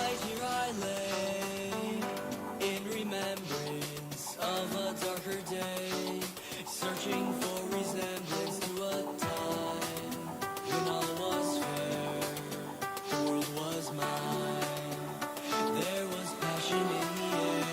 Right here I lay, in remembrance of a darker day, searching for resemblance to a time when all was fair, the world was mine, there was passion in the air.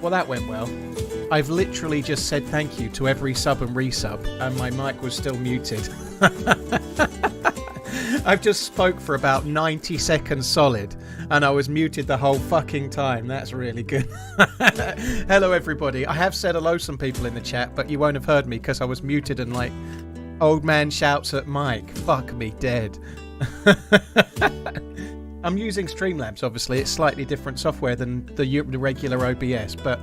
Well, that went well. I've literally just said thank you to every sub and resub, and my mic was still muted. I've just spoke for about 90 seconds solid, and I was muted the whole fucking time. That's really good. Hello, everybody. I have said hello to some people in the chat, but you won't have heard me because I was muted and like, old man shouts at mic. Fuck me dead. I'm using Streamlabs, obviously. It's slightly different software than the regular OBS, but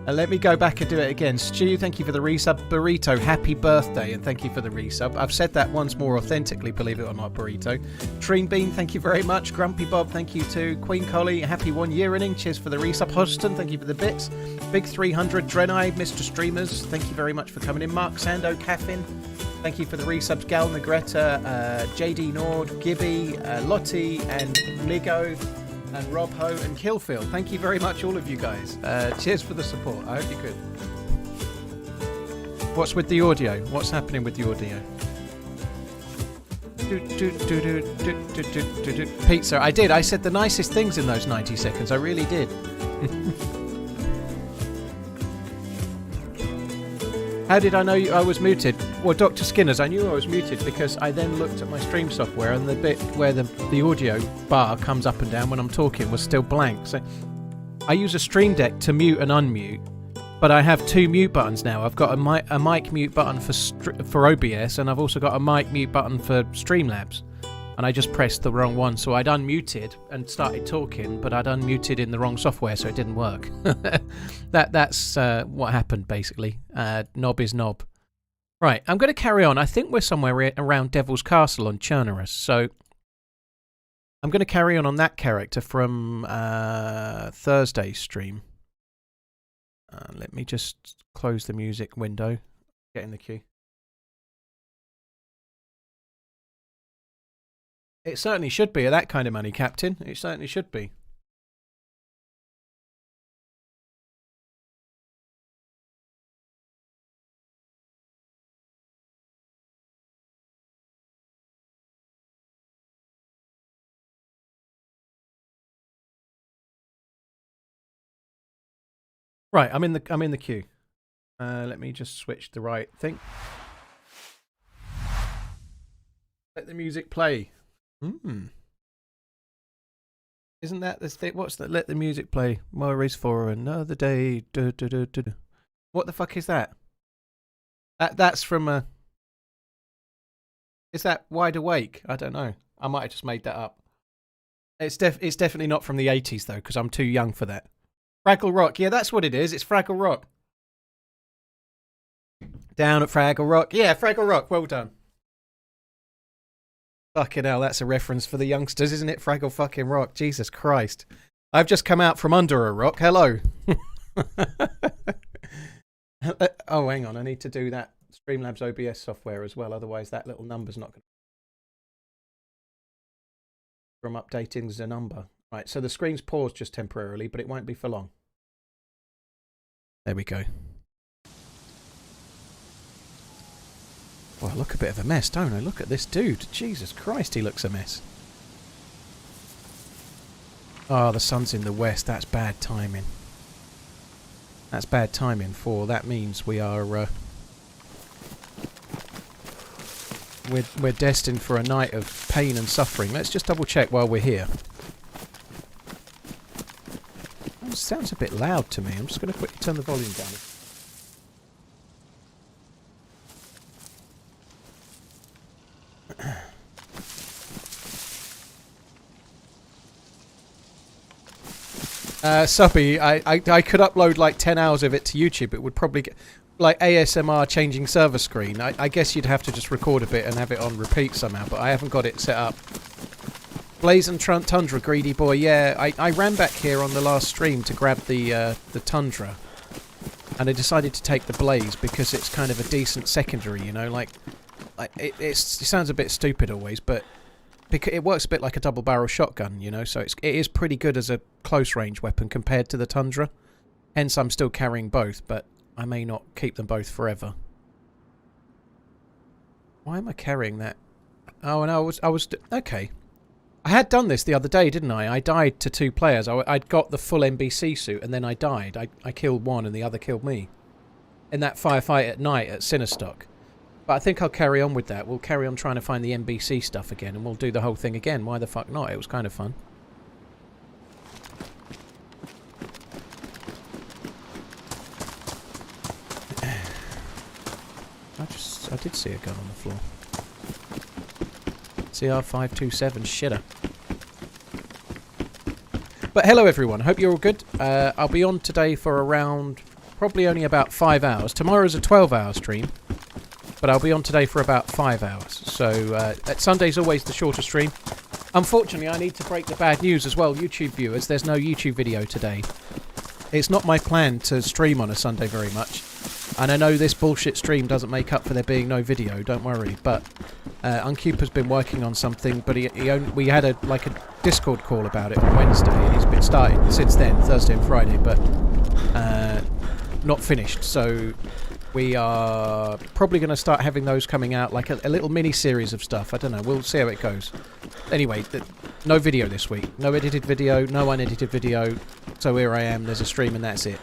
let me go back and do it again. Stu, thank you for the resub. Burrito, happy birthday, and thank you for the resub. I've said that once more authentically, believe it or not, Burrito. Treen Bean, thank you very much. Grumpy Bob, thank you too. Queen Collie, happy 1 year inning. Cheers for the resub. Hodgson, thank you for the bits. Big 300, Drenai, Mr. Streamers, thank you very much for coming in. Mark Sando, Caffin, thank you for the resubs. Gal Negretta, JD Nord, Gibby, Lottie, and Ligo, and Rob Ho and Killfield. Thank you very much, all of you guys. Cheers for the support. I hope you're good. What's with the audio? What's happening with the audio? Pizza. I did. I said the nicest things in those 90 seconds. I really did. How did I know I was muted? Well, Dr. Skinners, I knew I was muted because I then looked at my stream software and the bit where the audio bar comes up and down when I'm talking was still blank. So I use a Stream Deck to mute and unmute, but I have two mute buttons now. I've got a mic mute button for OBS, and I've also got a mic mute button for Streamlabs. And I just pressed the wrong one, so I'd unmuted and started talking, but I'd unmuted in the wrong software, so it didn't work. That's what happened, basically. Knob is knob. Right, I'm going to carry on. I think we're somewhere around Devil's Castle on Chernarus, so I'm going to carry on that character from Thursday's stream. Let me just close the music window. Get in the queue. It certainly should be that kind of money, Captain. It certainly should be. Right, I'm in the queue. Let me just switch the right thing. Let the music play. Isn't that the thing? What's that? Let the music play. Worries for another day. What the fuck is that? That's from Is that Wide Awake? I don't know. I might have just made that up. It's definitely not from the 80s though, because I'm too young for that. Fraggle Rock. Yeah, that's what it is. It's Fraggle Rock. Down at Fraggle Rock. Yeah, Fraggle Rock. Well done. Fucking hell, that's a reference for the youngsters, isn't it? Fraggle fucking Rock. Jesus Christ. I've just come out from under a rock. Hello. Oh, hang on. I need to do that Streamlabs OBS software as well. Otherwise, that little number's not going to... From updating the number. Right, so the screen's paused just temporarily, but it won't be for long. There we go. Well, I look a bit of a mess, don't I? Look at this dude. Jesus Christ, he looks a mess. Oh, the sun's in the west. That's bad timing. That's bad timing for... That means we are... We're destined for a night of pain and suffering. Let's just double check while we're here. It sounds a bit loud to me. I'm just going to quickly turn the volume down. Subby, I could upload like 10 hours of it to YouTube. It would probably get like ASMR changing server screen. I guess you'd have to just record a bit and have it on repeat somehow, but I haven't got it set up. Blazing Tundra, greedy boy. Yeah, I ran back here on the last stream to grab the Tundra, and I decided to take the Blaze because it's kind of a decent secondary, you know. Like it sounds a bit stupid always, but because it works a bit like a double barrel shotgun, you know. So it is pretty good as a close range weapon compared to the Tundra. Hence, I'm still carrying both, but I may not keep them both forever. Why am I carrying that? Oh, and I was okay. I had done this the other day, didn't I? I died to 2 players. I'd got the full NBC suit and then I died. I killed one and the other killed me. In that firefight at night at Sinistock. But I think I'll carry on with that. We'll carry on trying to find the NBC stuff again and we'll do the whole thing again. Why the fuck not? It was kind of fun. I did see a gun on the floor. CR527 shitter. But hello everyone, hope you're all good. I'll be on today for around probably only about 5 hours. Tomorrow's a 12-hour stream, but I'll be on today for about 5 hours. So Sunday's always the shorter stream. Unfortunately, I need to break the bad news as well, YouTube viewers. There's no YouTube video today. It's not my plan to stream on a Sunday very much. And I know this bullshit stream doesn't make up for there being no video, don't worry. But Uncube has been working on something, but we had a Discord call about it on Wednesday, and he's been starting since then, Thursday and Friday, but not finished. So we are probably going to start having those coming out, like a little mini-series of stuff. I don't know, we'll see how it goes. Anyway, no video this week. No edited video, no unedited video. So here I am, there's a stream and that's it.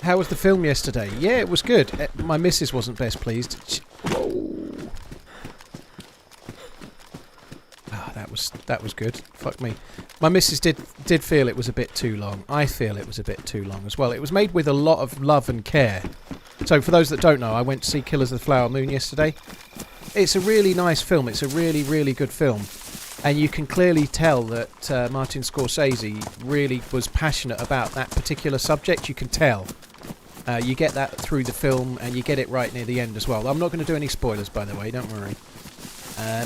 How was the film yesterday? Yeah, it was good. My missus wasn't best pleased. Whoa. Ah, that was good. Fuck me. My missus did feel it was a bit too long. I feel it was a bit too long as well. It was made with a lot of love and care. So for those that don't know, I went to see Killers of the Flower Moon yesterday. It's a really nice film. It's a really, really good film. And you can clearly tell that Martin Scorsese really was passionate about that particular subject. You can tell. You get that through the film, and you get it right near the end as well. I'm not going to do any spoilers, by the way, don't worry.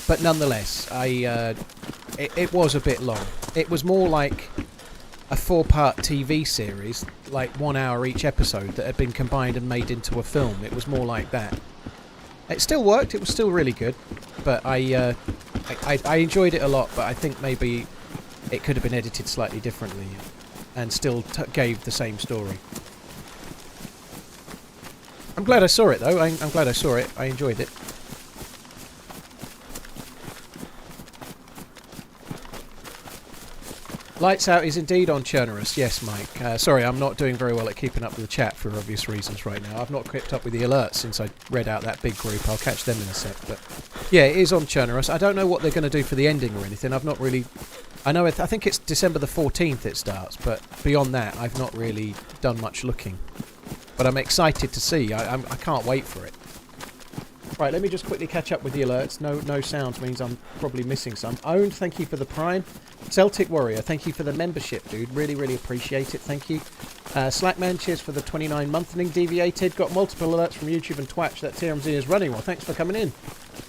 But nonetheless, it was a bit long. It was more like a 4-part TV series, like 1 hour each episode, that had been combined and made into a film. It was more like that. It still worked. It was still really good. But I enjoyed it a lot, but I think maybe it could have been edited slightly differently and still gave the same story. I'm glad I saw it, though. I'm glad I saw it. I enjoyed it. Lights Out is indeed on Chernarus. Yes, Mike. Sorry, I'm not doing very well at keeping up with the chat for obvious reasons right now. I've not kept up with the alerts since I read out that big group. I'll catch them in a sec. But yeah, it is on Chernarus. I don't know what they're going to do for the ending or anything. I've not really... I know. I think it's December the 14th it starts, but beyond that, I've not really done much looking. But I'm excited to see. I can't wait for it. Right, let me just quickly catch up with the alerts. No sounds means I'm probably missing some. Owned, thank you for the Prime. Celtic Warrior, thank you for the membership, dude. Really, really appreciate it. Thank you. Slackman, cheers for the 29 monthling deviated. Got multiple alerts from YouTube and Twitch that TRMZ is running. Well, thanks for coming in.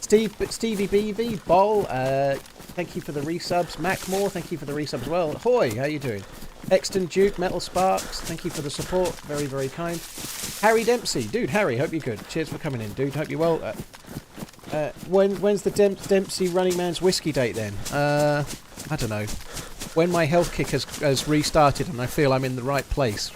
Stevie BV, Bol, thank you for the resubs. Macmore, thank you for the resub as well. Hoy, how you doing? Exton Duke, Metal Sparks, thank you for the support. Very, very kind. Harry Dempsey, dude, Harry, hope you're good. Cheers for coming in, dude. Hope you're well. When's the Dempsey RunningManZ whiskey date then? I don't know. When my health kick has restarted and I feel I'm in the right place.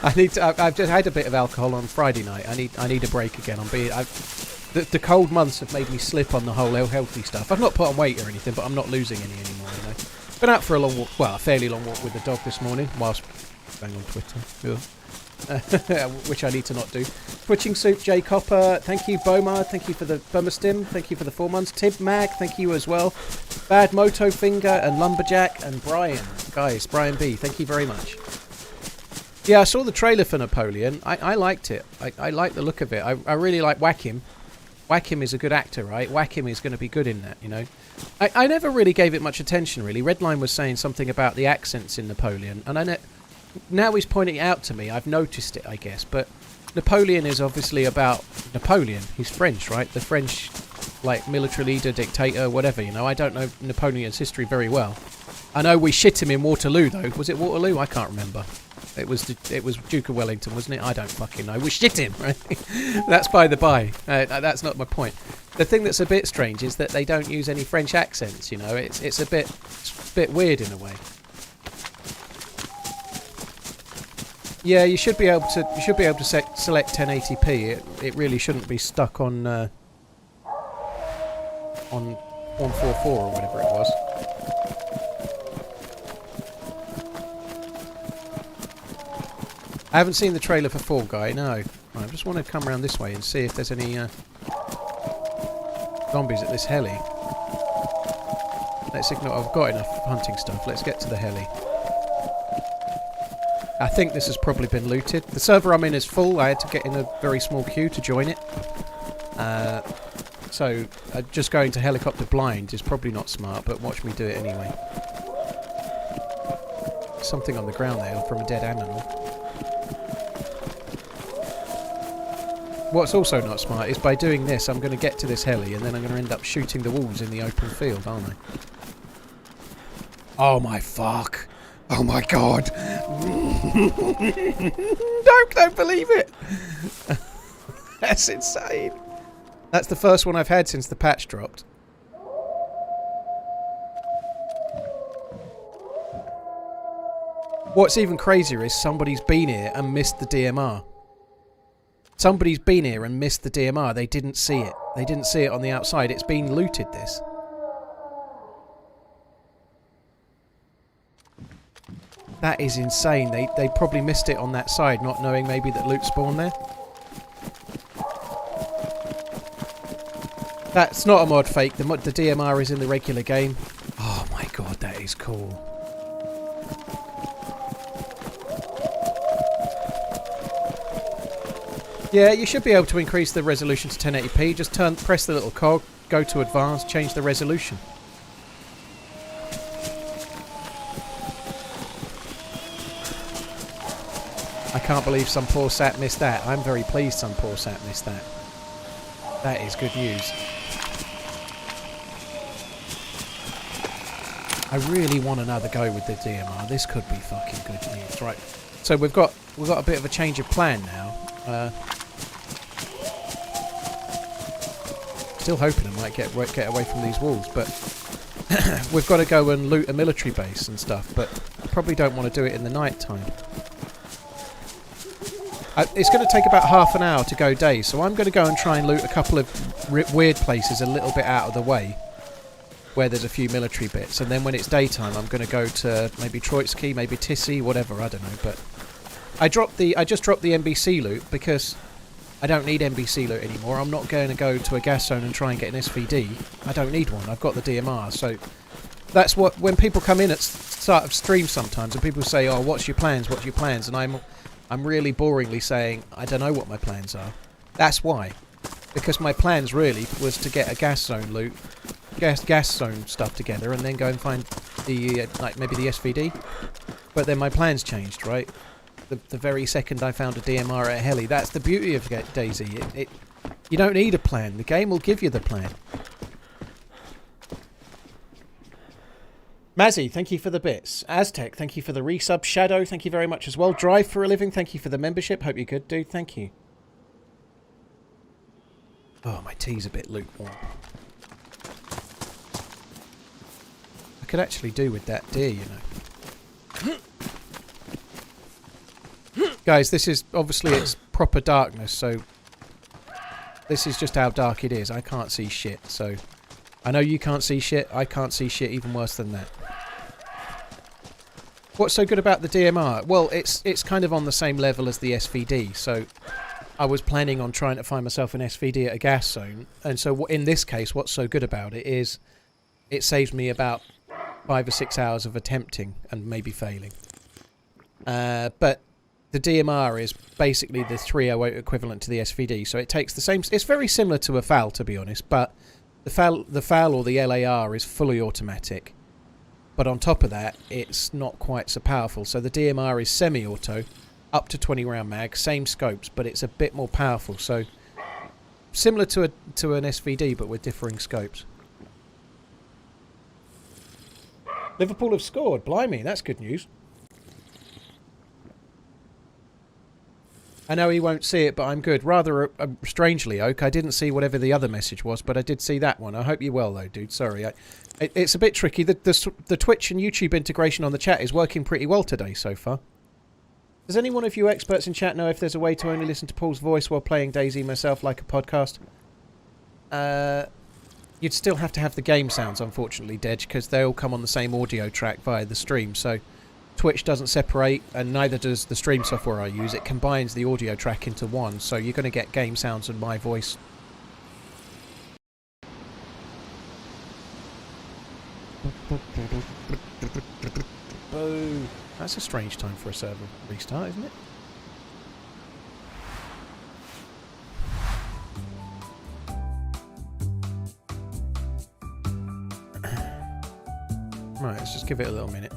I've just had a bit of alcohol on Friday night. I need a break again. The cold months have made me slip on the whole healthy stuff. I've not put on weight or anything, but I'm not losing any anymore, you know. Been out for a long walk, well, a fairly long walk with the dog this morning, whilst bang on Twitter, which I need to not do. Twitching Soup, J Copper, thank you. Bomard, thank you for the Bummerstim, thank you for the 4 months. Tib Mag, thank you as well. Bad Moto Finger and Lumberjack and Brian, guys, Brian B, thank you very much. Yeah, I saw the trailer for Napoleon. I liked it. I like the look of it. I really like Whackim. Whackim is a good actor, right? Whackim is going to be good in that, you know. I never really gave it much attention, really. Redline was saying something about the accents in Napoleon, and now he's pointing it out to me. I've noticed it, I guess. But Napoleon is obviously about Napoleon. He's French, right? The French, like, military leader, dictator, whatever, you know. I don't know Napoleon's history very well. I know we shit him in Waterloo, though. Was it Waterloo? I can't remember. It was Duke of Wellington, wasn't it? I don't fucking know. We shit him, right? That's by the by. That's not my point. The thing that's a bit strange is that they don't use any French accents. You know, it's a bit weird in a way. Yeah, you should be able to select 1080p. It really shouldn't be stuck on on 144 or whatever it was. I haven't seen the trailer for Fall Guy, no. Right, I just want to come around this way and see if there's any zombies at this heli. Let's ignore... I've got enough hunting stuff. Let's get to the heli. I think this has probably been looted. The server I'm in is full. I had to get in a very small queue to join it. So just going to helicopter blind is probably not smart, but watch me do it anyway. Something on the ground there from a dead animal. What's also not smart is by doing this, I'm going to get to this heli and then I'm going to end up shooting the wolves in the open field, aren't I? Oh my fuck! Oh my god! Don't believe it! That's insane! That's the first one I've had since the patch dropped. What's even crazier is somebody's been here and missed the DMR. Somebody's been here and missed the DMR. They didn't see it. They didn't see it on the outside. It's been looted, this. That is insane. They probably missed it on that side, not knowing maybe that loot spawned there. That's not a mod fake. The DMR is in the regular game. Oh my god, that is cool. Yeah, you should be able to increase the resolution to 1080p. Just press the little cog, go to advanced, change the resolution. I can't believe some poor sat missed that. I'm very pleased some poor sat missed that. That is good news. I really want another go with the DMR. This could be fucking good news. Right. So we've got a bit of a change of plan now. Still hoping I might get away from these wolves, but we've got to go and loot a military base and stuff, but I probably don't want to do it in the night time. It's going to take about half an hour to go DayZ, so I'm going to go and try and loot a couple of weird places a little bit out of the way, where there's a few military bits, and then when it's daytime I'm going to go to maybe Troitsky, maybe Tissy, whatever, I don't know, but I just dropped the NBC loot because I don't need NBC loot anymore. I'm not going to go to a gas zone and try and get an SVD. I don't need one. I've got the DMR. So that's what, when people come in at start of stream sometimes and people say, oh, what's your plans? What's your plans? And I'm really boringly saying, I don't know what my plans are. That's why. Because my plans really was to get a gas zone loot, gas zone stuff together and then go and find the, like maybe the SVD. But then my plans changed, right? The very second I found a DMR at a heli. That's the beauty of DayZ. You don't need a plan. The game will give you the plan. Mazzy, thank you for the bits. Aztec, thank you for the resub. Shadow, thank you very much as well. Drive for a living, thank you for the membership. Hope you're good, dude. Thank you. Oh, my tea's a bit lukewarm. I could actually do with that deer, you know. Guys, this is obviously it's proper darkness, so this is just how dark it is. I can't see shit, so I know you can't see shit. I can't see shit even worse than that. What's so good about the DMR? Well, it's kind of on the same level as the SVD, so I was planning on trying to find myself an SVD at a gas zone, and so in this case, what's so good about it is it saves me about 5 or 6 hours of attempting and maybe failing. But the DMR is basically the 308 equivalent to the SVD, so it takes the same... It's very similar to a FAL, to be honest, but the FAL or the LAR is fully automatic. But on top of that, it's not quite so powerful. So the DMR is semi-auto, up to 20 round mag, same scopes, but it's a bit more powerful. So similar to an SVD, but with differing scopes. Liverpool have scored. Blimey, that's good news. I know he won't see it, but I'm good. Rather strangely, Oak, I didn't see whatever the other message was, but I did see that one. I hope you're well, though, dude. Sorry. It's a bit tricky. The Twitch and YouTube integration on the chat is working pretty well today so far. Does any one of you experts in chat know if there's a way to only listen to Paul's voice while playing DayZ myself like a podcast? you'd still have to have the game sounds, unfortunately, Dej, because they all come on the same audio track via the stream. So Twitch doesn't separate, and neither does the stream software I use. It combines the audio track into one, so you're going to get game sounds and my voice. Oh, that's a strange time for a server restart, isn't it? Right, let's just give it a little minute.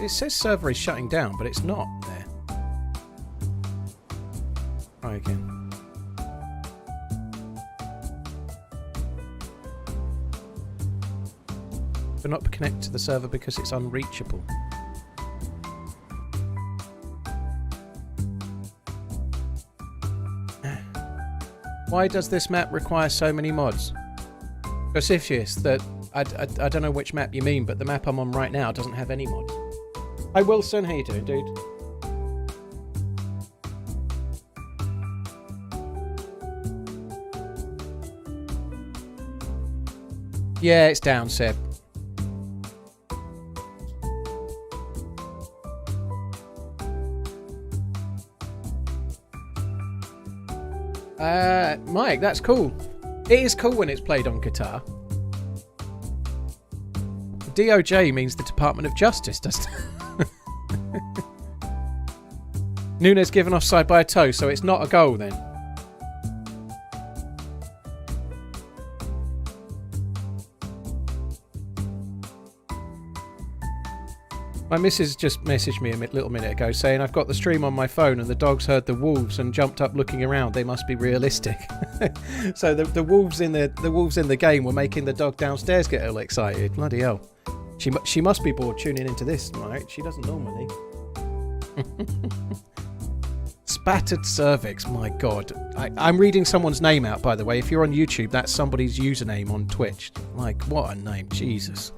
It says server is shutting down, but it's not there. Try again. But not connect to the server because it's unreachable. Why does this map require so many mods? Josephius, that I don't know which map you mean, but the map I'm on right now doesn't have any mods. Hi Wilson, how you doing, dude? Yeah, it's down, Seb. Mike, that's cool. It is cool when it's played on guitar. DOJ means the Department of Justice, doesn't it? Nunes given offside by a toe, so it's not a goal then. My missus just messaged me a little minute ago saying I've got the stream on my phone and the dogs heard the wolves and jumped up looking around. They must be realistic. So the wolves in the game were making the dog downstairs get all excited. Bloody hell. She must be bored tuning into this, right? She doesn't normally. Spattered cervix, my god. I'm reading someone's name out, by the way. If you're on YouTube, that's somebody's username on Twitch. Like, what a name, Jesus.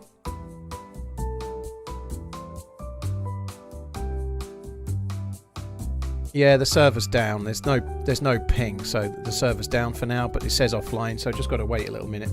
Yeah, the server's down. There's no ping, so the server's down for now, but it says offline, so just got to wait a little minute.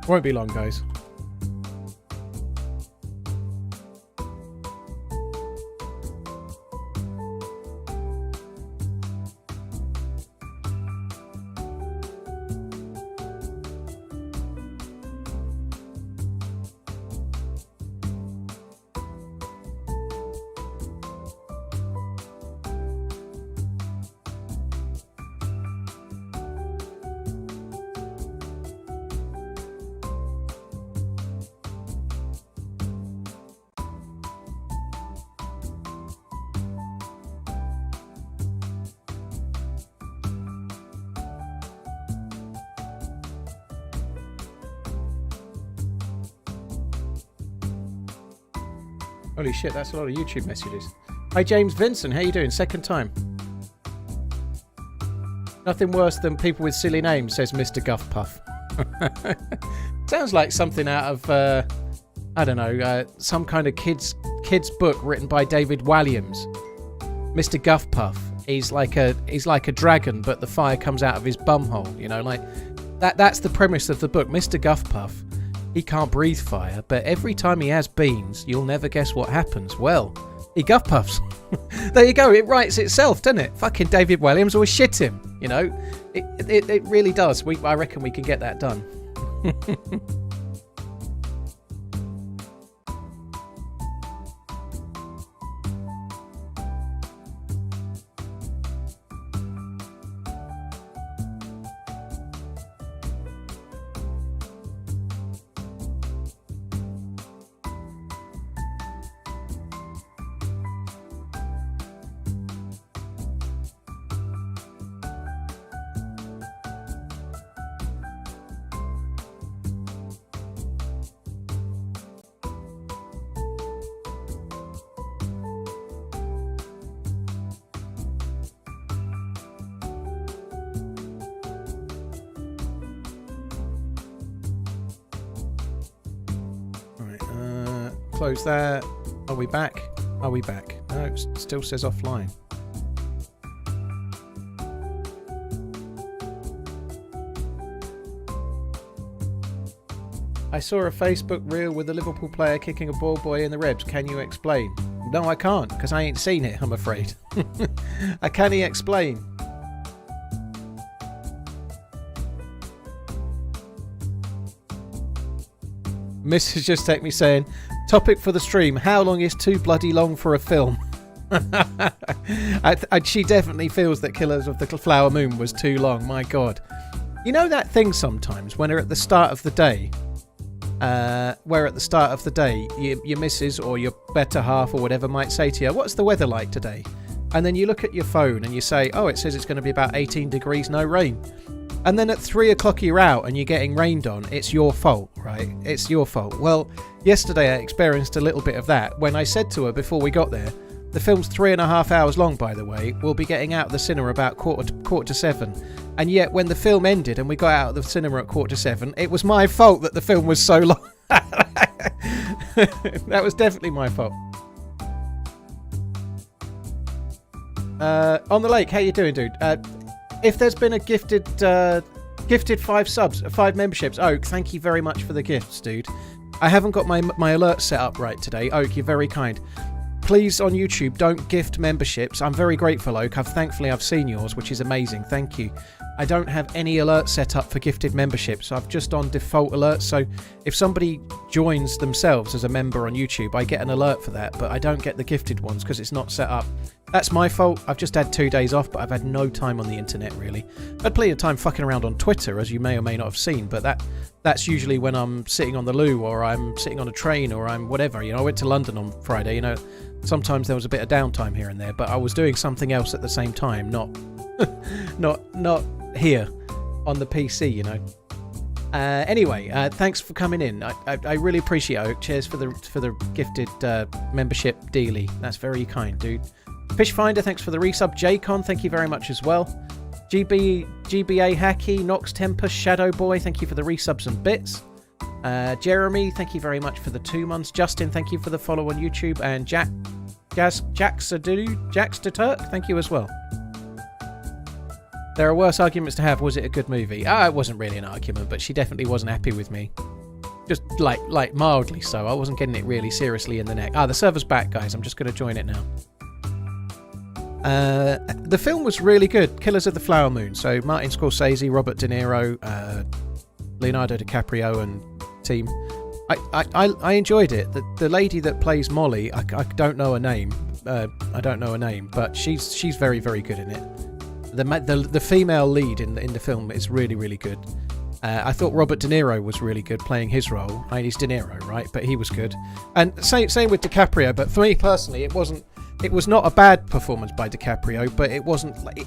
Won't be long, guys. Holy shit, that's a lot of YouTube messages. Hi James Vincent, how you doing? Second time. Nothing worse than people with silly names, says Mr. Guffpuff. Sounds like something out of, I don't know, some kind of kids book written by David Walliams. Mr. Guffpuff. He's like a dragon, but the fire comes out of his bumhole. You know, like That's the premise of the book. Mr. Guffpuff, he can't breathe fire, but every time he has beans, you'll never guess what happens. Well, he guff puffs. There you go. It writes itself, doesn't it? Fucking David Williams always shit him. You know, it really does. I reckon we can get that done. Close that. Are we back? Are we back? No, it still says offline. I saw a Facebook reel with a Liverpool player kicking a ball boy in the ribs. Can you explain? No, I can't, because I ain't seen it, I'm afraid. Can he explain? Mrs. just texted me saying, topic for the stream, how long is too bloody long for a film? She definitely feels that Killers of the Flower Moon was too long, my god. You know that thing sometimes when you're at the start of the day, where at the start of the day your missus or your better half or whatever might say to you, what's the weather like today? And then you look at your phone and you say, oh, it says it's going to be about 18 degrees, no rain. And then at 3 o'clock you're out and you're getting rained on. It's your fault, right? It's your fault. Well, yesterday I experienced a little bit of that when I said to her before we got there, the film's 3.5 hours long, by the way. We'll be getting out of the cinema about quarter to 7. And yet when the film ended and we got out of the cinema at 6:45, it was my fault that the film was so long. That was definitely my fault. On the Lake, how you doing, dude? If there's been a gifted 5 memberships, Oak, thank you very much for the gifts, dude. I haven't got my alert set up right today. Oak, you're very kind. Please, on YouTube, don't gift memberships. I'm very grateful, Oak. Thankfully, I've seen yours, which is amazing. Thank you. I don't have any alerts set up for gifted memberships. I've just on default alerts. So if somebody joins themselves as a member on YouTube, I get an alert for that, but I don't get the gifted ones because it's not set up. That's my fault. I've just had 2 days off, but I've had no time on the internet, really. I've had plenty of time fucking around on Twitter, as you may or may not have seen, but that's usually when I'm sitting on the loo or I'm sitting on a train or I'm whatever. You know, I went to London on Friday, you know. Sometimes there was a bit of downtime here and there, but I was doing something else at the same time, not here on the PC, you know. Anyway, thanks for coming in. I really appreciate it. Cheers for the gifted membership dealie. That's very kind, dude. Fishfinder, thanks for the resub. Jcon, thank you very much as well. GBA Hacky, Nox Tempest, Shadow Boy, thank you for the resubs and bits. Jeremy, thank you very much for the 2 months. Justin, thank you for the follow on YouTube. And Jackster thank you as well. There are worse arguments to have. Was it a good movie? It wasn't really an argument, but she definitely wasn't happy with me. Just like mildly so. I wasn't getting it really seriously in the neck. The server's back, guys. I'm just going to join it now. The film was really good. Killers of the Flower Moon. So Martin Scorsese, Robert De Niro, Leonardo DiCaprio and team. I enjoyed it. The lady that plays Molly, I don't know her name. I don't know her name, but she's very, very good in it. The female lead in the film is really, really good. I thought Robert De Niro was really good playing his role. I mean, he's De Niro, right? But he was good. And same with DiCaprio. But for me personally, it was not a bad performance by DiCaprio, but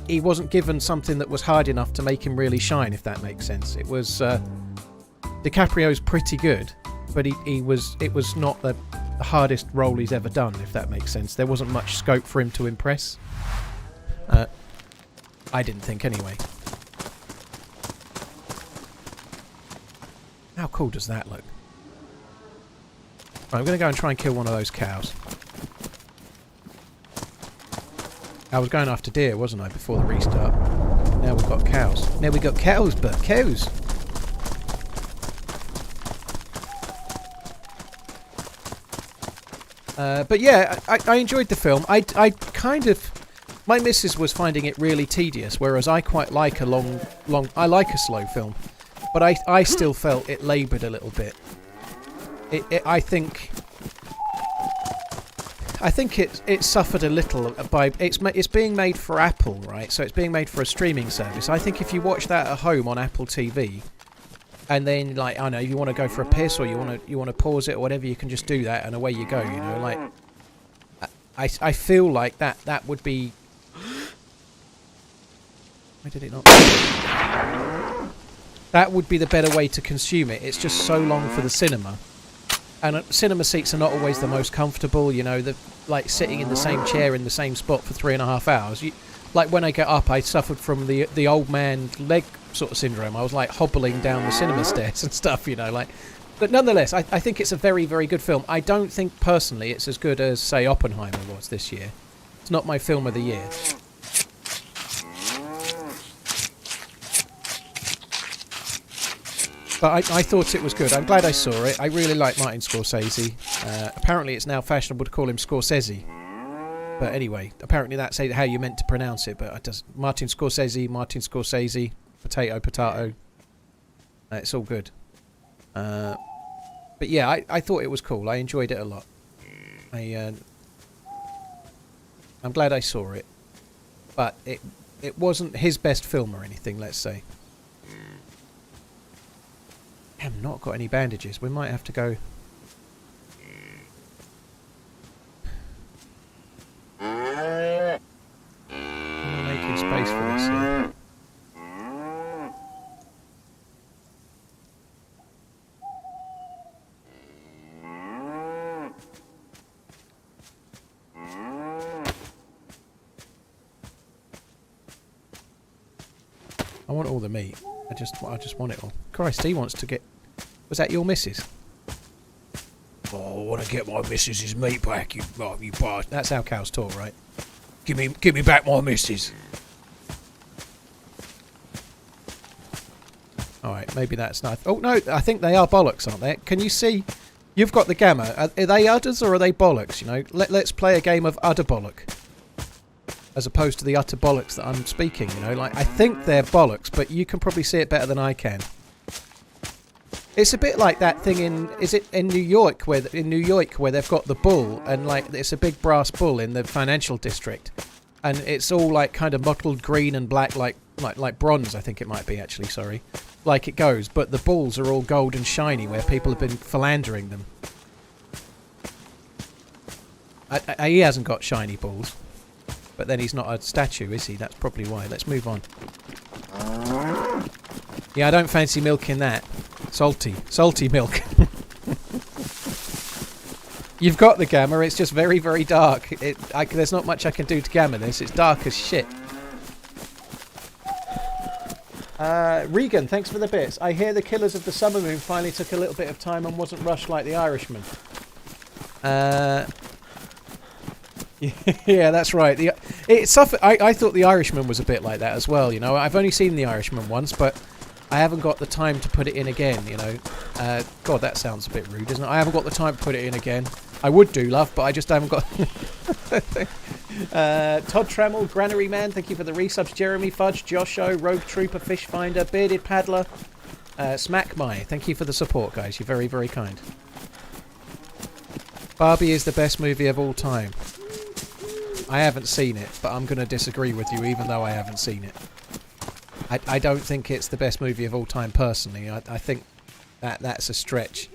he wasn't given something that was hard enough to make him really shine, if that makes sense. It was DiCaprio's pretty good, but it was not the hardest role he's ever done, if that makes sense. There wasn't much scope for him to impress. I didn't think anyway. How cool does that look? Right, I'm going to go and try and kill one of those cows. I was going after deer, wasn't I, before the restart? Now we've got cows. Now we've got cows, but cows. But yeah, I enjoyed the film. I kind of... My missus was finding it really tedious, whereas I quite like a long... I like a slow film. But I still felt it laboured a little bit. I think it suffered a little by... It's being made for Apple, right? So it's being made for a streaming service. I think if you watch that at home on Apple TV... And then, like, I don't know, if you want to go for a piss or you want to pause it or whatever, you can just do that and away you go, you know, like... I feel like that would be... Why did it not... That would be the better way to consume it. It's just so long for the cinema. And cinema seats are not always the most comfortable, you know, like sitting in the same chair in the same spot for 3.5 hours. Like when I get up, I suffered from the old man leg sort of syndrome. I was like hobbling down the cinema stairs and stuff, you know, like... But nonetheless, I think it's a very, very good film. I don't think, personally, it's as good as, say, Oppenheimer was this year. It's not my film of the year. But I thought it was good. I'm glad I saw it. I really like Martin Scorsese. Apparently it's now fashionable to call him Scorsese. But anyway, apparently that's how you meant to pronounce it. But it does. Martin Scorsese, potato. It's all good. But yeah, I thought it was cool. I enjoyed it a lot. I'm glad I saw it. But it wasn't his best film or anything, let's say. I have not got any bandages. We might have to go... I'm making space for this here. I want all the meat. I just want it all. Christ, he wants to get... Was that your missus? Oh, I want to get my missus's meat back, you bastard. That's how cows talk, right? Give me back my missus. Alright, maybe that's not... Oh, no, I think they are bollocks, aren't they? Can you see? You've got the gamma. Are they udders or are they bollocks, you know? Let's play a game of udder bollock. As opposed to the utter bollocks that I'm speaking, you know? Like, I think they're bollocks, but you can probably see it better than I can. It's a bit like that thing in... Is it in New York where they've got the bull, and, like, it's a big brass bull in the financial district. And it's all, like, kind of mottled green and black, like bronze, I think it might be, actually, sorry. Like it goes, but the balls are all gold and shiny where people have been philandering them. He hasn't got shiny balls. But then he's not a statue, is he? That's probably why. Let's move on. Yeah, I don't fancy milking that. Salty milk. You've got the gamma, it's just very, very dark. There's not much I can do to gamma this. It's dark as shit. Regan, thanks for the bits. I hear the Killers of the Summer Moon finally took a little bit of time and wasn't rushed like The Irishman. Yeah, that's right. I thought The Irishman was a bit like that as well, you know. I've only seen The Irishman once, but I haven't got the time to put it in again, you know. God, that sounds a bit rude, doesn't it? I haven't got the time to put it in again. I would do, love, but I just haven't got... Todd Tremmel, Granary Man, thank you for the resubs. Jeremy Fudge, Josho, Rogue Trooper, Fish Finder, Bearded Paddler, Smack My, thank you for the support, guys. You're very, very kind. Barbie is the best movie of all time. I haven't seen it, but I'm going to disagree with you even though I haven't seen it. I don't think it's the best movie of all time personally. I think that's a stretch.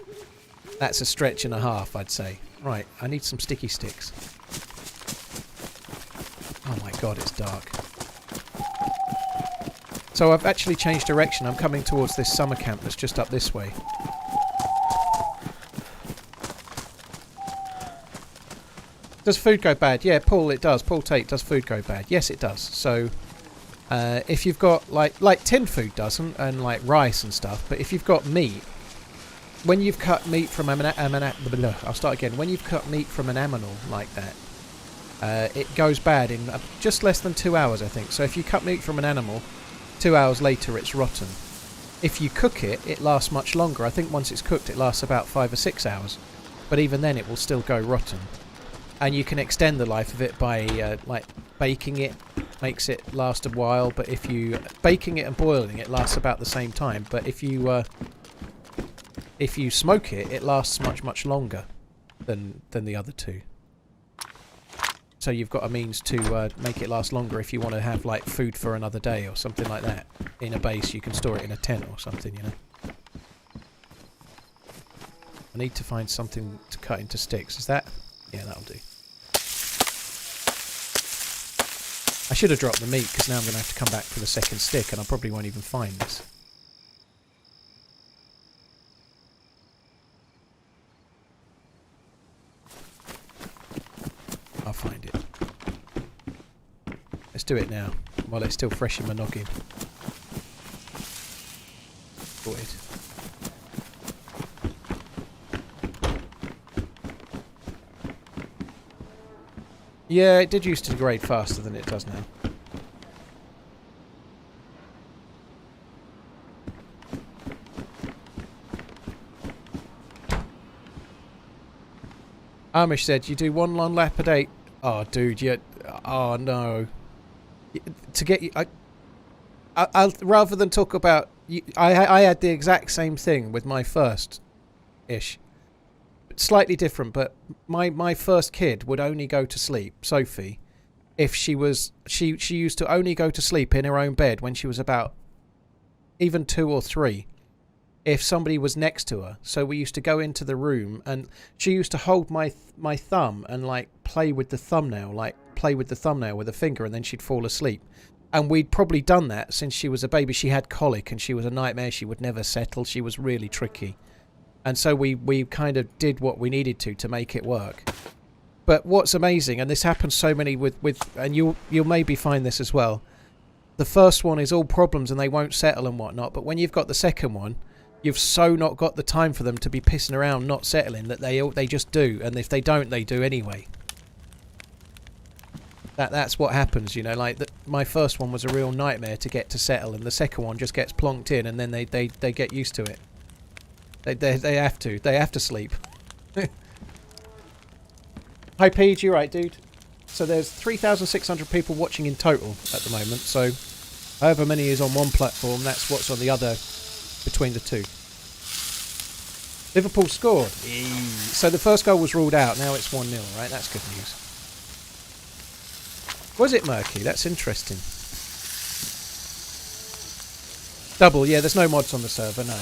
That's a stretch and a half, I'd say. Right, I need some sticky sticks. Oh my god, it's dark. So I've actually changed direction. I'm coming towards this summer camp that's just up this way. Does food go bad? Yeah, Paul, it does. Paul Tate, does food go bad? Yes, it does. So, if you've got, like tinned food doesn't, and like rice and stuff, but if you've got meat, when you've cut meat from I'll start again. When you've cut meat from an animal like that, it goes bad in just less than 2 hours, I think. So if you cut meat from an animal, 2 hours later it's rotten. If you cook it, it lasts much longer. I think once it's cooked, it lasts about 5 or 6 hours. But even then, it will still go rotten. And you can extend the life of it by like baking it, makes it last a while. But if you baking it and boiling it lasts about the same time. But if you smoke it, it lasts much longer than the other two. So you've got a means to make it last longer if you want to have like food for another day or something like that. In a base, you can store it in a tent or something, you know. I need to find something to cut into sticks. Is that? Yeah, that'll do. I should have dropped the meat because now I'm going to have to come back for the second stick and I probably won't even find this. I'll find it. Let's do it now, while it's still fresh in my noggin. Sorted. Yeah, it did used to degrade faster than it does now. Amish said, you do one long lap a day. Oh, dude, you... Oh, no. To get you... I'll rather than talk about... I had the exact same thing with my first-ish. Slightly different, but my first kid would only go to sleep, Sophie, if she was... She used to only go to sleep in her own bed when she was about even 2 or 3. If somebody was next to her. So we used to go into the room and she used to hold my thumb and like play with the thumbnail with a finger, and then she'd fall asleep. And we'd probably done that since she was a baby. She had colic and she was a nightmare. She would never settle. She was really tricky. And so we kind of did what we needed to make it work. But what's amazing, and this happens so many with and you'll maybe find this as well. The first one is all problems and they won't settle and whatnot. But when you've got the second one, you've so not got the time for them to be pissing around, not settling, that they just do. And if they don't, they do anyway. That's what happens, you know. Like my first one was a real nightmare to get to settle, and the second one just gets plonked in, and then they get used to it. They have to sleep. Hi Pete, you're right, dude. So there's 3,600 people watching in total at the moment. So however many is on one platform, that's what's on the other. Between the two. Liverpool scored. So the first goal was ruled out. Now it's 1-0, right? That's good news. Was it murky? That's interesting. Double, yeah, there's no mods on the server, no.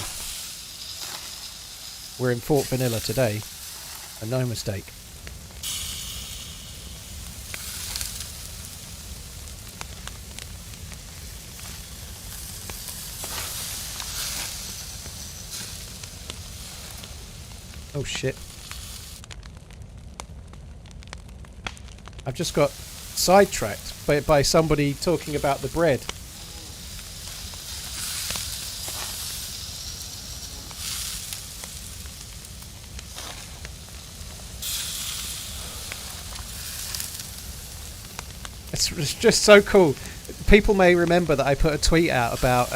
We're in Fort Vanilla today. And no mistake. Oh shit. I've just got sidetracked by somebody talking about the bread. It's just so cool. People may remember that I put a tweet out about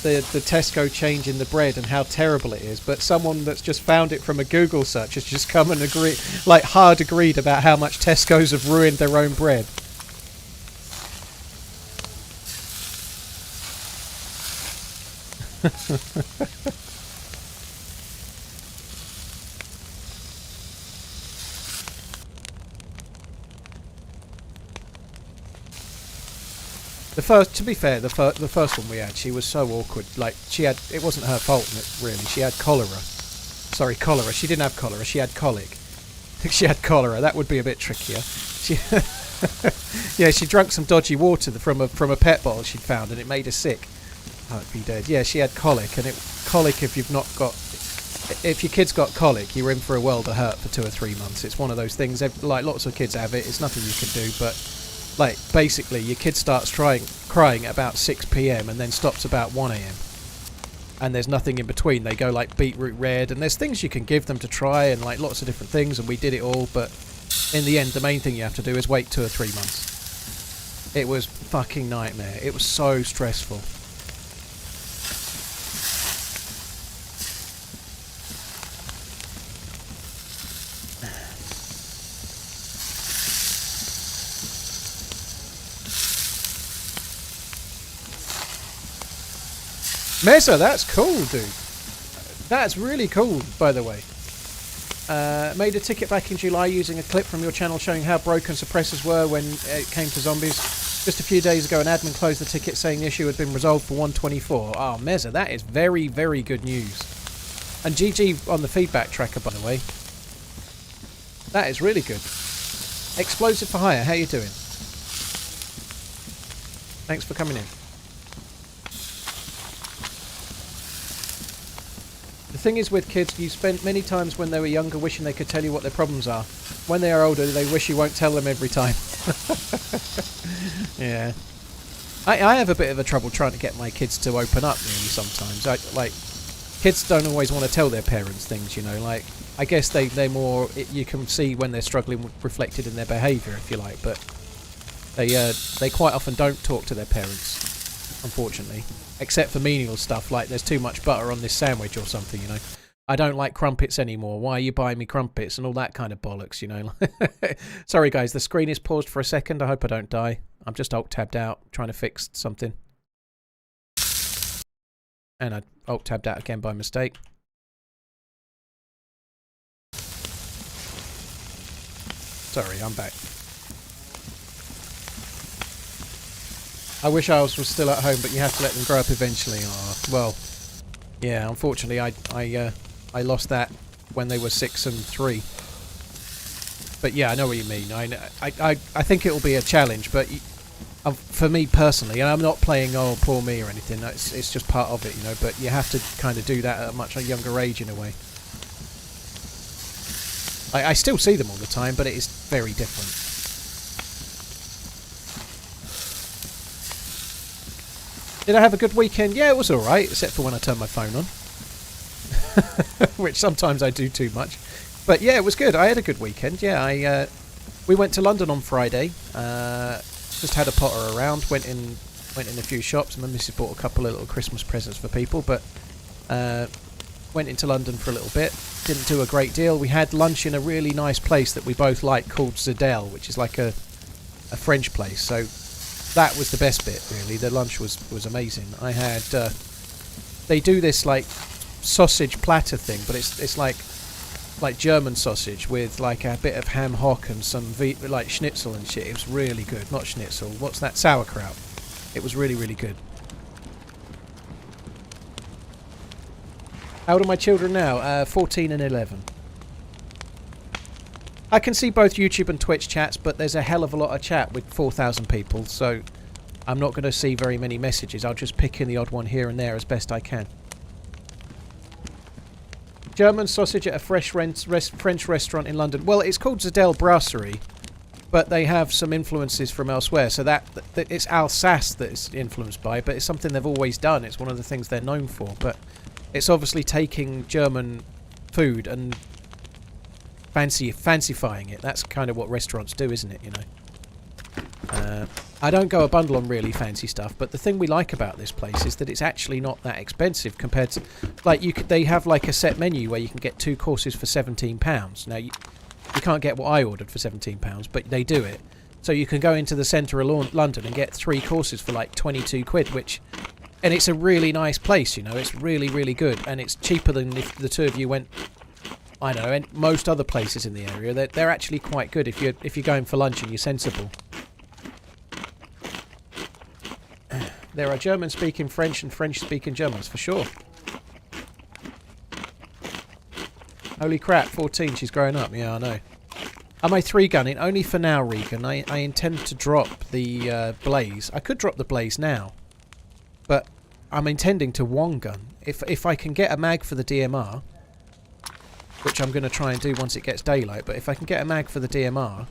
the Tesco change in the bread and how terrible it is, but someone that's just found it from a Google search has just come and hard agreed about how much Tesco's have ruined their own bread. To be fair, the first one we had, she was so awkward. Like it wasn't her fault really. She had cholera. Sorry, cholera. She didn't have cholera. She had colic. I think she had cholera. That would be a bit trickier. Yeah, she drank some dodgy water from a pet bottle she'd found, and it made her sick. Oh, it'd be dead. Yeah, she had colic, and colic. If your kid's got colic, you're in for a world of hurt for 2 or 3 months. It's one of those things. Like lots of kids have it. It's nothing you can do, but. Like, basically, your kid starts crying at about 6 PM and then stops about 1 AM. And there's nothing in between. They go, like, beetroot red, and there's things you can give them to try, and, like, lots of different things, and we did it all, but in the end, the main thing you have to do is wait 2 or 3 months. It was fucking nightmare. It was so stressful. Mesa, that's cool, dude. That's really cool, by the way. Made a ticket back in July using a clip from your channel showing how broken suppressors were when it came to zombies. Just a few days ago, an admin closed the ticket saying the issue had been resolved for 124. Oh, Mesa, that is very, very good news. And GG on the feedback tracker, by the way. That is really good. Explosive for Hire, how you doing? Thanks for coming in. The thing is with kids, you spent many times when they were younger wishing they could tell you what their problems are. When they are older, they wish you won't tell them every time. Yeah. I have a bit of a trouble trying to get my kids to open up really sometimes. Kids don't always want to tell their parents things, you know, like, I guess they're more, you can see when they're struggling reflected in their behaviour, if you like, but they quite often don't talk to their parents, unfortunately. Except for menial stuff like there's too much butter on this sandwich or something, you know. I don't like crumpets anymore. Why are you buying me crumpets? And all that kind of bollocks, you know. Sorry, guys. The screen is paused for a second. I hope I don't die. I'm just alt-tabbed out trying to fix something. And I alt-tabbed out again by mistake. Sorry, I'm back. I wish I was still at home, but you have to let them grow up eventually. Oh, well, yeah, unfortunately, I lost that when they were 6 and 3. But yeah, I know what you mean. I think it will be a challenge, but for me personally, and I'm not playing oh poor me or anything. It's just part of it, you know. But you have to kind of do that at a much younger age in a way. I still see them all the time, but it is very different. Did I have a good weekend? Yeah, it was alright, except for when I turned my phone on. Which sometimes I do too much. But yeah, it was good. I had a good weekend. Yeah, we went to London on Friday. Just had a potter around. Went in a few shops. My missus bought a couple of little Christmas presents for people. But went into London for a little bit. Didn't do a great deal. We had lunch in a really nice place that we both like called Zedel, which is like a French place. So that was the best bit, really. The lunch was amazing. I had they do this like sausage platter thing, but it's like German sausage with like a bit of ham hock and some like schnitzel and shit. It was really good. Not schnitzel. What's that? Sauerkraut. It was really, really good. How old are my children now? 14 and 11. I can see both YouTube and Twitch chats, but there's a hell of a lot of chat with 4,000 people, so I'm not going to see very many messages. I'll just pick in the odd one here and there as best I can. German sausage at a French restaurant in London. Well, it's called Zedel Brasserie, but they have some influences from elsewhere. So that it's Alsace that it's influenced by, but it's something they've always done. It's one of the things they're known for. But it's obviously taking German food and fancifying it. That's kind of what restaurants do, isn't it? You know. I don't go a bundle on really fancy stuff, but the thing we like about this place is that it's actually not that expensive compared to, like, they have like a set menu where you can get 2 courses for £17. Now you can't get what I ordered for £17, but they do it. So you can go into the centre of London and get 3 courses for like 22 quid, and it's a really nice place, you know. It's really, really good, and it's cheaper than if the two of you went. I know, and most other places in the area, they're actually quite good if you're going for lunch and you're sensible. There are German-speaking French and French-speaking Germans, for sure. Holy crap, 14, she's growing up. Yeah, I know. Am I 3-gunning? Only for now, Regan. I intend to drop the Blaze. I could drop the Blaze now, but I'm intending to 1-gun. If I can get a mag for the DMR, which I'm going to try and do once it gets daylight, but if I can get a mag for the DMR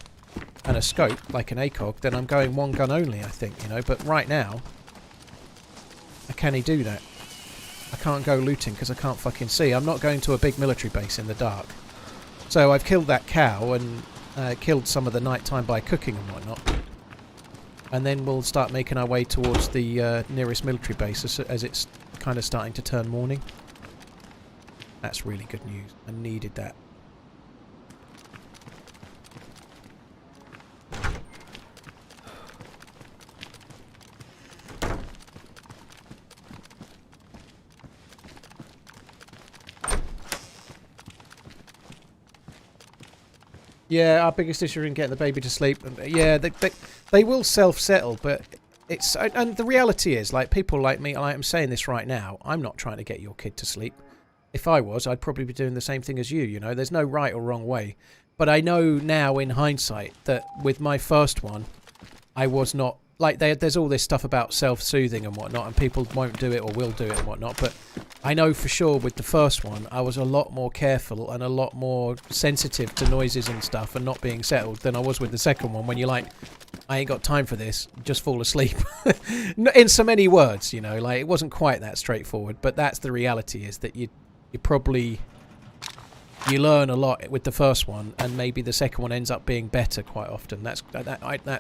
and a scope, like an ACOG, then I'm going 1-gun only, I think, you know. But right now, can he do that? I can't go looting because I can't fucking see. I'm not going to a big military base in the dark. So I've killed that cow and killed some of the nighttime by cooking and whatnot. And then we'll start making our way towards the nearest military base as it's kind of starting to turn morning. That's really good news. I needed that. Yeah, our biggest issue in getting the baby to sleep. Yeah, they will self-settle, but it's... And the reality is, like, people like me, I'm saying this right now, I'm not trying to get your kid to sleep. If I was, I'd probably be doing the same thing as you know. There's no right or wrong way. But I know now in hindsight that with my first one, I was not... Like, there's all this stuff about self-soothing and whatnot, and people won't do it or will do it and whatnot, but I know for sure with the first one, I was a lot more careful and a lot more sensitive to noises and stuff and not being settled than I was with the second one, when you're like, I ain't got time for this, just fall asleep. In so many words, you know, like, it wasn't quite that straightforward, but that's the reality, is that you probably... You learn a lot with the first one, and maybe the second one ends up being better quite often. That's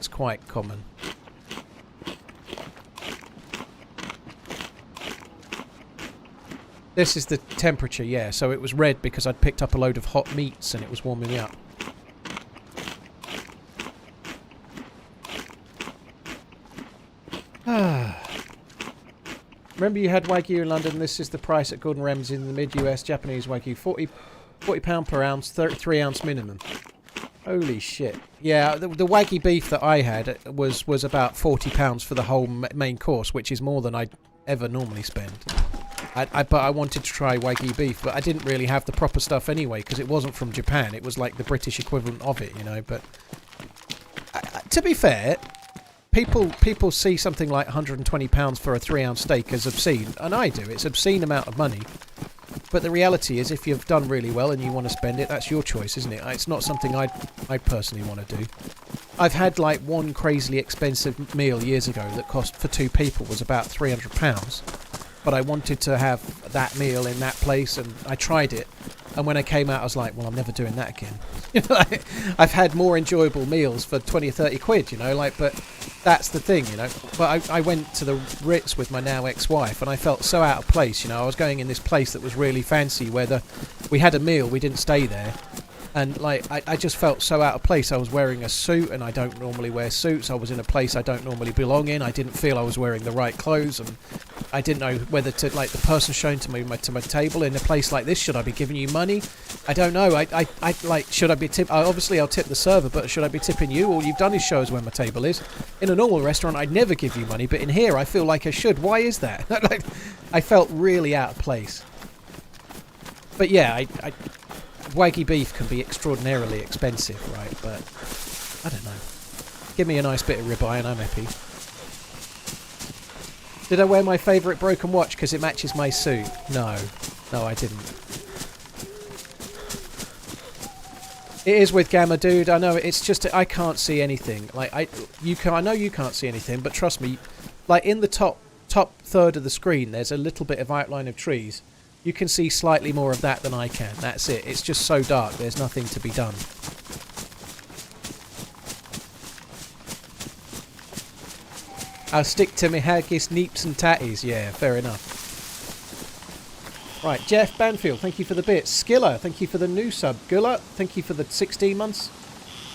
quite common. This is the temperature, yeah. So it was red because I'd picked up a load of hot meats and it was warming me up. Remember you had Wagyu in London? This is the price at Gordon Ramsay in the mid-US Japanese Wagyu. £40 per ounce, 3 ounce minimum. Holy shit. Yeah, the Wagyu beef that I had was about £40 for the whole main course, which is more than I'd ever normally spend. But I wanted to try Wagyu beef, but I didn't really have the proper stuff anyway, because it wasn't from Japan. It was like the British equivalent of it, you know. But to be fair, people see something like £120 for a 3 ounce steak as obscene, and I do. It's an obscene amount of money. But the reality is, if you've done really well and you want to spend it, that's your choice, isn't it? It's not something I personally want to do. I've had like one crazily expensive meal years ago that cost for 2 people was about £300. But I wanted to have that meal in that place, and I tried it. And when I came out, I was like, well, I'm never doing that again. You know, I've had more enjoyable meals for 20 or 30 quid, you know, like, but that's the thing, you know. But I went to the Ritz with my now ex-wife, and I felt so out of place, you know. I was going in this place that was really fancy, where we had a meal, we didn't stay there. And, like, I just felt so out of place. I was wearing a suit, and I don't normally wear suits. I was in a place I don't normally belong in. I didn't feel I was wearing the right clothes, and I didn't know whether to, like, the person shown to me to my table in a place like this, should I be giving you money? I don't know. I like, should I be obviously I'll tip the server, but should I be tipping you? All you've done is show us where my table is. In a normal restaurant, I'd never give you money, but in here, I feel like I should. Why is that? Like, I felt really out of place. But yeah, Wagyu beef can be extraordinarily expensive, right? But I don't know. Give me a nice bit of ribeye and I'm happy. Did I wear my favourite broken watch because it matches my suit? No. No, I didn't. It is with Gamma, dude. I know, it's just I can't see anything. Like, I know you can't see anything, but trust me, like, in the top third of the screen, there's a little bit of outline of trees. You can see slightly more of that than I can. That's it. It's just so dark. There's nothing to be done. I'll stick to me haggis, neeps and tatties. Yeah, fair enough. Right, Jeff Banfield, thank you for the bits. Skiller, thank you for the new sub. Gulla, thank you for the 16 months.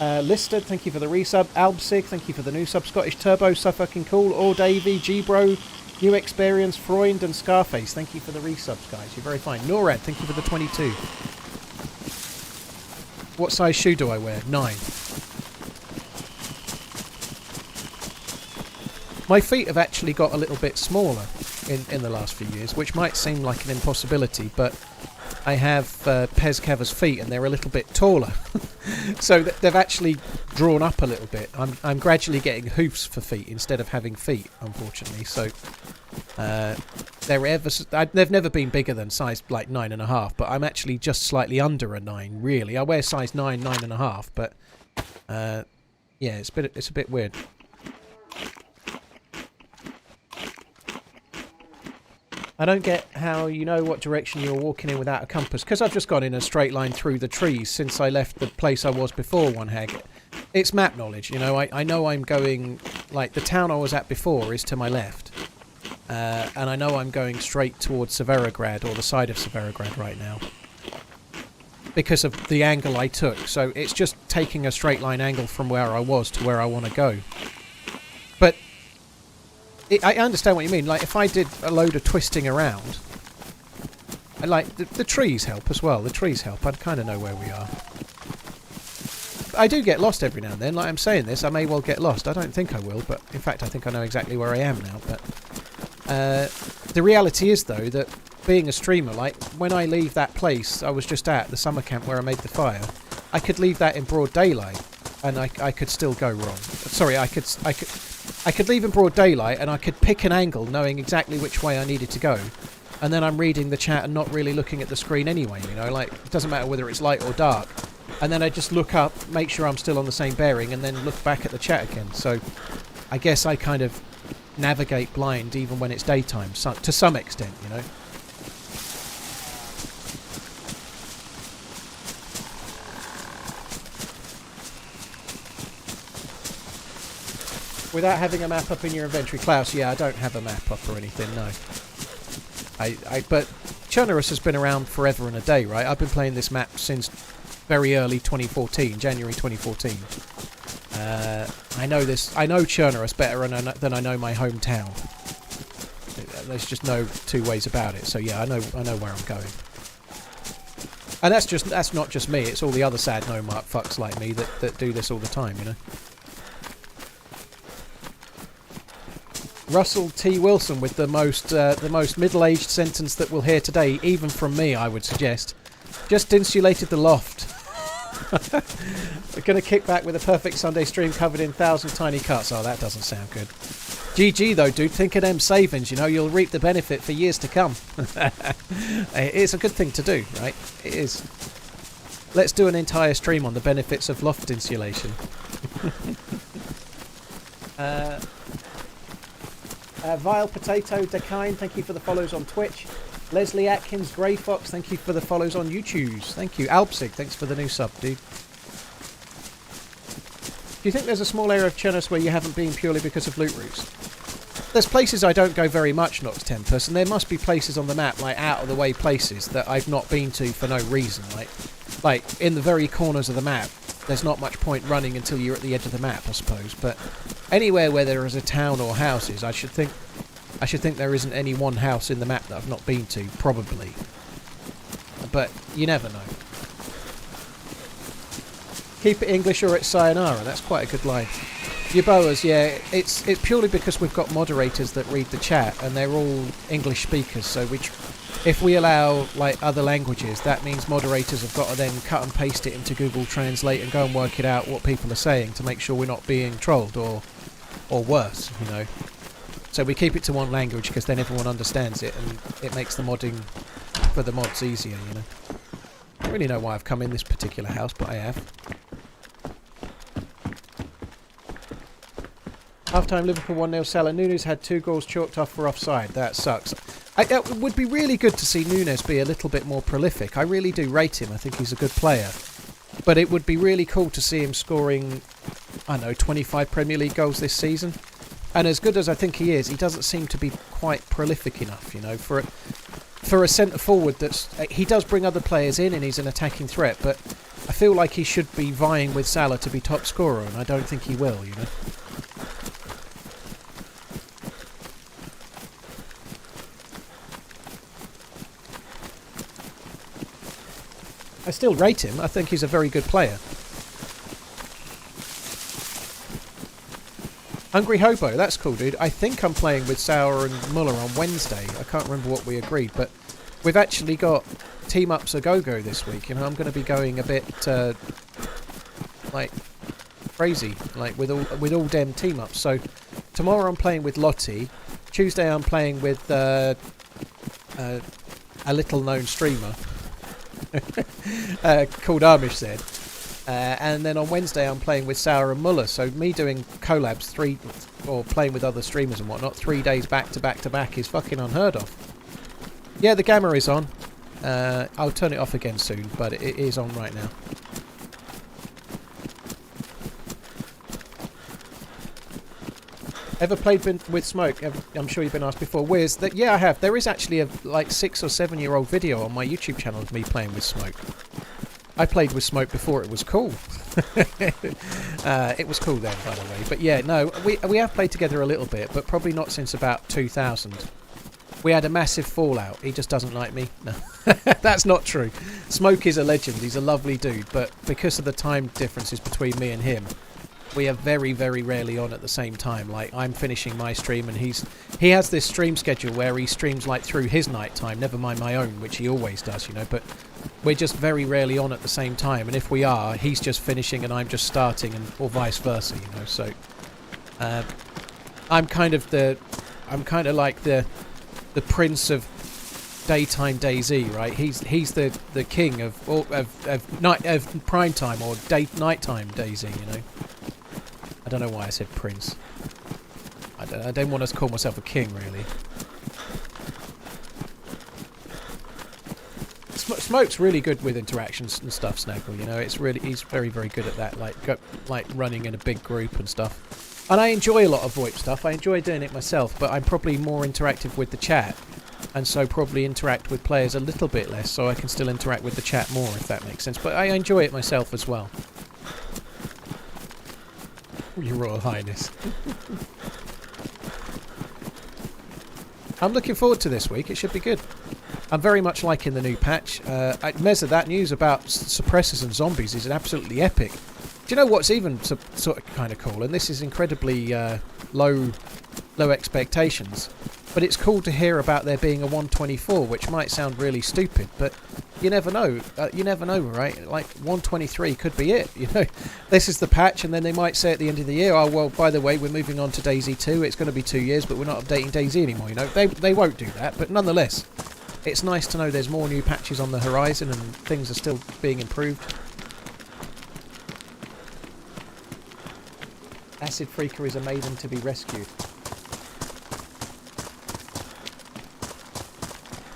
Listed, thank you for the resub. Albsig, thank you for the new sub. Scottish Turbo, so fucking cool. Or Davey, G-Bro, New Experience, Freund and Scarface, thank you for the resubs, guys. You're very fine. Norad, thank you for the 22. What size shoe do I wear? 9. My feet have actually got a little bit smaller in the last few years, which might seem like an impossibility, but I have Pez Cava's feet and they're a little bit taller. So they've actually drawn up a little bit. I'm gradually getting hoofs for feet instead of having feet, unfortunately. So they've never been bigger than size like 9.5, but I'm actually just slightly under a 9, really. I wear size 9, 9.5, but yeah, it's a bit weird. I don't get how you know what direction you're walking in without a compass, because I've just gone in a straight line through the trees since I left the place I was before, One Hag. It's map knowledge, you know. I know I'm going, like, the town I was at before is to my left, and I know I'm going straight towards Severograd, or the side of Severograd right now, because of the angle I took. So it's just taking a straight line angle from where I was to where I want to go. But I understand what you mean. Like, if I did a load of twisting around, and like the trees help as well. The trees help. I'd kind of know where we are. I do get lost every now and then. Like I'm saying this, I may well get lost. I don't think I will, but in fact I think I know exactly where I am now. But the reality is, though, that being a streamer, like when I leave that place I was just at, the summer camp where I made the fire, I could leave that in broad daylight and I could still go wrong. Sorry, I could leave in broad daylight and I could pick an angle knowing exactly which way I needed to go. And then I'm reading the chat and not really looking at the screen anyway, you know, like it doesn't matter whether it's light or dark. And then I just look up, make sure I'm still on the same bearing, and then look back at the chat again. So I guess I kind of navigate blind even when it's daytime, to some extent, you know. Without having a map up in your inventory, Klaus, yeah, I don't have a map up or anything, no. But Chernarus has been around forever and a day, right? I've been playing this map since very early 2014, January 2014. I know Chernarus better than I know my hometown. There's just no two ways about it. So yeah, I know where I'm going. And that's not just me. It's all the other sad no mark fucks like me that do this all the time, you know. Russell T. Wilson with the most middle-aged sentence that we'll hear today, even from me, I would suggest. Just insulated the loft. We're going to kick back with a perfect Sunday stream covered in 1,000 tiny cuts. Oh, that doesn't sound good. GG though, dude. Think of them savings, you know, you'll reap the benefit for years to come. It's a good thing to do, right? It is. Let's do an entire stream on the benefits of loft insulation. Vile Potato Dakine, thank you for the follows on Twitch. Leslie Atkins, Grey Fox, thank you for the follows on YouTube. Thank you. Alpsig, thanks for the new sub, dude. Do you think there's a small area of Chernarus where you haven't been purely because of loot routes? There's places I don't go very much, Nox Tempest, and there must be places on the map, like out of the way places, that I've not been to for no reason. Like in the very corners of the map, there's not much point running until you're at the edge of the map, I suppose. But anywhere where there is a town or houses, I should think there isn't any one house in the map that I've not been to, probably. But you never know. Keep it English or it's sayonara. That's quite a good line. Yaboas, yeah, it's purely because we've got moderators that read the chat and they're all English speakers. So if we allow like other languages, that means moderators have got to then cut and paste it into Google Translate and go and work it out what people are saying to make sure we're not being trolled or worse, you know. So we keep it to one language because then everyone understands it and it makes the modding for the mods easier, you know. I don't really know why I've come in this particular house, but I have. Half-time Liverpool 1-0 Salah. Nunes had 2 goals chalked off for offside. That sucks. It would be really good to see Nunes be a little bit more prolific. I really do rate him. I think he's a good player. But it would be really cool to see him scoring, I don't know, 25 Premier League goals this season. And as good as I think he is, he doesn't seem to be quite prolific enough, you know, for a centre-forward he does bring other players in and he's an attacking threat, but I feel like he should be vying with Salah to be top scorer, and I don't think he will, you know. I still rate him. I think he's a very good player. Hungry Hobo, that's cool, dude. I think I'm playing with Sauer and Muller on Wednesday. I can't remember what we agreed, but we've actually got team-ups a go-go this week. You know, I'm going to be going a bit, like, crazy, like, with all them team-ups. So, tomorrow I'm playing with Lottie. Tuesday I'm playing with a little-known streamer called Argofox. And then on Wednesday I'm playing with Sauer and Muller. So me doing collabs or playing with other streamers and whatnot 3 days back to back to back is fucking unheard of. Yeah, the gamma is on. I'll turn it off again soon, but it is on right now. Ever played with Smoke? I'm sure you've been asked before. Wiz, yeah, I have. There is actually a like 6 or 7 year old video on my YouTube channel of me playing with Smoke. I played with Smoke before it was cool. It was cool then, by the way. But yeah, no, we have played together a little bit, but probably not since about 2000. We had a massive fallout. He just doesn't like me. No, that's not true. Smoke is a legend. He's a lovely dude, but because of the time differences between me and him, we are very, very rarely on at the same time. Like, I'm finishing my stream and he has this stream schedule where he streams like through his night time, never mind my own, which he always does, you know, but we're just very rarely on at the same time, and if we are, he's just finishing and I'm just starting, and or vice versa, you know. So I'm kind of like the prince of daytime DayZ, right? He's the king of prime time or nighttime DayZ, you know. I don't know why I said prince. I don't want to call myself a king, really. Smoke's really good with interactions and stuff, Snaggle, you know. He's very, very good at that, like running in a big group and stuff. And I enjoy a lot of VoIP stuff. I enjoy doing it myself, but I'm probably more interactive with the chat, and so probably interact with players a little bit less, so I can still interact with the chat more, if that makes sense. But I enjoy it myself as well. Your Royal Highness. I'm looking forward to this week. It should be good. I'm very much liking the new patch. Meza, that news about suppressors and zombies is absolutely epic. Do you know what's even sort of kind of cool? And this is incredibly low expectations. But it's cool to hear about there being a 124, which might sound really stupid, but you never know. You never know, right? Like 123 could be it. You know, this is the patch, and then they might say at the end of the year, "Oh well, by the way, we're moving on to DayZ 2. It's going to be 2 years, but we're not updating DayZ anymore." You know, they won't do that. But nonetheless, it's nice to know there's more new patches on the horizon and things are still being improved. Acid Freaker is a maiden to be rescued.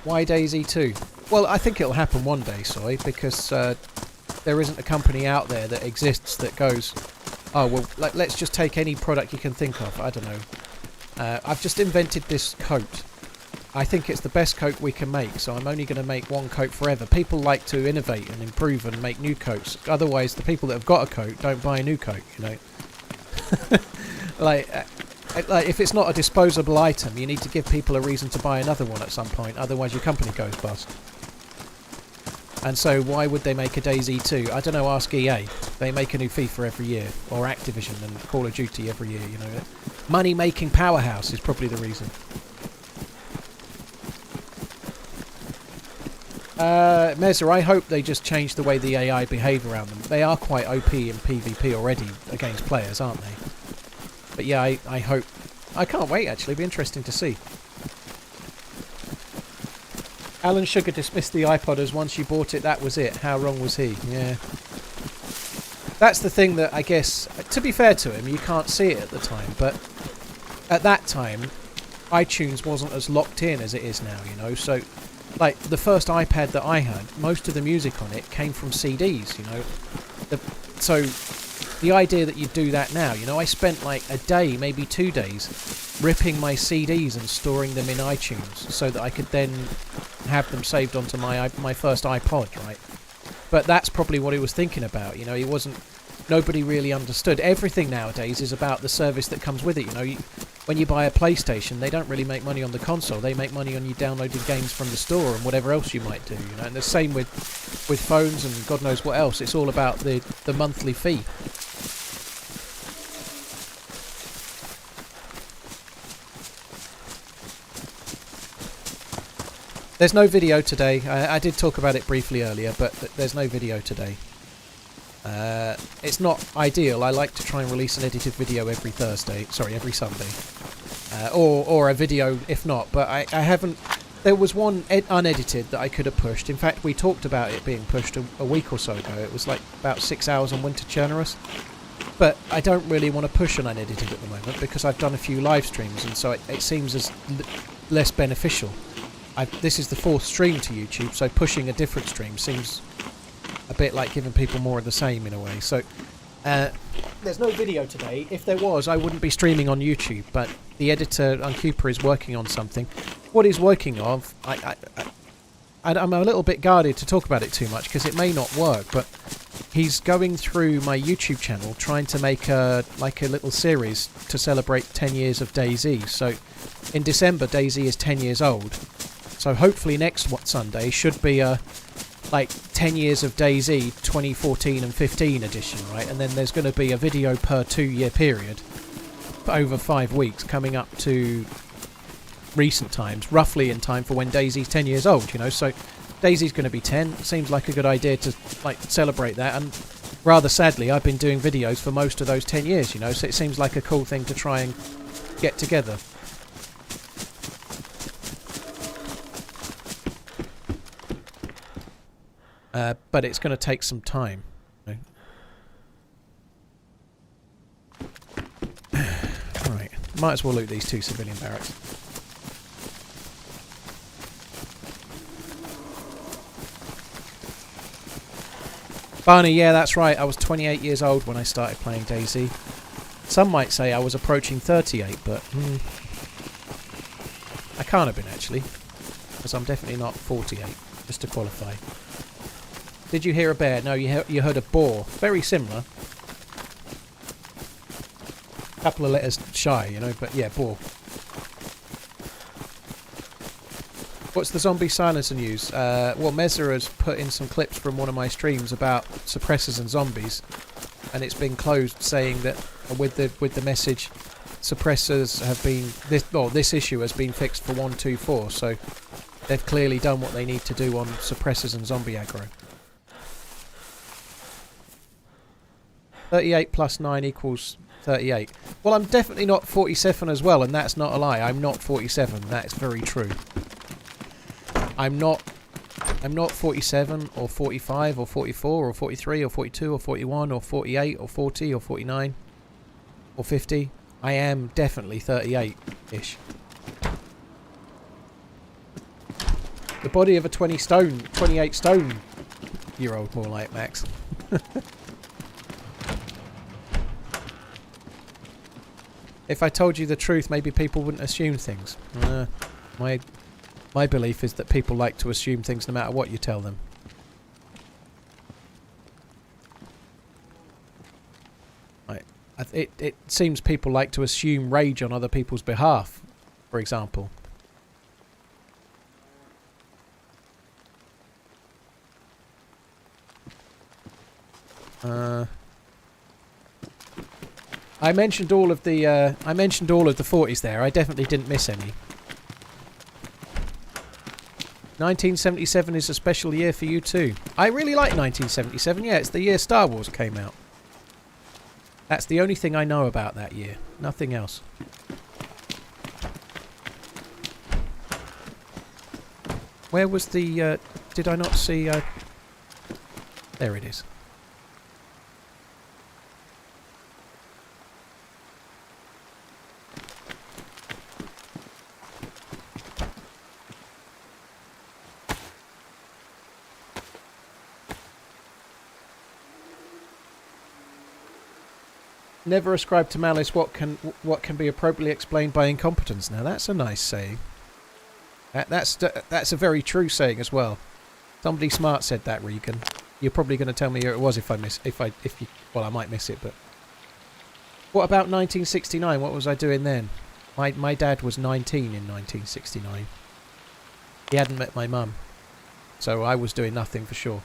Why DayZ 2? Well, I think it'll happen one day, Soy, because there isn't a company out there that exists that goes, oh, well, let's just take any product you can think of. I don't know. I've just invented this coat. I think it's the best coat we can make, so I'm only going to make one coat forever. People like to innovate and improve and make new coats. Otherwise, the people that have got a coat don't buy a new coat, you know. Like, if it's not a disposable item, you need to give people a reason to buy another one at some point, otherwise your company goes bust. And so why would they make a DayZ 2? I don't know, ask EA. They make a new FIFA every year, or Activision and Call of Duty every year, you know. Money-making powerhouse is probably the reason. Meza, I hope they just change the way the AI behave around them. They are quite OP in PvP already against players, aren't they? But yeah, I hope... I can't wait, actually. It'll be interesting to see. Alan Sugar dismissed the iPod as once you bought it, that was it. How wrong was he? Yeah. That's the thing that I guess... To be fair to him, you can't see it at the time, but at that time, iTunes wasn't as locked in as it is now, you know, so... Like, the first iPad that I had, most of the music on it came from CDs, you know. So, the idea that you do that now, you know, I spent like a day, maybe 2 days, ripping my CDs and storing them in iTunes so that I could then have them saved onto my first iPod, right? But that's probably what he was thinking about, you know, he wasn't... Nobody really understood. Everything nowadays is about the service that comes with it, you know. When you buy a PlayStation, they don't really make money on the console. They make money on you downloading games from the store and whatever else you might do, you know. And the same with phones and God knows what else. It's all about the monthly fee. There's no video today. I did talk about it briefly earlier, but there's no video today. It's not ideal. I like to try and release an edited video every Sunday. Or a video if not, but I haven't... There was one unedited that I could have pushed. In fact, we talked about it being pushed a week or so ago. It was like about 6 hours on Winter Chernarus. But I don't really want to push an unedited at the moment because I've done a few live streams and so it seems as less beneficial. This is the 4th stream to YouTube, so pushing a different stream seems a bit like giving people more of the same in a way. So there's no video today. If there was, I wouldn't be streaming on YouTube, but the editor Uncuper is working on something. What he's working on, I'm a little bit guarded to talk about it too much because it may not work, but he's going through my YouTube channel trying to make a little series to celebrate 10 years of DayZ. So in December, DayZ is 10 years old. So hopefully next Sunday should be a 10 years of DayZ 2014 and 15 edition, right? And then there's going to be a video per 2-year period for over 5 weeks coming up to recent times, roughly in time for when DayZ's 10 years old, you know. So DayZ's going to be 10. Seems like a good idea to celebrate that, and rather sadly I've been doing videos for most of those 10 years, you know, so it seems like a cool thing to try and get together. But it's going to take some time. Right, might as well loot these 2 civilian barracks. Barney, yeah, that's right. I was 28 years old when I started playing DayZ. Some might say I was approaching 38, but I can't have been, actually, because I'm definitely not 48, just to qualify. Did you hear a bear? No, you heard a boar. Very similar. Couple of letters shy, you know, but yeah, boar. What's the zombie silencer news? Well, Mezza has put in some clips from one of my streams about suppressors and zombies, and it's been closed, saying that with the message, suppressors have been this issue has been fixed for 124, so they've clearly done what they need to do on suppressors and zombie aggro. 38 plus 9 equals 38. Well, I'm definitely not 47 as well, and that's not a lie. I'm not 47. That's very true. I'm not 47 or 45 or 44 or 43 or 42 or 41 or 48 or 40 or 49 or 50. I am definitely 38-ish. The body of a 28 stone year old, more like, Max. If I told you the truth, maybe people wouldn't assume things. My belief is that people like to assume things no matter what you tell them. It seems people like to assume rage on other people's behalf, for example. I mentioned all of the 40s there. I definitely didn't miss any. 1977 is a special year for you too. I really like 1977. Yeah, it's the year Star Wars came out. That's the only thing I know about that year. Nothing else. Where was the... did I not see... there it is. Never ascribe to malice what can be appropriately explained by incompetence. Now that's a nice saying. That's a very true saying as well. Somebody smart said that, Regan. You're probably going to tell me who it was if I might miss it. But what about 1969? What was I doing then? My dad was 19 in 1969. He hadn't met my mum, so I was doing nothing for sure.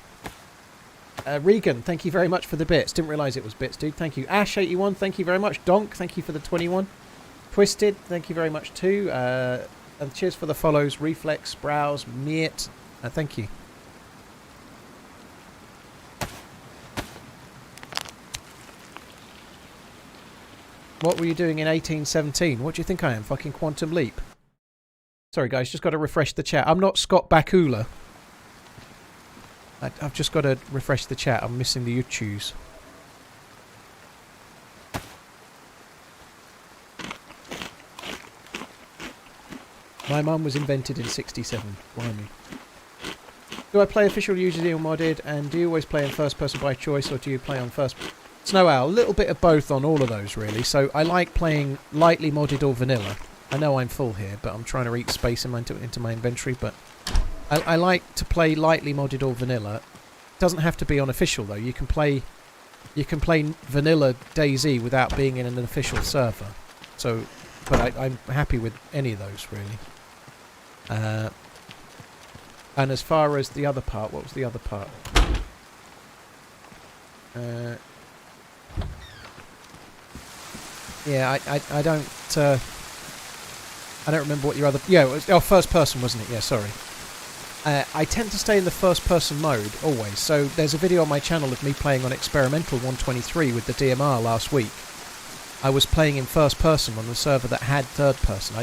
Regan, thank you very much for the bits. Didn't realise it was bits, dude. Thank you. Ash81, thank you very much. Donk, thank you for the 21. Twisted, thank you very much too. And cheers for the follows. Reflex, Browse, Meet. Thank you. What were you doing in 1817? What do you think I am? Fucking Quantum Leap? Sorry guys, just got to refresh the chat. I'm not Scott Bakula. I've just got to refresh the chat. I'm missing the YouTubes. My mum was invented in 67. Blimey. Do I play official usually or modded? And do you always play in first person by choice or do you play on first... Snow Owl, a little bit of both on all of those really. So I like playing lightly modded or vanilla. I know I'm full here, but I'm trying to reach space into my inventory, but... I like to play lightly modded or vanilla, doesn't have to be on official though. You can play vanilla DayZ without being in an official server. So, but I'm happy with any of those really. And as far as the other part, what was the other part? Yeah, I don't remember what your other... Yeah, it was, first person, wasn't it? Yeah, sorry. I tend to stay in the first person mode, always. So there's a video on my channel of me playing on Experimental 123 with the DMR last week. I was playing in first person on the server that had third person.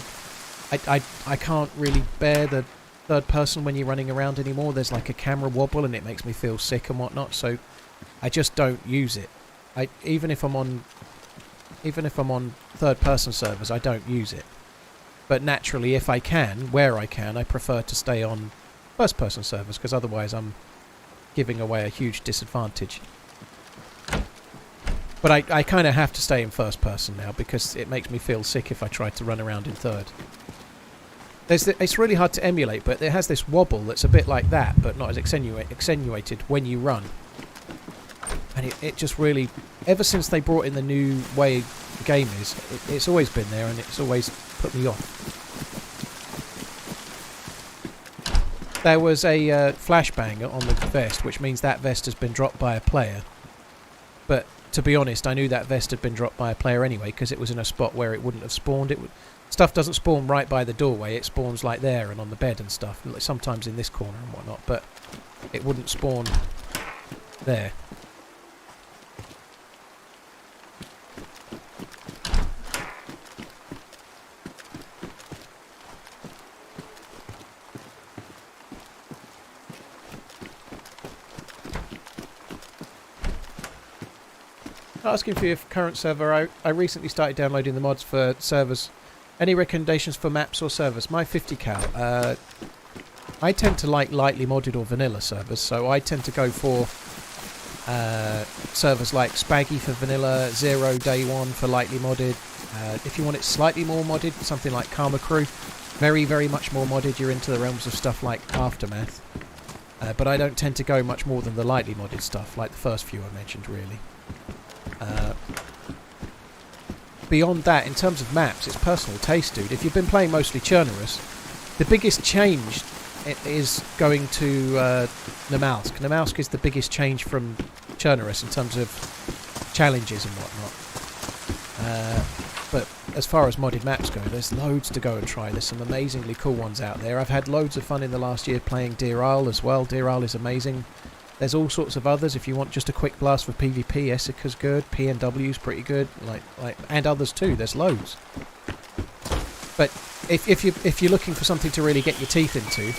I can't really bear the third person when you're running around anymore. There's like a camera wobble and it makes me feel sick and whatnot, so I just don't use it. Even if I'm on third person servers, I don't use it. But naturally, if I can, where I can, I prefer to stay on first person servers, because otherwise I'm giving away a huge disadvantage. But I kind of have to stay in first person now, because it makes me feel sick if I try to run around in third. It's really hard to emulate, but it has this wobble that's a bit like that, but not as extenuated when you run. And it just really... Ever since they brought in the new way the game is, it's always been there, and it's always put me off. There was a flashbang on the vest, which means that vest has been dropped by a player. But to be honest, I knew that vest had been dropped by a player anyway, because it was in a spot where it wouldn't have spawned. Stuff doesn't spawn right by the doorway, it spawns like there and on the bed and stuff, sometimes in this corner and whatnot, but it wouldn't spawn there. Asking for your current server, I recently started downloading the mods for servers. Any recommendations for maps or servers? My 50 cal. I tend to like lightly modded or vanilla servers, so I tend to go for servers like Spaggy for vanilla, Zero Day 1 for lightly modded. If you want it slightly more modded, something like Karma Crew. Very, very much more modded, you're into the realms of stuff like Aftermath. But I don't tend to go much more than the lightly modded stuff, like the first few I mentioned, really. Beyond that, in terms of maps, it's personal taste, dude. If you've been playing mostly Chernarus, the biggest change is going to Namalsk. Namalsk is the biggest change from Chernarus in terms of challenges and whatnot. But as far as modded maps go, there's loads to go and try. There's some amazingly cool ones out there. I've had loads of fun in the last year playing Deer Isle as well. Deer Isle is amazing. There's all sorts of others. If you want just a quick blast for PvP, Essica's good, PNW's pretty good, and others too. There's loads. But if you're looking for something to really get your teeth into,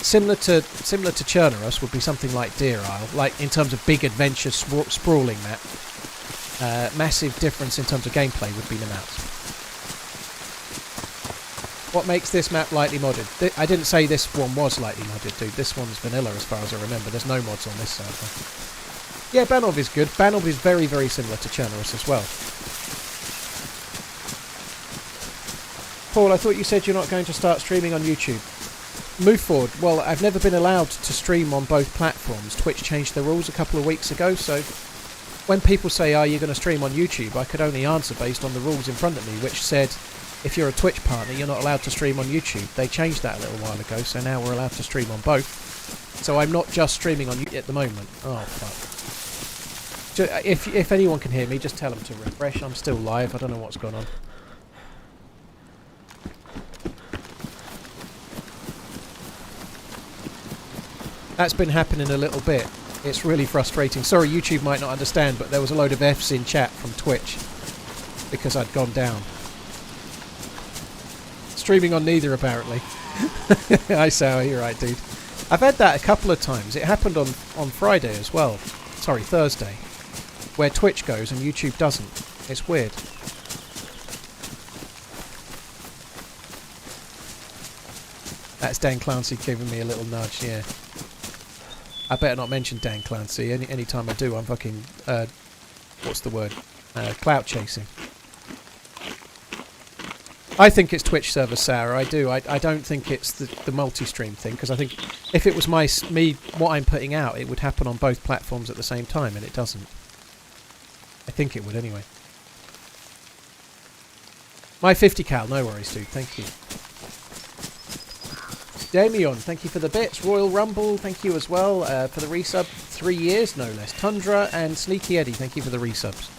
similar to Chernarus would be something like Deer Isle, like in terms of big adventure sprawling map. Massive difference in terms of gameplay would be Namalsk. What makes this map lightly modded? I didn't say this one was lightly modded, dude. This one's vanilla as far as I remember. There's no mods on this server. Yeah, Banov is good. Banov is very, very similar to Chernarus as well. Paul, I thought you said you're not going to start streaming on YouTube. Move forward. Well, I've never been allowed to stream on both platforms. Twitch changed the rules a couple of weeks ago, so when people say, are you going to stream on YouTube, I could only answer based on the rules in front of me, which said, if you're a Twitch partner, you're not allowed to stream on YouTube. They changed that a little while ago, so now we're allowed to stream on both. So I'm not just streaming on YouTube at the moment. Oh, fuck. If anyone can hear me, just tell them to refresh. I'm still live. I don't know what's going on. That's been happening a little bit. It's really frustrating. Sorry, YouTube might not understand, but there was a load of Fs in chat from Twitch because I'd gone down. Streaming on neither, apparently. Hi, Sour, you're right, dude. I've had that a couple of times. It happened on Friday as well. Sorry, Thursday. Where Twitch goes and YouTube doesn't. It's weird. That's Dan Clancy giving me a little nudge, yeah. I better not mention Dan Clancy. Any time I do, I'm fucking... what's the word? Clout chasing. I think it's Twitch server, Sarah. I do. I don't think it's the multi-stream thing, because I think if it was what I'm putting out, it would happen on both platforms at the same time, and it doesn't. I think it would anyway. My 50 cal, no worries, dude. Thank you. Damien, thank you for the bits. Royal Rumble, thank you as well for the resub. 3 years, no less. Tundra and Sneaky Eddie, thank you for the resubs.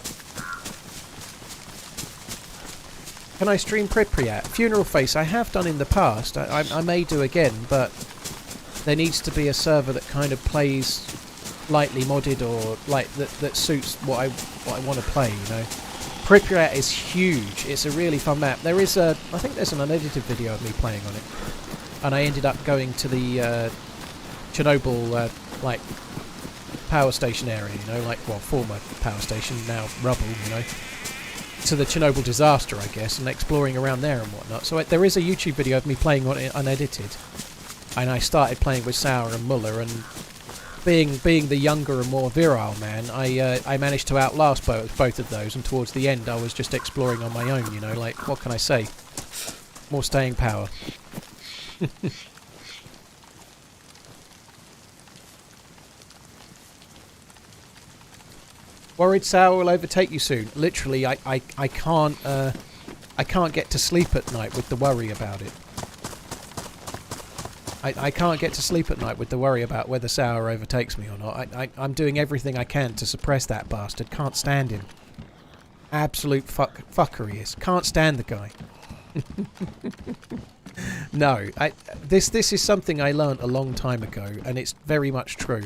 Can I stream Pripyat? Funeral Face, I have done in the past. I may do again, but there needs to be a server that kind of plays lightly modded or like that suits what I want to play, you know. Pripyat is huge. It's a really fun map. There is I think there's an unedited video of me playing on it. And I ended up going to the Chernobyl like power station area, you know, like, well, former power station, now rubble, you know. To the Chernobyl disaster, I guess, and exploring around there and whatnot. So there is a YouTube video of me playing on it unedited, and I started playing with Sour and Muller, and being the younger and more virile man, I managed to outlast both of those, and towards the end I was just exploring on my own, you know, like, what can I say? More staying power. Worried Sour will overtake you soon. Literally, I can't get to sleep at night with the worry about it. I can't get to sleep at night with the worry about whether Sour overtakes me or not. I'm doing everything I can to suppress that bastard. Can't stand him. Absolute fucker he is. Can't stand the guy. No, this is something I learnt a long time ago, and it's very much true.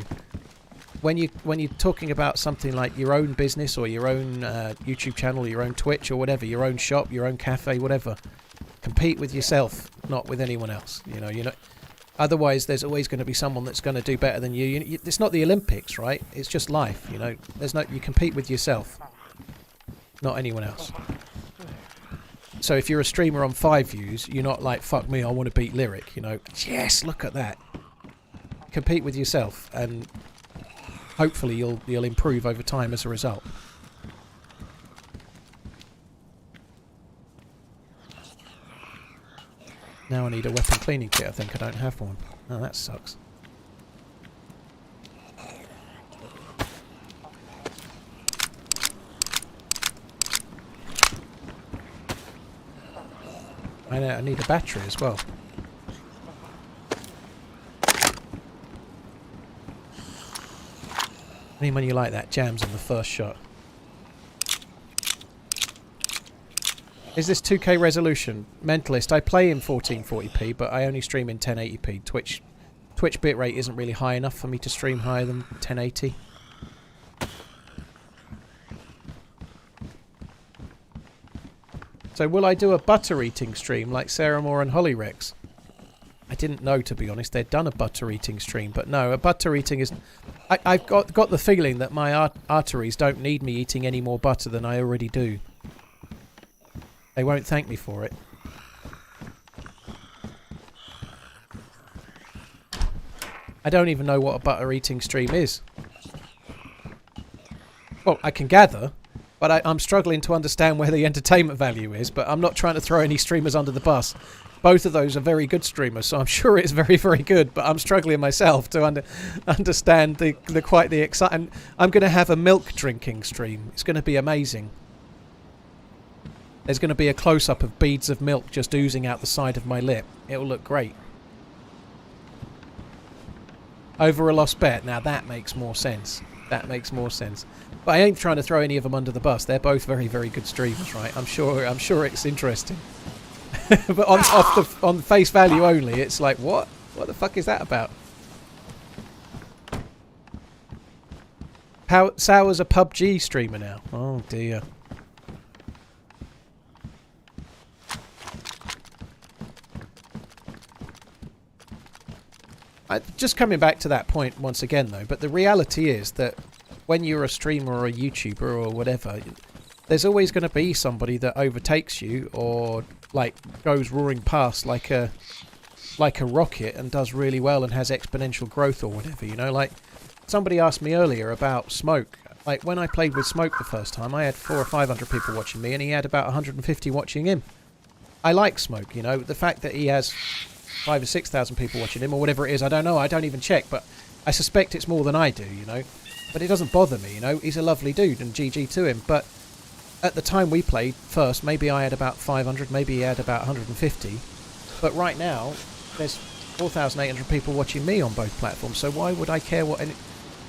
When you're talking about something like your own business or your own YouTube channel, your own Twitch or whatever, your own shop, your own cafe, whatever, compete with yourself, not with anyone else. You know. Otherwise, there's always going to be someone that's going to do better than you. It's not the Olympics, right? It's just life. You know, you compete with yourself, not anyone else. So if you're a streamer on 5 views, you're not like, fuck me, I want to beat Lyric. You know, yes, look at that. Compete with yourself, and hopefully you'll improve over time as a result. Now I need a weapon cleaning kit. I think I don't have one. Oh, that sucks. I need a battery as well. Anyone you like that jams on the first shot. Is this 2K resolution? Mentalist, I play in 1440p, but I only stream in 1080p. Twitch bitrate isn't really high enough for me to stream higher than 1080. So will I do a butter eating stream like Sarah Moore and Holly Rex? I didn't know, to be honest. They'd done a butter eating stream, but no, a butter eating is... I've got the feeling that my arteries don't need me eating any more butter than I already do. They won't thank me for it. I don't even know what a butter eating stream is. Well, I can gather, but I'm struggling to understand where the entertainment value is, but I'm not trying to throw any streamers under the bus. Both of those are very good streamers, so I'm sure it's very, very good, but I'm struggling myself to understand the excitement. I'm going to have a milk drinking stream. It's going to be amazing. There's going to be a close-up of beads of milk just oozing out the side of my lip. It'll look great. Over a lost bet. Now that makes more sense. That makes more sense. But I ain't trying to throw any of them under the bus. They're both very, very good streamers, right? I'm sure it's interesting. But on face value only, it's like, what? What the fuck is that about? Sour's a PUBG streamer now. Oh dear. Just coming back to that point once again, though, but the reality is that when you're a streamer or a YouTuber or whatever, there's always going to be somebody that overtakes you or like goes roaring past like a rocket and does really well and has exponential growth or whatever, you know. Like somebody asked me earlier about Smoke. Like when I played with Smoke the first time, I had 400 or 500 people watching me, and he had about 150 watching him. I like Smoke, you know. The fact that he has 5,000 or 6,000 people watching him, or whatever it is, I don't know. I don't even check, but I suspect it's more than I do, you know. But it doesn't bother me, you know. He's a lovely dude, and GG to him. But at the time we played first, maybe I had about 500, maybe he had about 150. But right now, there's 4,800 people watching me on both platforms, so why would I care what...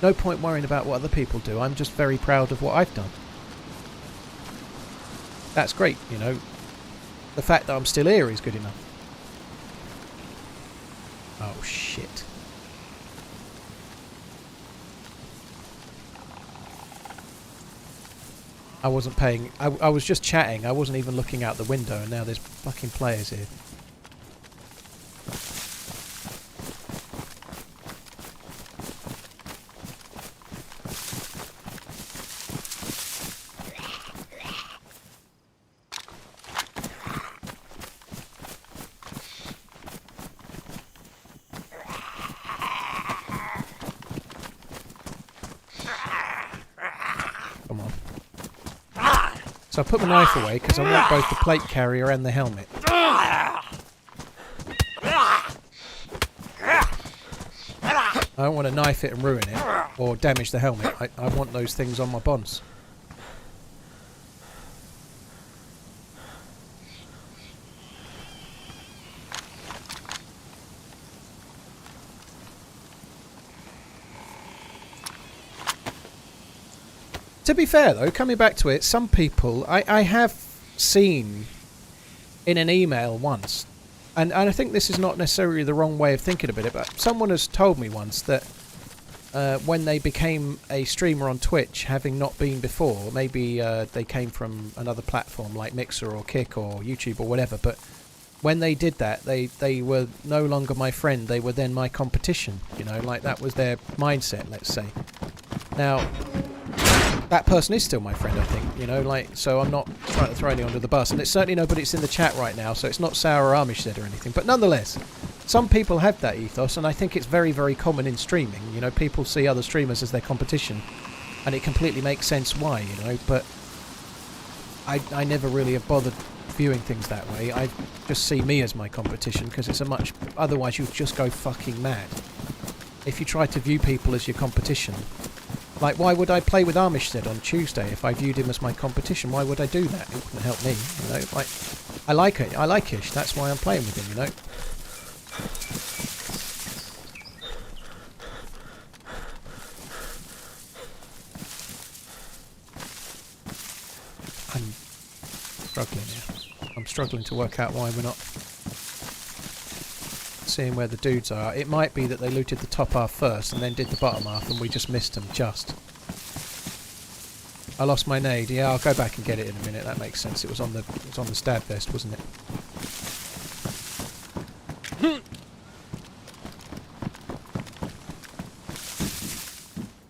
No point worrying about what other people do. I'm just very proud of what I've done. That's great, you know. The fact that I'm still here is good enough. Oh, shit. I wasn't paying... I was just chatting. I wasn't even looking out the window, and now there's fucking players here. So I put my knife away because I want both the plate carrier and the helmet. I don't want to knife it and ruin it or damage the helmet. I want those things on my bonds. To be fair, though, coming back to it, some people I have seen in an email once, and I think this is not necessarily the wrong way of thinking about it, but someone has told me once that when they became a streamer on Twitch, having not been before, maybe they came from another platform like Mixer or Kick or YouTube or whatever, but when they did that, they were no longer my friend, they were then my competition, you know, like that was their mindset, let's say. Now... that person is still my friend, I think, you know, like, so I'm not trying to throw anyone under the bus, and it's certainly nobody's in the chat right now, so it's not Sour or Amish said or anything, but nonetheless, some people have that ethos, and I think it's very, very common in streaming, you know, people see other streamers as their competition, and it completely makes sense why, you know, but I never really have bothered viewing things that way. I just see me as my competition, because it's a much, otherwise you'd just go fucking mad. If you try to view people as your competition... Like, why would I play with Armistead on Tuesday if I viewed him as my competition? Why would I do that? It wouldn't help me, you know. Like, I like it. I like Ish. That's why I'm playing with him, you know. I'm struggling here. I'm struggling to work out why we're not seeing where the dudes are. It might be that they looted the top half first and then did the bottom half and we just missed them just. I lost my nade. Yeah, I'll go back and get it in a minute. That makes sense. It was on the stab vest, wasn't it?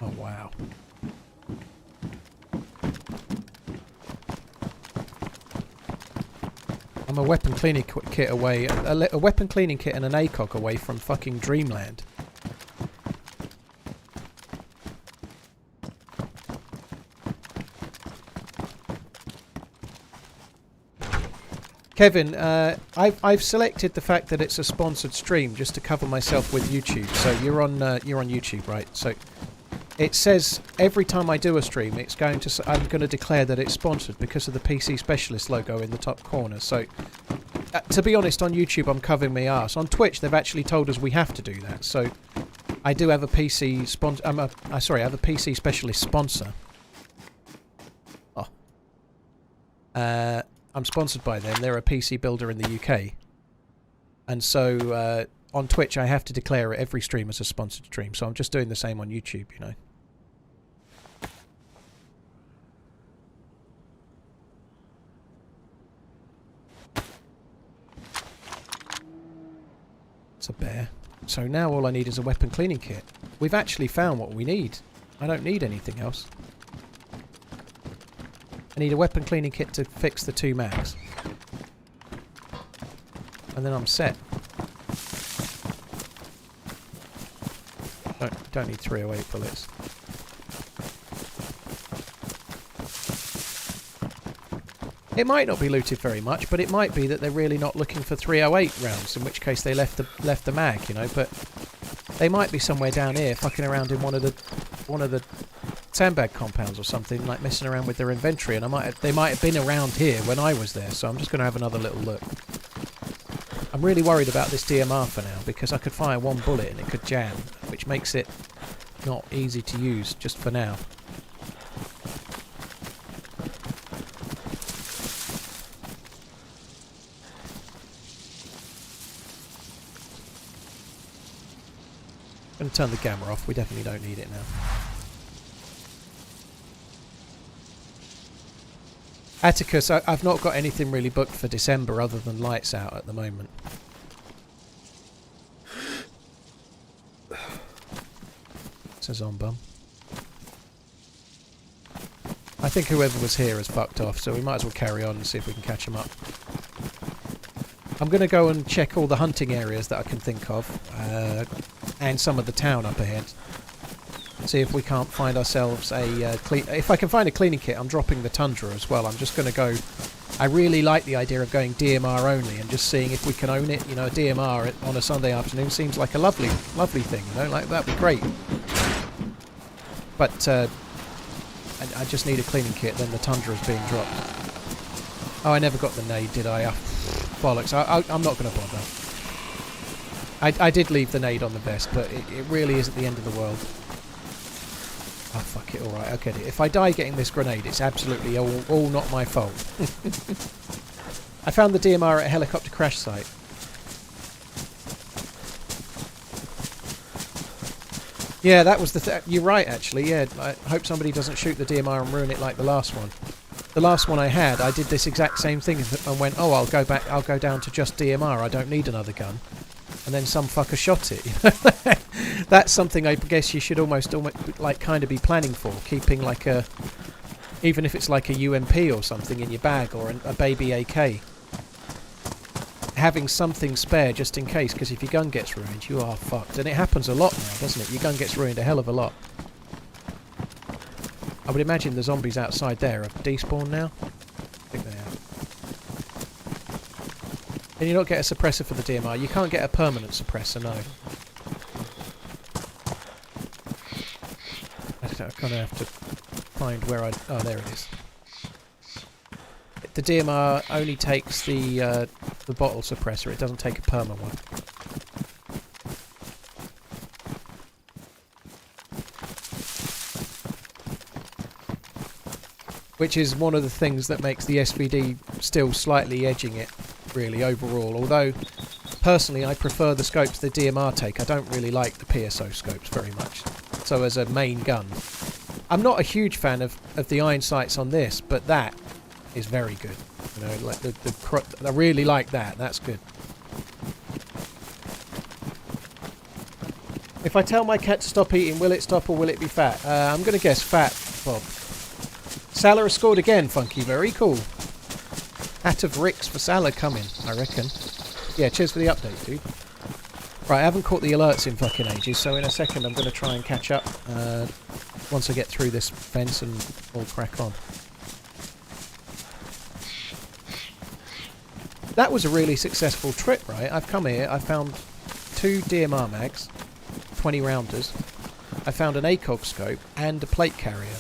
Oh wow. I'm a weapon cleaning kit away, a weapon cleaning kit and an ACOG away from fucking Dreamland. Kevin, I've selected the fact that it's a sponsored stream just to cover myself with YouTube. So you're on YouTube, right? So it says every time I do a stream, it's going to. I'm going to declare that it's sponsored because of the PC Specialist logo in the top corner. So to be honest, on YouTube, I'm covering my arse. On Twitch, they've actually told us we have to do that. So I do have a PC sponsor. I have a PC Specialist sponsor. Oh. I'm sponsored by them. They're a PC builder in the UK. And so on Twitch, I have to declare every stream as a sponsored stream. So I'm just doing the same on YouTube, you know. It's a bear. So now all I need is a weapon cleaning kit. We've actually found what we need. I don't need anything else. I need a weapon cleaning kit to fix the 2 mags. And then I'm set. Don't need 308 bullets. It might not be looted very much, but it might be that they're really not looking for 308 rounds, in which case they left the mag, you know. But they might be somewhere down here, fucking around in one of the sandbag compounds or something, like messing around with their inventory. And they might have been around here when I was there. So I'm just going to have another little look. I'm really worried about this DMR for now because I could fire one bullet and it could jam, which makes it not easy to use just for now. I'm going to turn the gamma off. We definitely don't need it now. Atticus, I've not got anything really booked for December other than lights out at the moment. It's a zombum. I think whoever was here has fucked off, so we might as well carry on and see if we can catch them up. I'm going to go and check all the hunting areas that I can think of, and some of the town up ahead. See if we can't find ourselves a if I can find a cleaning kit. I'm dropping the Tundra as well. I'm just going to go. I really like the idea of going DMR only and just seeing if we can own it. You know, a DMR on a Sunday afternoon seems like a lovely thing. You know, like that'd be great. But I just need a cleaning kit. Then the Tundra is being dropped. Oh, I never got the nade, did I? Bollocks. I'm not going to bother. I did leave the nade on the vest, but it really isn't the end of the world. Oh, fuck it, alright, I get it. If I die getting this grenade, it's absolutely all not my fault. I found the DMR at a helicopter crash site. Yeah, that was the you're right, actually, yeah. I hope somebody doesn't shoot the DMR and ruin it like the last one. The last one I had, I did this exact same thing and went, oh, I'll go down to just DMR, I don't need another gun. And then some fucker shot it. That's something I guess you should almost like kind of be planning for, keeping like a, even if it's like a UMP or something in your bag or a baby AK. Having something spare just in case, because if your gun gets ruined, you are fucked. And it happens a lot now, doesn't it? Your gun gets ruined a hell of a lot. I would imagine the zombies outside there are despawned now. I think they are. Can you not get a suppressor for the DMR? You can't get a permanent suppressor, no. I'm going to have to find where oh, there it is. The DMR only takes the bottle suppressor. It doesn't take a perma one. Which is one of the things that makes the SVD still slightly edging it, really, overall. Although, personally, I prefer the scopes the DMR take. I don't really like the PSO scopes very much. So as a main gun. I'm not a huge fan of the iron sights on this, but that is very good. You know, like I really like that. That's good. If I tell my cat to stop eating, will it stop or will it be fat? I'm going to guess fat, Bob. Salah has scored again, Funky. Very cool. Hat of Ricks for Salah coming, I reckon. Yeah, cheers for the update, dude. Right, I haven't caught the alerts in fucking ages, so in a second I'm going to try and catch up once I get through this fence and all crack on. That was a really successful trip, right? I've come here, I found 2 DMR mags, 20 rounders, I found an ACOG scope and a plate carrier.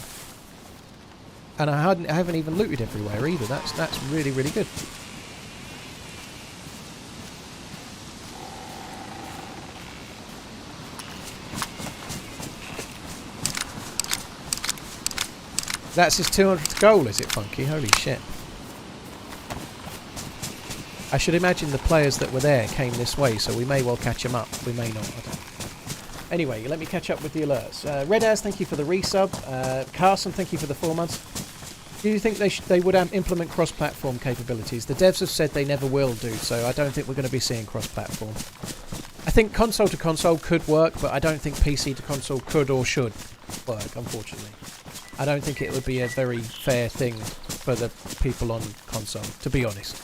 And I haven't even looted everywhere either. That's really, really good. That's his 200th goal, is it, Funky? Holy shit. I should imagine the players that were there came this way, so we may well catch them up. We may not. I don't know. Anyway, let me catch up with the alerts. Redaz, thank you for the resub. Carson, thank you for the 4 months. Do you think they would implement cross-platform capabilities? The devs have said they never will, dude, so I don't think we're going to be seeing cross-platform. I think console to console could work, but I don't think PC to console could or should work, unfortunately. I don't think it would be a very fair thing for the people on console, to be honest.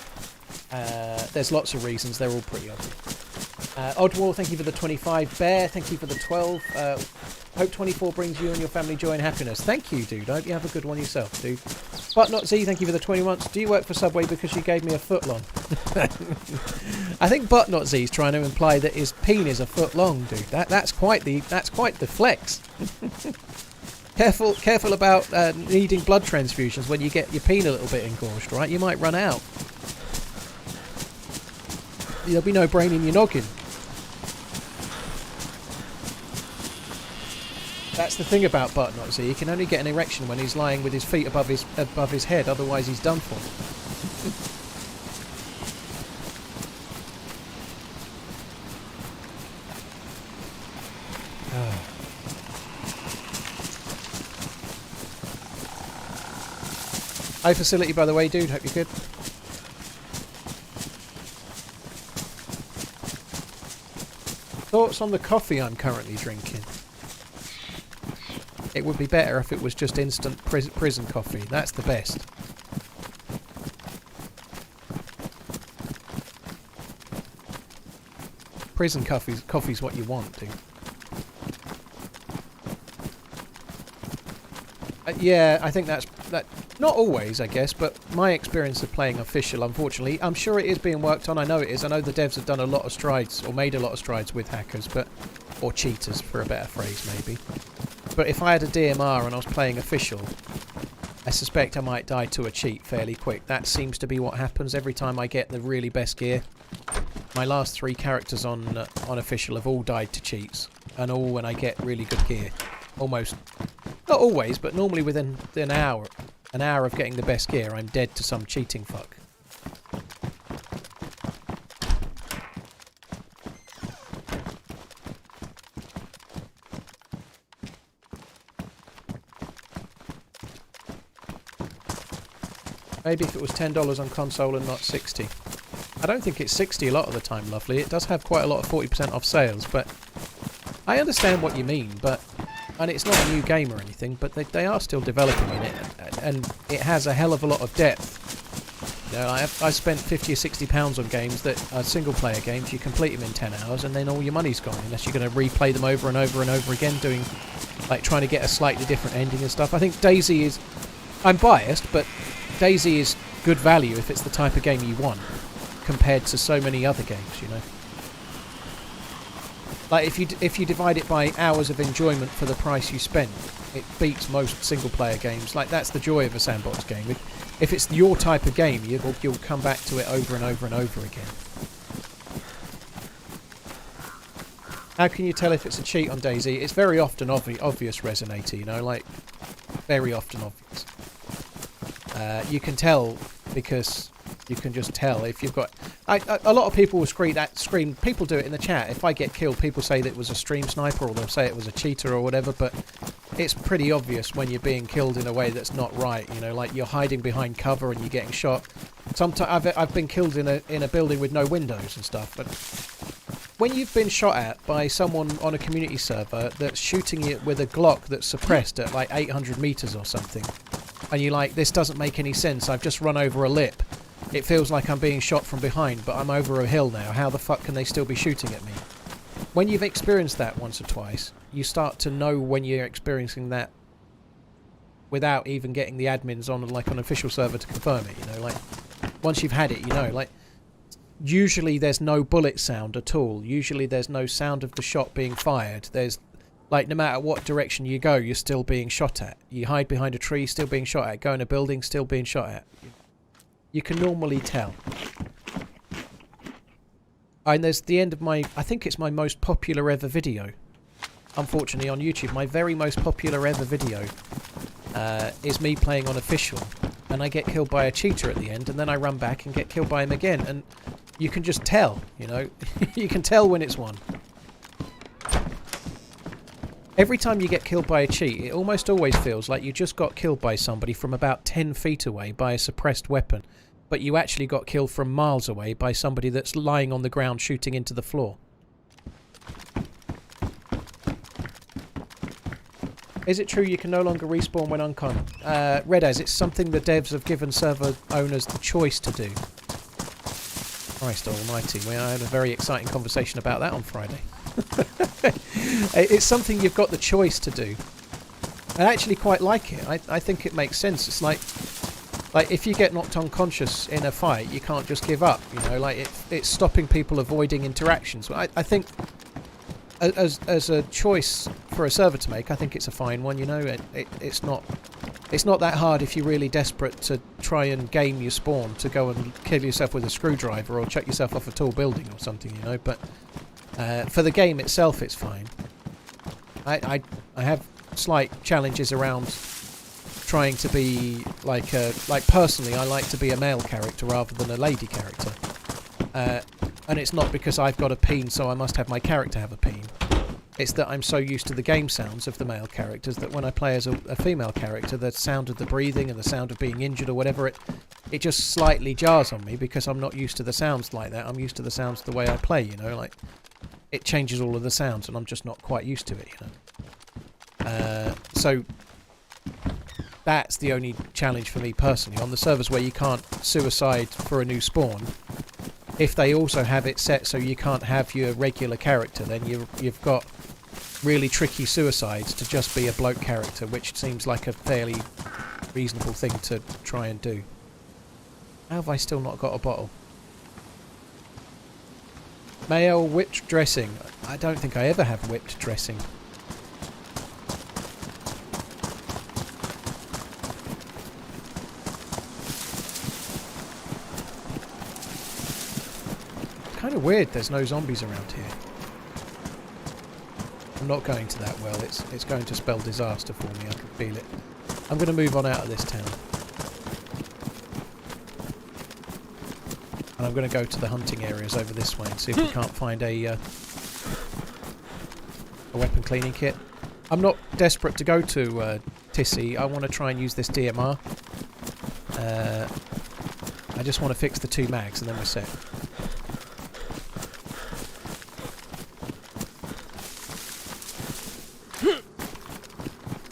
There's lots of reasons, they're all pretty obvious. Oddwall, thank you for the 25. Bear, thank you for the 12. Hope 24 brings you and your family joy and happiness. Thank you, dude. I hope you have a good one yourself, dude. But not Z, thank you for the 20 months. Do you work for Subway because you gave me a foot long? I think But not Z is trying to imply that his peen is a foot long, dude. That's quite the flex. Careful about needing blood transfusions when you get your peen a little bit engorged, right? You might run out. There'll be no brain in your noggin. That's the thing about But not Z. He can only get an erection when he's lying with his feet above his head. Otherwise, he's done for. High facility, by the way, dude. Hope you're good. Thoughts on the coffee I'm currently drinking? It would be better if it was just instant prison coffee. That's the best. Prison coffee's what you want, dude. Yeah, I think that. Not always, I guess, but my experience of playing official, unfortunately, I'm sure it is being worked on. I know it is. I know the devs have done a lot of strides, or made a lot of strides with hackers, or cheaters, for a better phrase, maybe. But if I had a DMR and I was playing official, I suspect I might die to a cheat fairly quick. That seems to be what happens every time I get the really best gear. My last 3 characters on official have all died to cheats, and all when I get really good gear. Almost, not always, but normally within an hour of getting the best gear, I'm dead to some cheating fuck. Maybe if it was $10 on console and not 60. I don't think it's 60 a lot of the time, lovely. It does have quite a lot of 40% off sales, but I understand what you mean, and it's not a new game or anything, but they are still developing in it, and it has a hell of a lot of depth. You know, I spent 50 or 60 pounds on games that are single-player games. You complete them in 10 hours, and then all your money's gone, unless you're going to replay them over and over and over again, doing, like, trying to get a slightly different ending and stuff. I think DayZ is... I'm biased, but DayZ is good value if it's the type of game you want, compared to so many other games, you know. Like, if you divide it by hours of enjoyment for the price you spend, it beats most single-player games. Like, that's the joy of a sandbox game. If it's your type of game, you'll come back to it over and over and over again. How can you tell if it's a cheat on DayZ? It's very often obvious, Resonator, you know, like, very often obvious. You can tell because you can just tell if you've got... a lot of people will scream, people do it in the chat. If I get killed, people say that it was a stream sniper, or they'll say it was a cheater or whatever, but it's pretty obvious when you're being killed in a way that's not right, you know, like you're hiding behind cover and you're getting shot. Sometimes I've been killed in a building with no windows and stuff, but when you've been shot at by someone on a community server that's shooting you with a Glock that's suppressed at like 800 meters or something, and you're like, this doesn't make any sense, I've just run over a lip. It feels like I'm being shot from behind, but I'm over a hill now. How the fuck can they still be shooting at me? When you've experienced that once or twice, you start to know when you're experiencing that without even getting the admins on, like, an official server to confirm it, you know, like, once you've had it, you know, like, usually there's no bullet sound at all. Usually there's no sound of the shot being fired. There's, like, no matter what direction you go, you're still being shot at. You hide behind a tree, still being shot at. Go in a building, still being shot at. You can normally tell. And there's the end of my... I think it's my most popular ever video. Unfortunately, on YouTube, my very most popular ever video is me playing on official. And I get killed by a cheater at the end, and then I run back and get killed by him again. And you can just tell, you know. You can tell when it's one. Every time you get killed by a cheat, it almost always feels like you just got killed by somebody from about 10 feet away by a suppressed weapon, but you actually got killed from miles away by somebody that's lying on the ground shooting into the floor. Is it true you can no longer respawn when uncommon? Redaz, it's something the devs have given server owners the choice to do. Christ almighty, we had a very exciting conversation about that on Friday. It's something you've got the choice to do. I actually quite like it. I think it makes sense. It's like if you get knocked unconscious in a fight, you can't just give up, you know, like it's stopping people avoiding interactions. I think as a choice for a server to make, I think it's a fine one, you know. It's not that hard if you're really desperate to try and game your spawn to go and kill yourself with a screwdriver or chuck yourself off a tall building or something, you know, but for the game itself it's fine. I have slight challenges around trying to be like personally I like to be a male character rather than a lady character, and it's not because I've got a peen so I must have my character have a peen. It's that I'm so used to the game sounds of the male characters that when I play as a female character, the sound of the breathing and the sound of being injured or whatever, it just slightly jars on me because I'm not used to the sounds like that. I'm used to the sounds the way I play, you know, like it changes all of the sounds and I'm just not quite used to it, you know. So that's the only challenge for me personally. On the servers where you can't suicide for a new spawn, if they also have it set so you can't have your regular character, then you've got really tricky suicides to just be a bloke character, which seems like a fairly reasonable thing to try and do. How have I still not got a bottle? Mayo whipped dressing. I don't think I ever have whipped dressing. Kind of weird there's no zombies around here. I'm not going to that well. It's going to spell disaster for me. I can feel it. I'm going to move on out of this town. And I'm going to go to the hunting areas over this way and see if we can't find a weapon cleaning kit. I'm not desperate to go to Tissy. I want to try and use this DMR. I just want to fix the 2 mags and then we're set.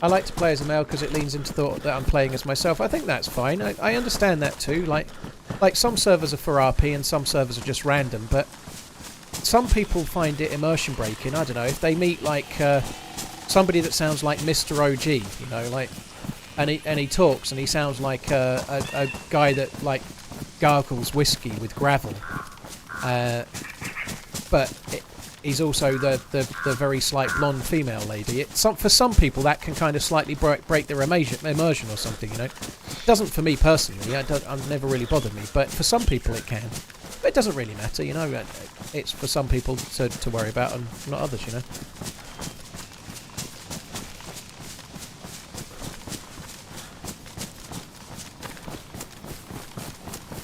I like to play as a male because it leans into thought that I'm playing as myself. I think that's fine. I understand that too. Like some servers are for RP and some servers are just random, but some people find it immersion breaking. I don't know, if they meet like somebody that sounds like Mr. OG, you know, like, and he talks and he sounds like a guy that like gargles whiskey with gravel, but he's also the very slight blonde female lady. For some people that can kind of slightly break their immersion or something, you know. It doesn't for me personally. I've never really bothered me, but for some people it can. But it doesn't really matter, you know. It's for some people to worry about and not others, you know.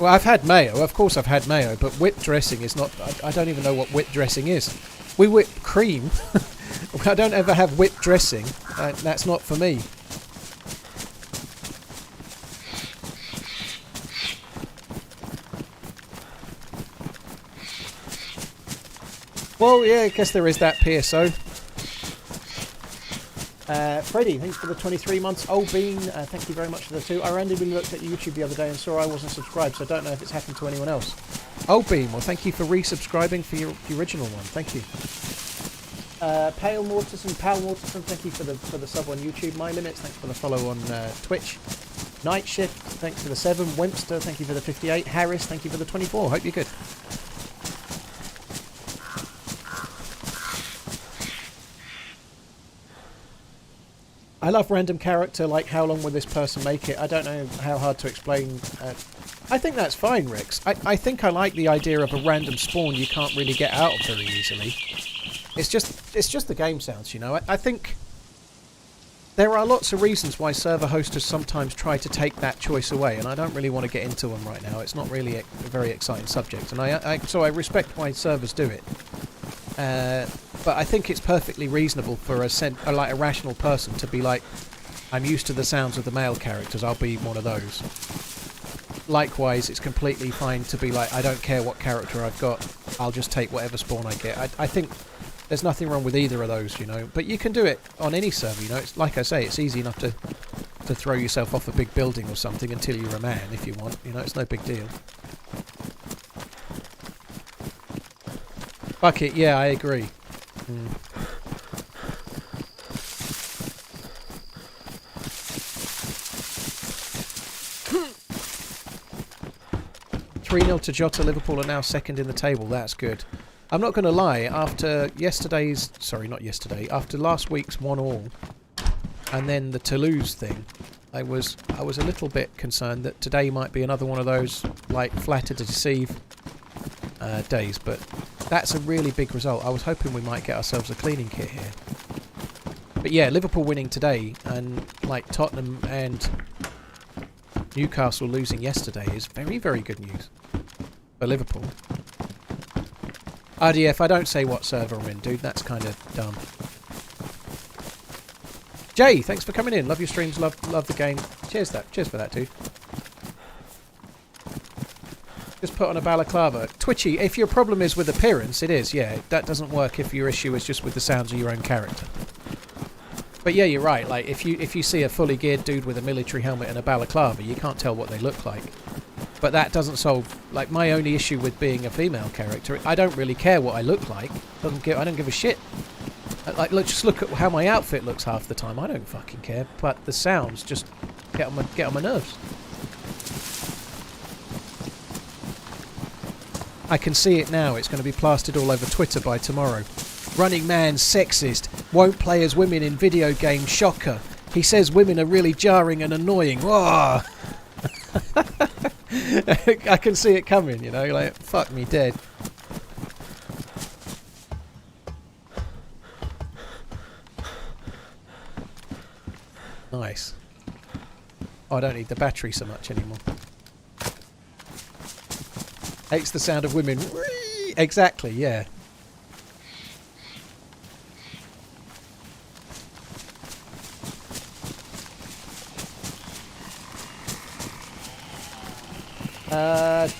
Well, I've had mayo. Of course I've had mayo, but whipped dressing is not... I don't even know what whipped dressing is. We whip cream. I don't ever have whipped dressing. That's not for me. Well, yeah, I guess there is that PSO. Freddie, thanks for the 23 months. Old Bean, thank you very much for the 2. I randomly looked at YouTube the other day and saw I wasn't subscribed, so I don't know if it's happened to anyone else. Old Bean, well, thank you for resubscribing for the original one. Thank you. Pale Mortison, Pal Mortison, thank you for the sub on YouTube. My Limits, thanks for the follow on Twitch. Night Shift, thanks for the 7. Wimpster, thank you for the 58. Harris, thank you for the 24. Hope you're good. I love random character, like how long will this person make it? I don't know how hard to explain. I think that's fine, Rex. I think I like the idea of a random spawn you can't really get out of very easily. It's just the game sounds, you know. I think there are lots of reasons why server hosters sometimes try to take that choice away, and I don't really want to get into them right now. It's not really a very exciting subject, and so I respect why servers do it. But I think it's perfectly reasonable for a rational person to be like, I'm used to the sounds of the male characters, I'll be one of those. Likewise, it's completely fine to be like, I don't care what character I've got, I'll just take whatever spawn I get. I think there's nothing wrong with either of those, you know. But you can do it on any server, you know. It's like I say, it's easy enough to throw yourself off a big building or something until you're a man, if you want. You know, it's no big deal. Bucket, yeah, I agree. 3-0 to Jota. Liverpool are now second in the table. That's good. I'm not going to lie, after after last week's 1-1 and then the Toulouse thing, I was a little bit concerned that today might be another one of those like flatter to deceive days, but that's a really big result. I was hoping we might get ourselves a cleaning kit here. But yeah, Liverpool winning today and like Tottenham and Newcastle losing yesterday is very, very good news for Liverpool. RDF, I don't say what server I'm in, dude. That's kind of dumb. Jay, thanks for coming in. Love your streams. Love the game. Cheers for that, dude. Just put on a balaclava. Twitchy, if your problem is with appearance, it is, yeah. That doesn't work if your issue is just with the sounds of your own character. But yeah, you're right. Like if you see a fully geared dude with a military helmet and a balaclava, you can't tell what they look like. But that doesn't solve, like, my only issue with being a female character. I don't really care what I look like. I don't give a shit. Like, just look at how my outfit looks half the time. I don't fucking care. But the sounds just get on my nerves. I can see it now. It's going to be plastered all over Twitter by tomorrow. Running Man sexist. Won't play as women in video games. Shocker. He says women are really jarring and annoying. Whoa! I can see it coming, you know, like, fuck me dead. Nice. Oh, I don't need the battery so much anymore. Hates the sound of women. Exactly, yeah.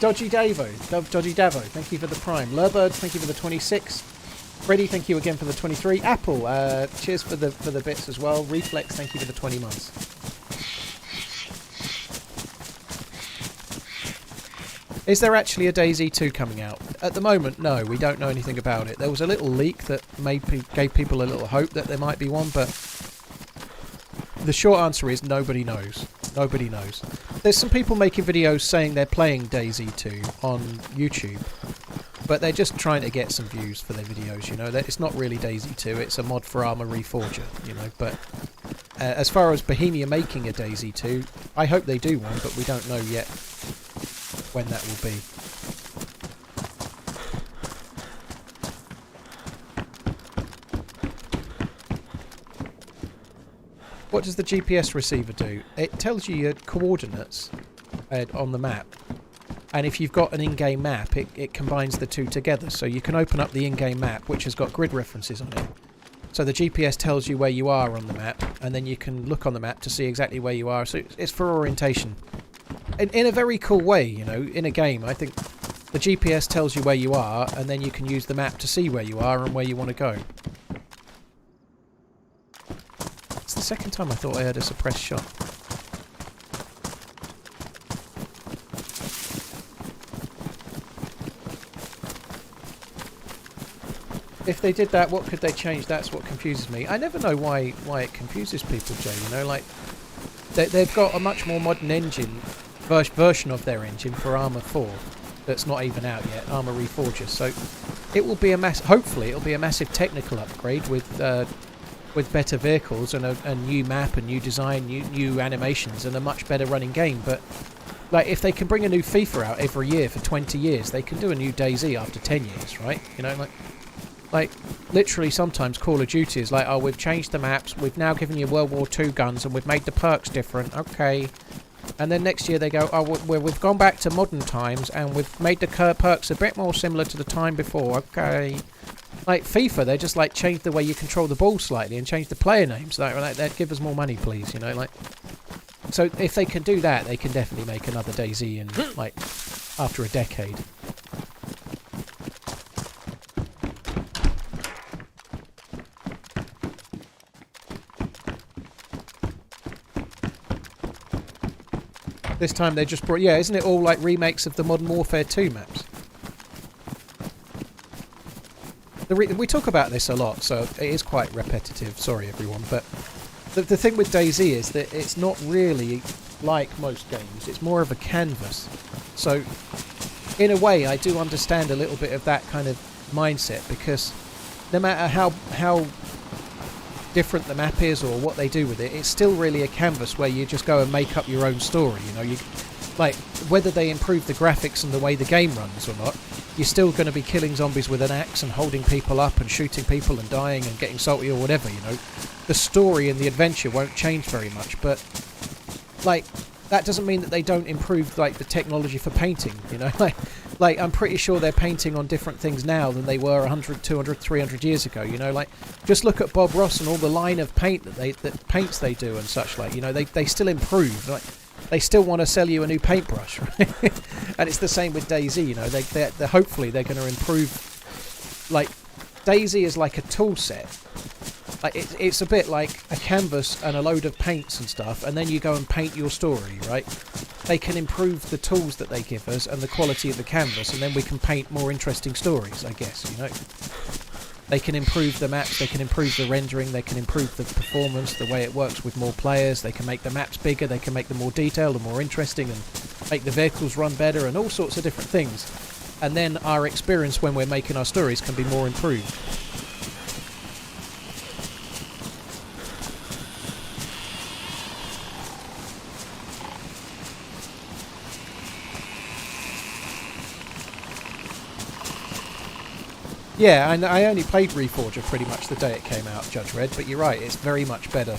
Dodgy Davo, thank you for the Prime. Lurbird, thank you for the 26. Freddy, thank you again for the 23. Apple, cheers for the bits as well. Reflex, thank you for the 20 months. Is there actually a DayZ 2 coming out? At the moment, no, we don't know anything about it. There was a little leak that gave people a little hope that there might be one, but the short answer is nobody knows. Nobody knows. There's some people making videos saying they're playing DayZ 2 on YouTube, but they're just trying to get some views for their videos, you know. It's not really DayZ 2, it's a mod for Arma Reforger, you know. But as far as Bohemia making a DayZ 2, I hope they do one, but we don't know yet when that will be. What does the GPS receiver do? It tells you your coordinates on the map. And if you've got an in-game map, it combines the two together. So you can open up the in-game map, which has got grid references on it. So the GPS tells you where you are on the map, and then you can look on the map to see exactly where you are. So it's for orientation. In a very cool way, you know, in a game. I think the GPS tells you where you are, and then you can use the map to see where you are and where you want to go. It's the second time I thought I heard a suppressed shot. If they did that, what could they change? That's what confuses me. I never know why it confuses people, Jay, you know, like they've got a much more modern engine, version of their engine for Arma 4 that's not even out yet, Arma Reforger. So it will be hopefully it'll be a massive technical upgrade with better vehicles and a new map, a new design, new animations, and a much better running game. But like, if they can bring a new FIFA out every year for 20 years, they can do a new DayZ after 10 years, right? You know, like literally sometimes Call of Duty is like, oh, we've changed the maps, we've now given you World War II guns, and we've made the perks different. Okay. And then next year they go, oh, we've gone back to modern times, and we've made the perks a bit more similar to the time before. Okay. Like FIFA, they just like change the way you control the ball slightly and change the player names. Like, they'd give us more money, please. You know, like. So if they can do that, they can definitely make another DayZ in like after a decade. This time they just brought, yeah, isn't it all like remakes of the Modern Warfare 2 maps? we talk about this a lot, so it is quite repetitive. Sorry, everyone, but the thing with DayZ is that it's not really like most games. It's more of a canvas. So, in a way, I do understand a little bit of that kind of mindset, because no matter how different the map is or what they do with it, it's still really a canvas where you just go and make up your own story. You know, you like whether they improve the graphics and the way the game runs or not, you're still going to be killing zombies with an axe and holding people up and shooting people and dying and getting salty or whatever. You know, the story and the adventure won't change very much, but like that doesn't mean that they don't improve like the technology for painting. You know, like I'm pretty sure they're painting on different things now than they were 100, 200, 300 years ago. You know, like just look at Bob Ross and all the line of paint that paints they do and such. Like, you know, they still improve. Like they still want to sell you a new paintbrush, right? And it's the same with DayZ. You know, they're hopefully they're going to improve. Like DayZ is like a tool set. Like it's a bit like a canvas and a load of paints and stuff, and then you go and paint your story, right? They can improve the tools that they give us and the quality of the canvas, and then we can paint more interesting stories, I guess, you know. They can improve the maps, they can improve the rendering, they can improve the performance, the way it works with more players, they can make the maps bigger, they can make them more detailed and more interesting, and make the vehicles run better, and all sorts of different things. And then our experience when we're making our stories can be more improved. Yeah, and I only played Reforger pretty much the day it came out, Judge Red, but you're right, it's very much better.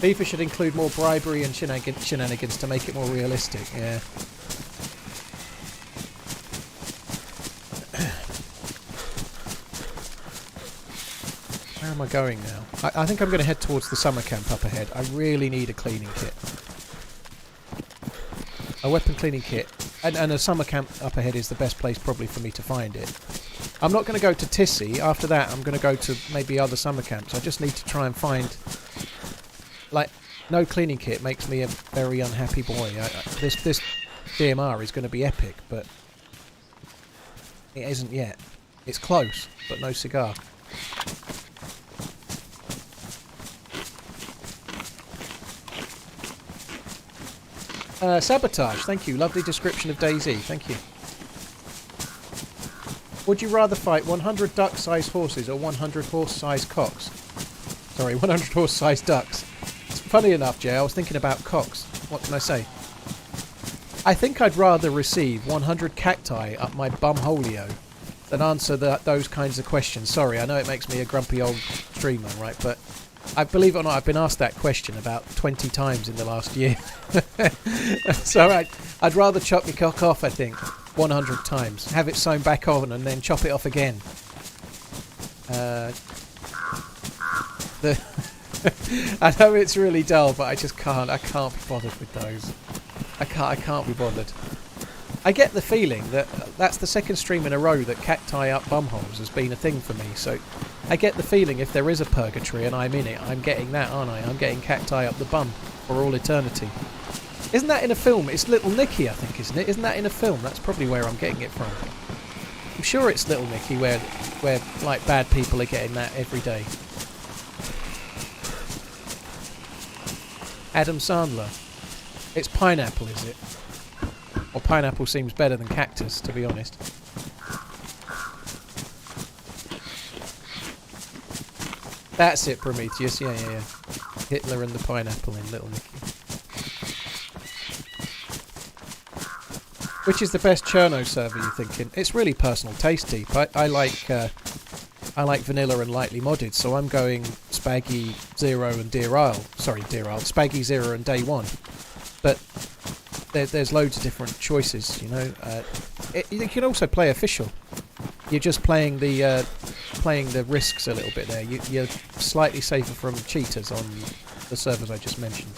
FIFA should include more bribery and shenanigans to make it more realistic, yeah. Where am I going now? I think I'm going to head towards the summer camp up ahead. I really need a cleaning kit. A weapon cleaning kit. And a summer camp up ahead is the best place probably for me to find it. I'm not going to go to Tissy. After that, I'm going to go to maybe other summer camps. I just need to try and find... Like, no cleaning kit makes me a very unhappy boy. This DMR is going to be epic, but... It isn't yet. It's close, but no cigar. Sabotage, thank you. Lovely description of DayZ, thank you. Would you rather fight 100 duck-sized horses or 100 horse-sized cocks? Sorry, 100 horse-sized ducks. Funny enough, Jay, I was thinking about cocks. What can I say? I think I'd rather receive 100 cacti up my bumholio than answer those kinds of questions. Sorry, I know it makes me a grumpy old streamer, right? But I believe it or not, I've been asked that question about 20 times in the last year. So I'd rather chop my cock off, I think, 100 times. Have it sewn back on and then chop it off again. I know it's really dull, but I just can't. I can't be bothered with those. I can't be bothered. I get the feeling that that's the second stream in a row that cacti up bumholes has been a thing for me, so I get the feeling if there is a purgatory and I'm in it, I'm getting that, aren't I? I'm getting cacti up the bum for all eternity. Isn't that in a film? It's Little Nicky, I think, isn't it? Isn't that in a film? That's probably where I'm getting it from. I'm sure it's Little Nicky where like bad people are getting that every day. Adam Sandler. It's pineapple, is it? Or pineapple seems better than cactus, to be honest. That's it, Prometheus. Yeah. Hitler and the pineapple in Little Nicky. Which is the best Chernarus server, you thinking? It's really personal taste deep. I like vanilla and lightly modded, so I'm going Spaggy, Zero and Deer Isle. Sorry, Deer Isle. Spaggy, Zero and Day One. But there's loads of different choices, you know. You can also play official. You're just playing the risks a little bit there. You're slightly safer from cheaters on the servers I just mentioned.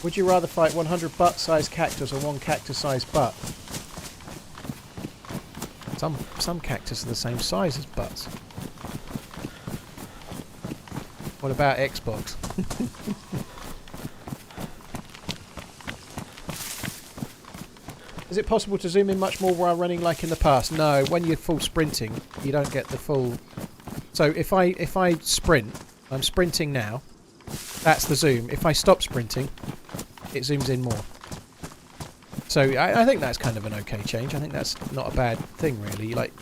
Would you rather fight 100 butt-sized cactus or one cactus-sized butt? Some cactus are the same size as butts. What about Xbox? Is it possible to zoom in much more while running like in the past? No, when you're full sprinting, you don't get the full... So if I sprint, I'm sprinting now, that's the zoom. If I stop sprinting, it zooms in more. So I think that's kind of an okay change. I think that's not a bad thing, really. Like,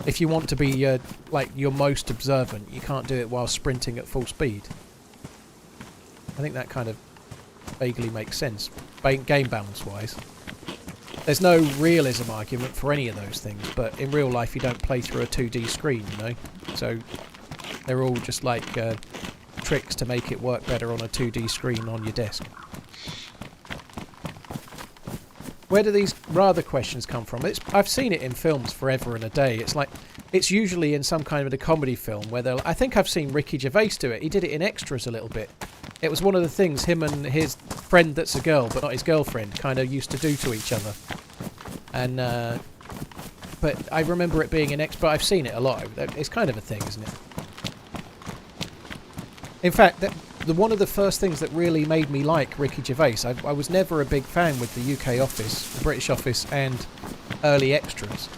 if you want to be like your most observant, you can't do it while sprinting at full speed. I think that kind of vaguely makes sense, game balance-wise. There's no realism argument for any of those things, but in real life you don't play through a 2D screen, you know? So they're all just like tricks to make it work better on a 2D screen on your desk. Where do these rather questions come from? I've seen it in films forever and a day. It's like, it's usually in some kind of a comedy film where they'll... I think I've seen Ricky Gervais do it. He did it in Extras a little bit. It was one of the things him and his friend that's a girl, but not his girlfriend, kind of used to do to each other. And, but I remember it being an Extra. I've seen it a lot. It's kind of a thing, isn't it? In fact, one of the first things that really made me like Ricky Gervais, I was never a big fan with the UK office, the British office, and early Extras.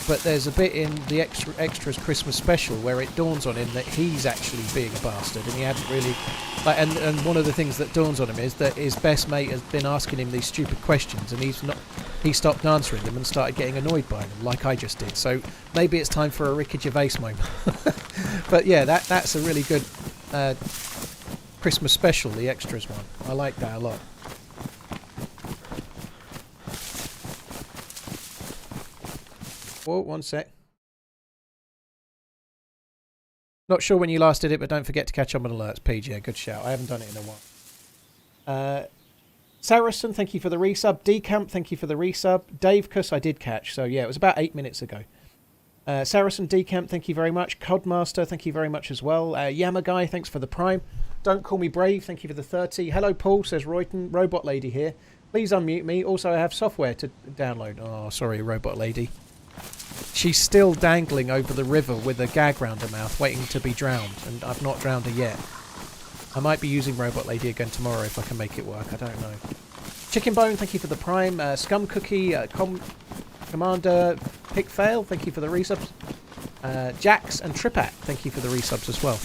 But there's a bit in the Extras Christmas special where it dawns on him that he's actually being a bastard, and he hadn't really... Like, and one of the things that dawns on him is that his best mate has been asking him these stupid questions, and he stopped answering them and started getting annoyed by them, like I just did. So maybe it's time for a Ricky Gervais moment. But yeah, that's a really good Christmas special, the Extras one. I like that a lot. Whoa, one sec. Not sure when you last did it, but don't forget to catch up on alerts, PG. Good shout. I haven't done it in a while. Saracen, thank you for the resub. Decamp, thank you for the resub. Dave Cuss, I did catch. So yeah, it was about 8 minutes ago. Saracen, Decamp, thank you very much. Codmaster, thank you very much as well. Yamaguy, thanks for the prime. Don't Call Me Brave, thank you for the 30. Hello Paul, says Royton. Robot Lady here. Please unmute me. Also, I have software to download. Oh, sorry, Robot Lady. She's still dangling over the river with a gag round her mouth, waiting to be drowned, and I've not drowned her yet. I might be using Robot Lady again tomorrow if I can make it work, I don't know. Chicken Bone, thank you for the prime. Scum Cookie, Commander Pickfail, thank you for the resubs. Jax and Tripat, thank you for the resubs as well.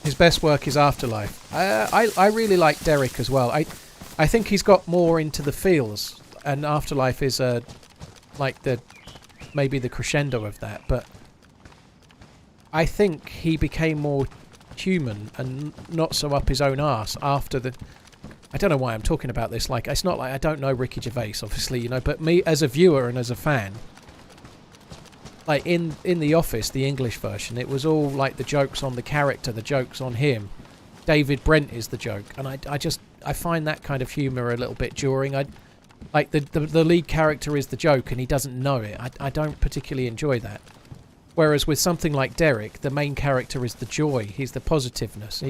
His best work is Afterlife. I really like Derek as well. I think he's got more into the feels, and Afterlife is like maybe the crescendo of that, but I think he became more human and not so up his own arse after the... I don't know why I'm talking about this. Like, it's not like I don't know Ricky Gervais, obviously, you know, but me as a viewer and as a fan, like in The Office, the English version, it was all like the jokes on the character, the jokes on him. David Brent is the joke, and I find that kind of humour a little bit jarring. Like the lead character is the joke and he doesn't know it. I don't particularly enjoy that. Whereas with something like Derek, the main character is the joy. He's the positiveness.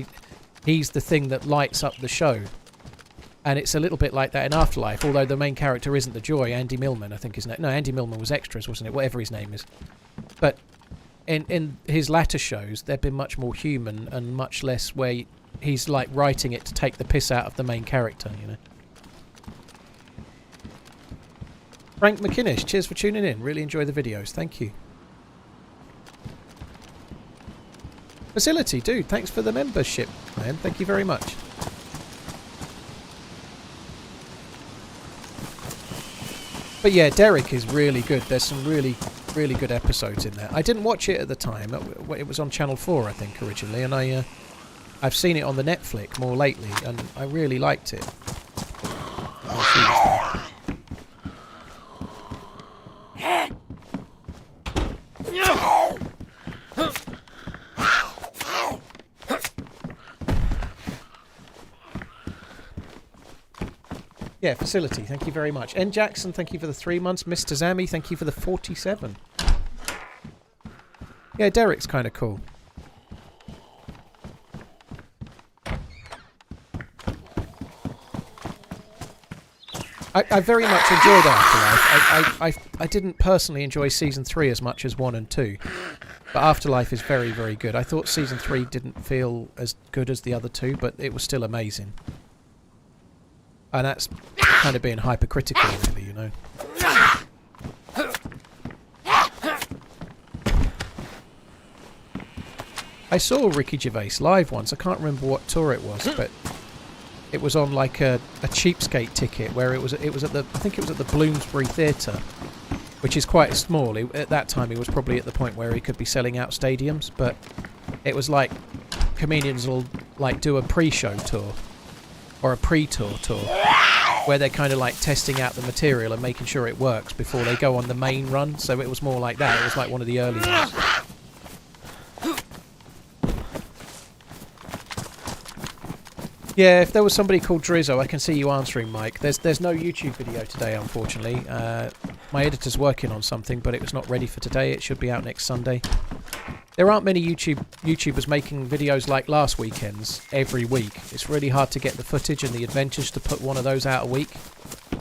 He's the thing that lights up the show. And it's a little bit like that in Afterlife, although the main character isn't the joy. Andy Millman, I think his name. No, Andy Millman was Extras, wasn't it? Whatever his name is. But in his latter shows, they've been much more human and much less where he's like writing it to take the piss out of the main character, you know. Frank McInnes, cheers for tuning in. Really enjoy the videos. Thank you. Facility, dude, thanks for the membership, man. Thank you very much. But yeah, Derek is really good. There's some really good episodes in there. I didn't watch it at the time. It was on Channel 4, I think, originally, and I've seen it on the Netflix more lately, and I really liked it. Yeah, Facility, thank you very much. N. Jackson, thank you for the 3 months. Mr. Zammy, thank you for the 47. Yeah, Derek's kind of cool. I very much enjoyed Afterlife. I didn't personally enjoy Season 3 as much as 1 and 2. But Afterlife is very, very good. I thought Season 3 didn't feel as good as the other two, but it was still amazing. And that's kind of being hypercritical, really, you know. I saw Ricky Gervais live once. I can't remember what tour it was, but it was on like a cheapskate ticket where it was at the, I think it was at the Bloomsbury Theatre, which is quite small. At that time he was probably at the point where he could be selling out stadiums, but it was like comedians will like do a pre-show tour or a pre-tour tour where they're kind of like testing out the material and making sure it works before they go on the main run. So it was more like that. It was like one of the early ones. Yeah, if there was somebody called Drizzo, I can see you answering, Mike. There's no YouTube video today, unfortunately. My editor's working on something, but it was not ready for today. It should be out next Sunday. There aren't many YouTubers making videos like last weekend's every week. It's really hard to get the footage and the adventures to put one of those out a week.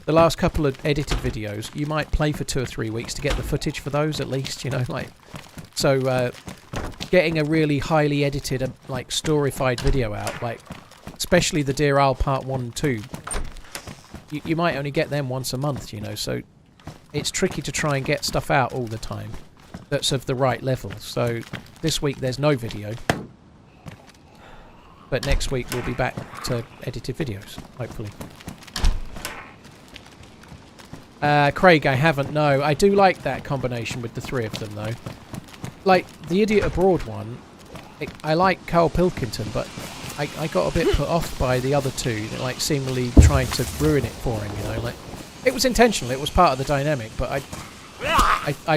The last couple of edited videos, you might play for 2 or 3 weeks to get the footage for those at least, you know, like. So, getting a really highly edited, like, storified video out, like, especially the Dear Al Part 1 and 2, you might only get them once a month, you know, so it's tricky to try and get stuff out all the time that's of the right level. So this week there's no video, but next week we'll be back to edited videos, hopefully. Craig, I haven't, no. I do like that combination with the 3 of them, though. Like, the Idiot Abroad one, I like Carl Pilkington, but I got a bit put off by the other 2, like, seemingly trying to ruin it for him, you know, like... It was intentional, it was part of the dynamic, but I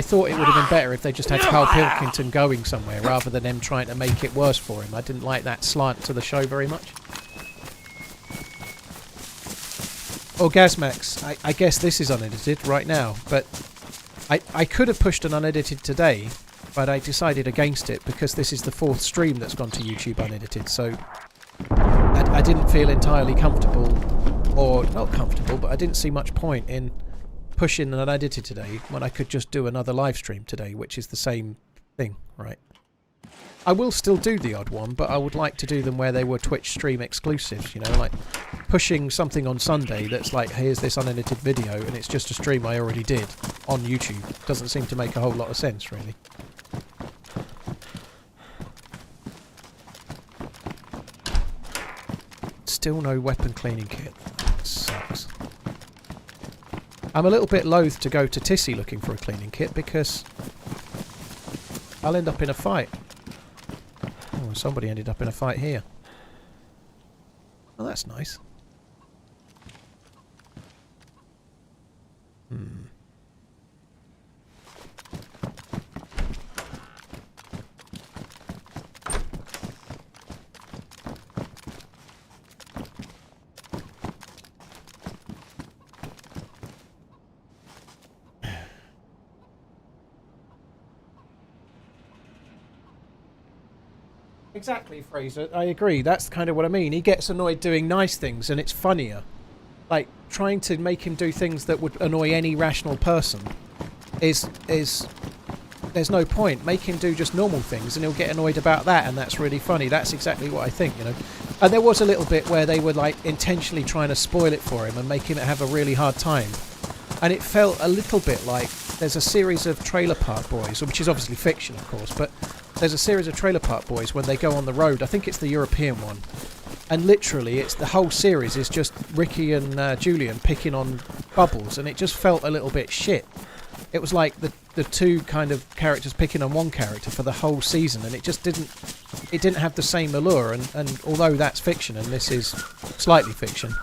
thought it would have been better if they just had Carl Pilkington going somewhere, rather than them trying to make it worse for him. I didn't like that slant to the show very much. Orgasmax, I guess this is unedited right now, but I could have pushed an unedited today, but I decided against it because this is the 4th stream that's gone to YouTube unedited, so I didn't feel entirely comfortable, or not comfortable, but I didn't see much point in pushing an unedited today when I could just do another live stream today, which is the same thing, right? I will still do the odd one, but I would like to do them where they were Twitch stream exclusives, you know, like pushing something on Sunday that's like, here's this unedited video, and it's just a stream I already did on YouTube. Doesn't seem to make a whole lot of sense, really. Still no weapon cleaning kit. That sucks. I'm a little bit loath to go to Tissy looking for a cleaning kit because I'll end up in a fight. Oh, somebody ended up in a fight here. Oh, that's nice. Exactly, Fraser. I agree. That's kind of what I mean. He gets annoyed doing nice things, and it's funnier. Like, trying to make him do things that would annoy any rational person is there's no point. Make him do just normal things, and he'll get annoyed about that, and that's really funny. That's exactly what I think, you know. And there was a little bit where they were, like, intentionally trying to spoil it for him and making it have a really hard time. And it felt a little bit like there's a series of Trailer Park Boys, which is obviously fiction, of course, but there's a series of Trailer Park Boys when they go on the road. I think it's the European one. And literally, it's the whole series is just Ricky and Julian picking on Bubbles, and it just felt a little bit shit. It was like the 2 kind of characters picking on one character for the whole season, and it just didn't have the same allure. And although that's fiction, and this is slightly fiction,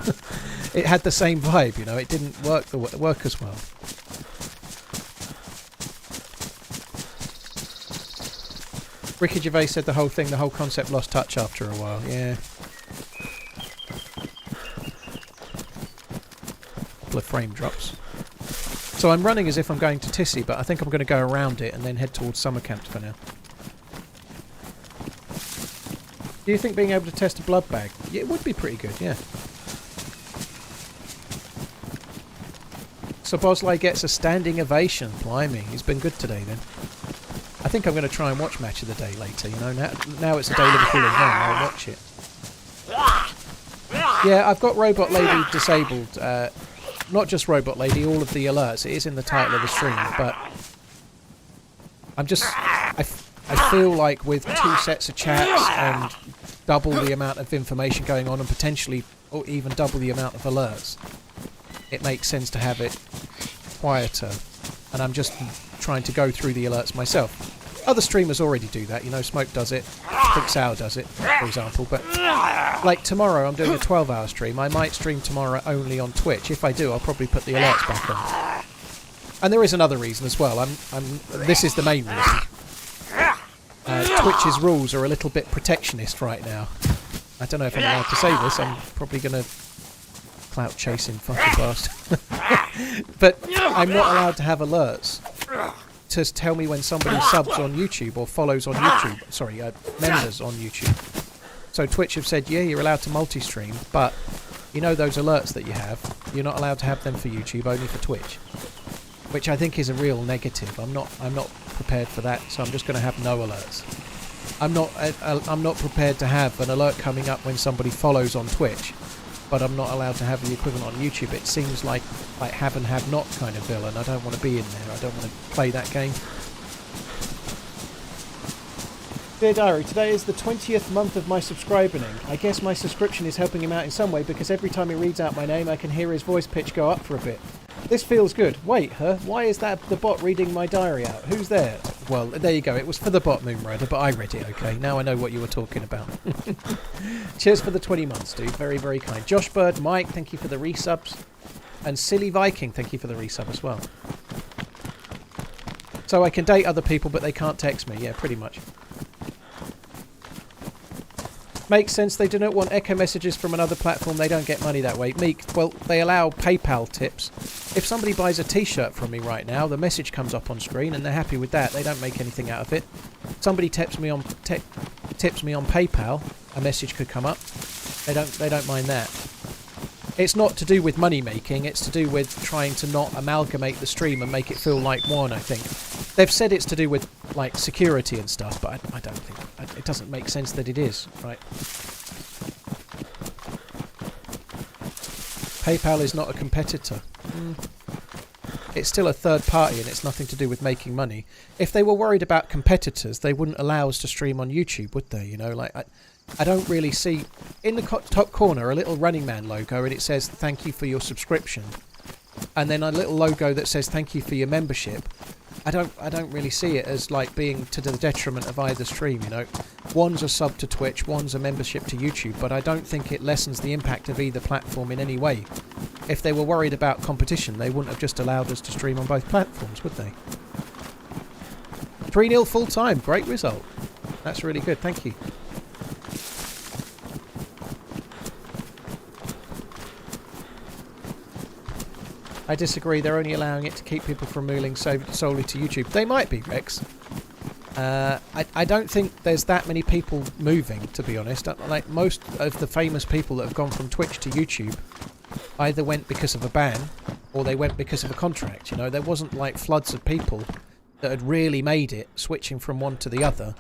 it had the same vibe, you know. It didn't work as well. Ricky Gervais said the whole concept lost touch after a while, yeah. Couple of frame drops. So I'm running as if I'm going to Tissy, but I think I'm going to go around it and then head towards summer camp for now. Do you think being able to test a blood bag? Yeah, it would be pretty good, yeah. So Bosley gets a standing ovation. Blimey, he's been good today then. I think I'm going to try and watch Match of the Day later, you know. Now it's a day Liverpool is won, I'll watch it. Yeah, I've got Robot Lady disabled. Not just Robot Lady, all of the alerts. It is in the title of the stream, but I'm just... I feel like with 2 sets of chats and double the amount of information going on and potentially or even double the amount of alerts, it makes sense to have it quieter. And I'm just trying to go through the alerts myself. Other streamers already do that, you know, Smoke does it, Pixar does it, for example, but like tomorrow I'm doing a 12-hour stream. I might stream tomorrow only on Twitch. If I do, I'll probably put the alerts back on. And there is another reason as well. This is the main reason. Twitch's rules are a little bit protectionist right now. I don't know if I'm allowed to say this. I'm probably going to clout chasing fucking bastard. But I'm not allowed to have alerts to tell me when somebody subs on YouTube or follows on YouTube. Sorry, members on YouTube. So Twitch have said, yeah, you're allowed to multi-stream, but you know those alerts that you have, you're not allowed to have them for YouTube, only for Twitch. Which I think is a real negative. I'm not prepared for that, so I'm just going to have no alerts. I'm not prepared to have an alert coming up when somebody follows on Twitch, but I'm not allowed to have the equivalent on YouTube. It seems like have and have not kind of villain. I don't want to be in there. I don't want to play that game. Dear Diary, today is the 20th month of my subscribing. I guess my subscription is helping him out in some way because every time he reads out my name I can hear his voice pitch go up for a bit. This feels good. Wait, why is that the bot reading my diary out? Who's there? Well, there you go. It was for the bot, Moonrider, but I read it, okay? Now I know what you were talking about. Cheers for the 20 months, dude. Very, very kind. Josh Bird, Mike, thank you for the resubs. And Silly Viking, thank you for the resub as well. So I can date other people, but they can't text me. Yeah, pretty much. Makes sense. They do not want echo messages from another platform. They don't get money that way. Meek, well, they allow PayPal tips. If somebody buys a t-shirt from me right now, the message comes up on screen and they're happy with that. They don't make anything out of it. Somebody tips me on PayPal, a message could come up. They don't mind that. It's not to do with money making, it's to do with trying to not amalgamate the stream and make it feel like one, I think. They've said it's to do with like security and stuff, but I don't think it doesn't make sense that it is, right? PayPal is not a competitor. It's still a third party and it's nothing to do with making money. If they were worried about competitors, they wouldn't allow us to stream on YouTube, would they? You know, like I don't really see in the top corner a little Running Man logo and it says thank you for your subscription, and then a little logo that says thank you for your membership. I don't really see it as like being to the detriment of either stream, you know. One's a sub to Twitch, one's a membership to YouTube, but I don't think it lessens the impact of either platform in any way. If they were worried about competition, they wouldn't have just allowed us to stream on both platforms, would they? 3-0 full time, great result. That's really good, thank you. I disagree, they're only allowing it to keep people from moving solely to YouTube. They might be, Rex. I don't think there's that many people moving, to be honest. Like most of the famous people that have gone from Twitch to YouTube either went because of a ban or they went because of a contract, you know. There wasn't like floods of people that had really made it switching from one to the other.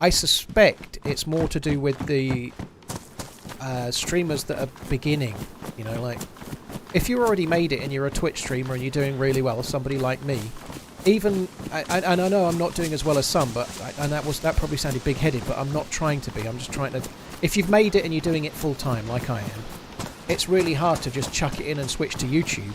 I suspect it's more to do with the streamers that are beginning, you know, like if you already made it and you're a Twitch streamer and you're doing really well, somebody like me, even, and I know I'm not doing as well as some, but that probably sounded big-headed, but I'm not trying to be. I'm just trying to, if you've made it and you're doing it full-time like I am, it's really hard to just chuck it in and switch to YouTube.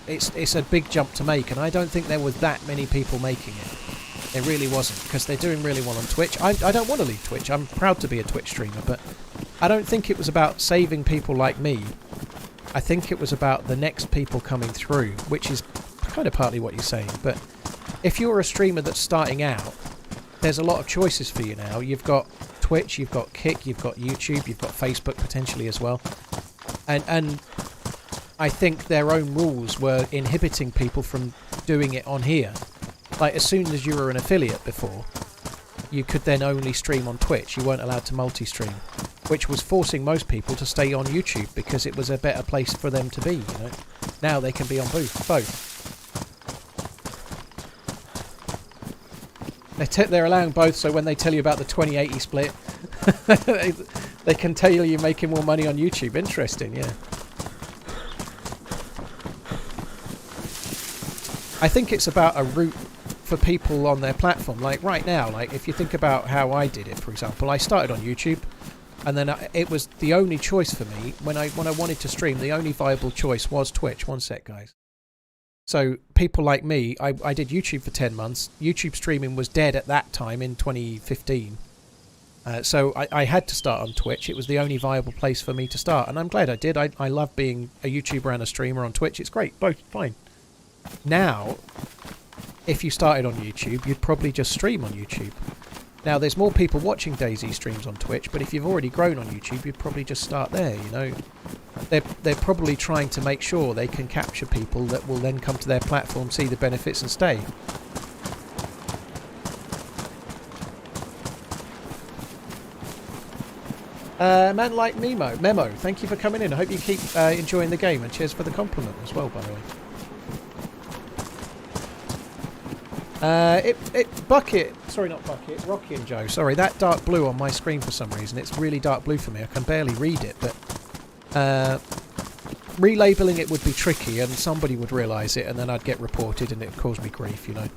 It's a big jump to make, and I don't think there were that many people making it. There really wasn't, because they're doing really well on Twitch. I don't want to leave Twitch. I'm proud to be a Twitch streamer, but I don't think it was about saving people like me. I think it was about the next people coming through, which is kind of partly what you're saying. But if you're a streamer that's starting out, there's a lot of choices for you now. You've got Twitch, you've got Kick, you've got YouTube, you've got Facebook potentially as well. And I think their own rules were inhibiting people from doing it on here. Like, as soon as you were an affiliate before, you could then only stream on Twitch. You weren't allowed to multi-stream, which was forcing most people to stay on YouTube because it was a better place for them to be, you know. Now they can be on both. They're allowing both, so when they tell you about the 2080 split, They can tell you're making more money on YouTube. Interesting, yeah. I think it's about a route for people on their platform. Like right now, like if you think about how I did it, for example, I started on YouTube, and then it was the only choice for me when I wanted to stream. The only viable choice was Twitch. One sec, guys. So people like me, I did YouTube for 10 months. YouTube streaming was dead at that time in 2015. So I had to start on Twitch. It was the only viable place for me to start, and I'm glad I did. I love being a YouTuber and a streamer on Twitch. It's great, both fine. Now, if you started on YouTube, you'd probably just stream on YouTube. Now, there's more people watching DayZ streams on Twitch, but if you've already grown on YouTube, you'd probably just start there, you know. They're probably trying to make sure they can capture people that will then come to their platform, see the benefits and stay. Man like Memo, thank you for coming in. I hope you keep enjoying the game, and cheers for the compliment as well, by the way. Sorry, not Bucket, Rocky and Joe. Sorry, that dark blue on my screen for some reason. It's really dark blue for me. I can barely read it, but relabeling it would be tricky, and somebody would realise it, and then I'd get reported, and it would cause me grief, you know.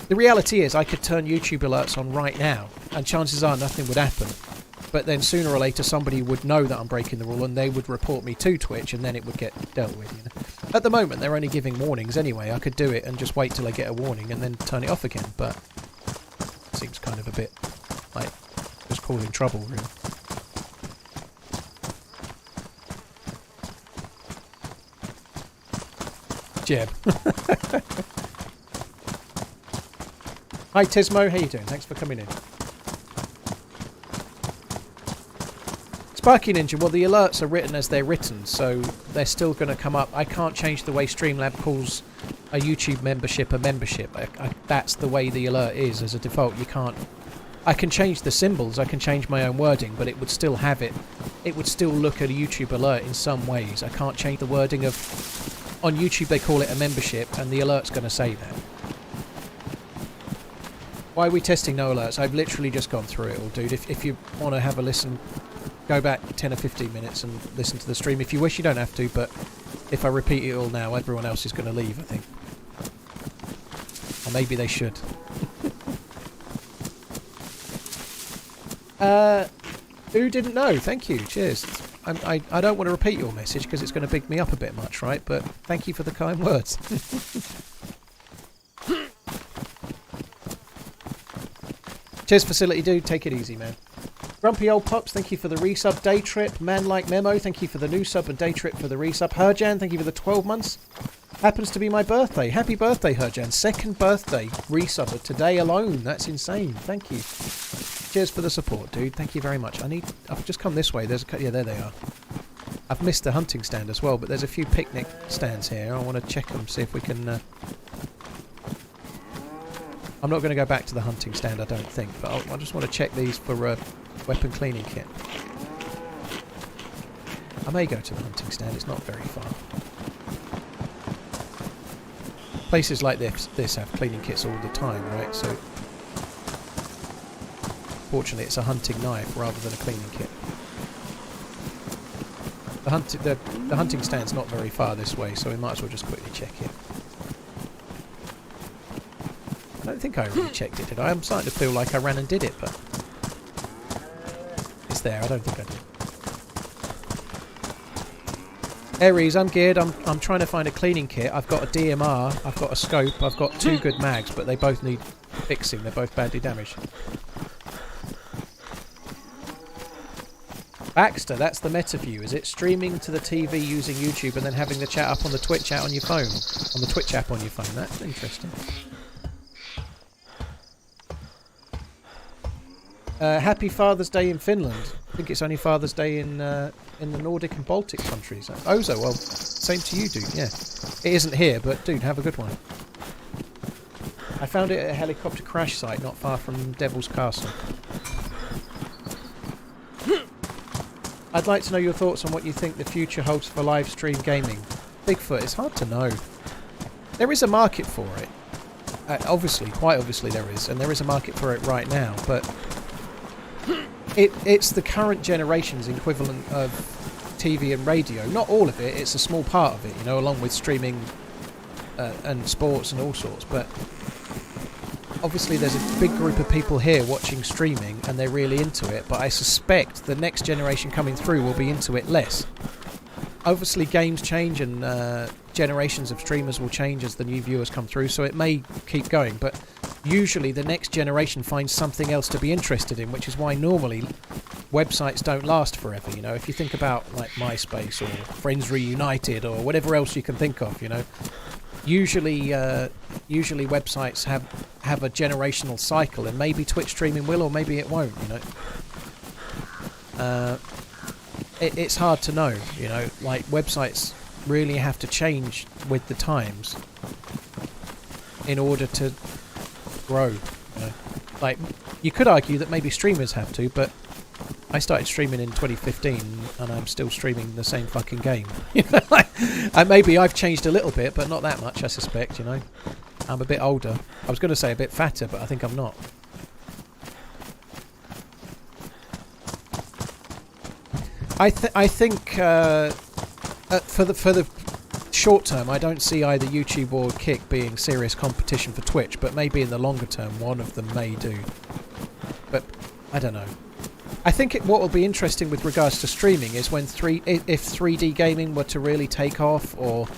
The reality is I could turn YouTube alerts on right now, and chances are nothing would happen. But then sooner or later somebody would know that I'm breaking the rule, and they would report me to Twitch, and then it would get dealt with, you know. At the moment they're only giving warnings anyway. I could do it and just wait till I get a warning and then turn it off again, but it seems kind of a bit like just causing trouble, really. Jeb. Hi Tismo, how you doing? Thanks for coming in. Sparky Ninja, well the alerts are written as they're written, so they're still going to come up. I can't change the way Streamlab calls a YouTube membership a membership. That's the way the alert is as a default. You can't... I can change the symbols, I can change my own wording, but it would still have it. It would still look at a YouTube alert in some ways. I can't change the wording of... On YouTube they call it a membership, and the alert's going to say that. Why are we testing no alerts? I've literally just gone through it all, dude. If you want to have a listen... Go back 10 or 15 minutes and listen to the stream. If you wish, you don't have to, but if I repeat it all now, everyone else is going to leave, I think. Or maybe they should. Who didn't know? Thank you. Cheers. I don't want to repeat your message because it's going to big me up a bit much, right? But thank you for the kind words. Cheers, Facility Dude. Take it easy, man. Grumpy Old Pops, thank you for the resub. Day Trip, Man Like Memo, thank you for the new sub, and Day Trip for the resub. Herjan, thank you for the 12 months. Happens to be my birthday. Happy birthday, Herjan. Second birthday resubber today alone. That's insane. Thank you. Cheers for the support, dude. Thank you very much. I've just come this way. Yeah, there they are. I've missed the hunting stand as well, but there's a few picnic stands here. I want to check them, see if we can... I'm not going to go back to the hunting stand, I don't think, but I just want to check these for... weapon cleaning kit. I may go to the hunting stand, it's not very far. Places like this have cleaning kits all the time, right? So fortunately it's a hunting knife rather than a cleaning kit. The hunting stand's not very far this way, so we might as well just quickly check it. I don't think I really checked it, did I? I'm starting to feel like I ran and did it, but... there, I don't think I did. Aries, I'm geared. I'm trying to find a cleaning kit. I've got a DMR, I've got a scope, I've got 2 good mags, but they both need fixing. They're both badly damaged. Baxter, that's the meta view, is it? Streaming to the TV using YouTube and then having the chat up on the Twitch app on your phone. On the Twitch app on your phone. That's interesting. Happy Father's Day in Finland. I think it's only Father's Day in the Nordic and Baltic countries. Ozo, well, same to you, dude. Yeah, it isn't here, but dude, have a good one. I found it at a helicopter crash site not far from Devil's Castle. I'd like to know your thoughts on what you think the future holds for live stream gaming. Bigfoot, it's hard to know. There is a market for it. Obviously, quite obviously there is, and there is a market for it right now, but it's the current generation's equivalent of TV and radio. Not all of it, it's a small part of it, you know, along with streaming and sports and all sorts. But obviously there's a big group of people here watching streaming and they're really into it, but I suspect the next generation coming through will be into it less. Obviously games change and generations of streamers will change as the new viewers come through, so it may keep going, but usually the next generation finds something else to be interested in, which is why normally websites don't last forever. You know, if you think about like MySpace or Friends Reunited or whatever else you can think of, you know, usually websites have a generational cycle, and maybe Twitch streaming will, or maybe it won't, you know. It's hard to know, you know, like websites really have to change with the times in order to grow, you know. Like, you could argue that maybe streamers have to, but I started streaming in 2015 and I'm still streaming the same fucking game. You know, like, and maybe I've changed a little bit, but not that much, I suspect, you know. I'm a bit older. I was going to say a bit fatter, but I think I'm not. I think for the short term, I don't see either YouTube or Kick being serious competition for Twitch, but maybe in the longer term, one of them may do. But I don't know. I think what will be interesting with regards to streaming is when if 3D gaming were to really take off, or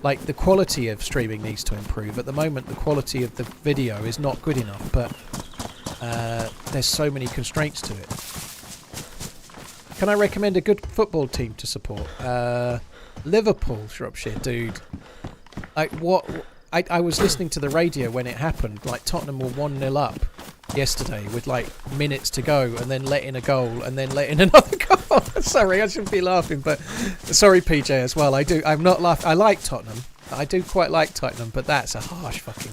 like the quality of streaming needs to improve. At the moment, the quality of the video is not good enough, but there's so many constraints to it. Can I recommend a good football team to support? Liverpool, Shropshire, dude. Like, what? I was listening to the radio when it happened. Like, Tottenham were 1-0 up yesterday with like minutes to go, and then let in a goal, and then let in another goal. Sorry, I shouldn't be laughing, but sorry, PJ, as well. I'm not laughing. I like Tottenham. I do quite like Tottenham, but that's a harsh fucking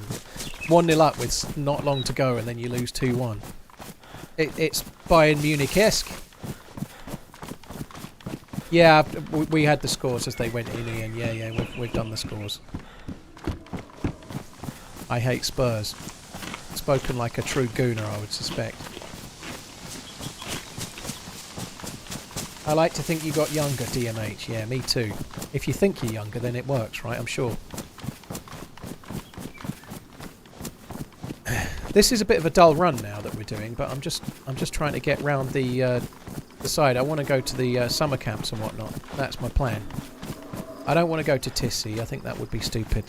1-0 up with not long to go, and then you lose 2-1. It's Bayern Munich-esque. Yeah, we had the scores as they went in, Ian. Yeah, we've done the scores. I hate Spurs. Spoken like a true gooner, I would suspect. I like to think you got younger, DMH. Yeah, me too. If you think you're younger, then it works, right? I'm sure. This is a bit of a dull run now that we're doing, but I'm just trying to get round the side. I want to go to the summer camps and whatnot. That's my plan. I don't want to go to Tissy. I think that would be stupid.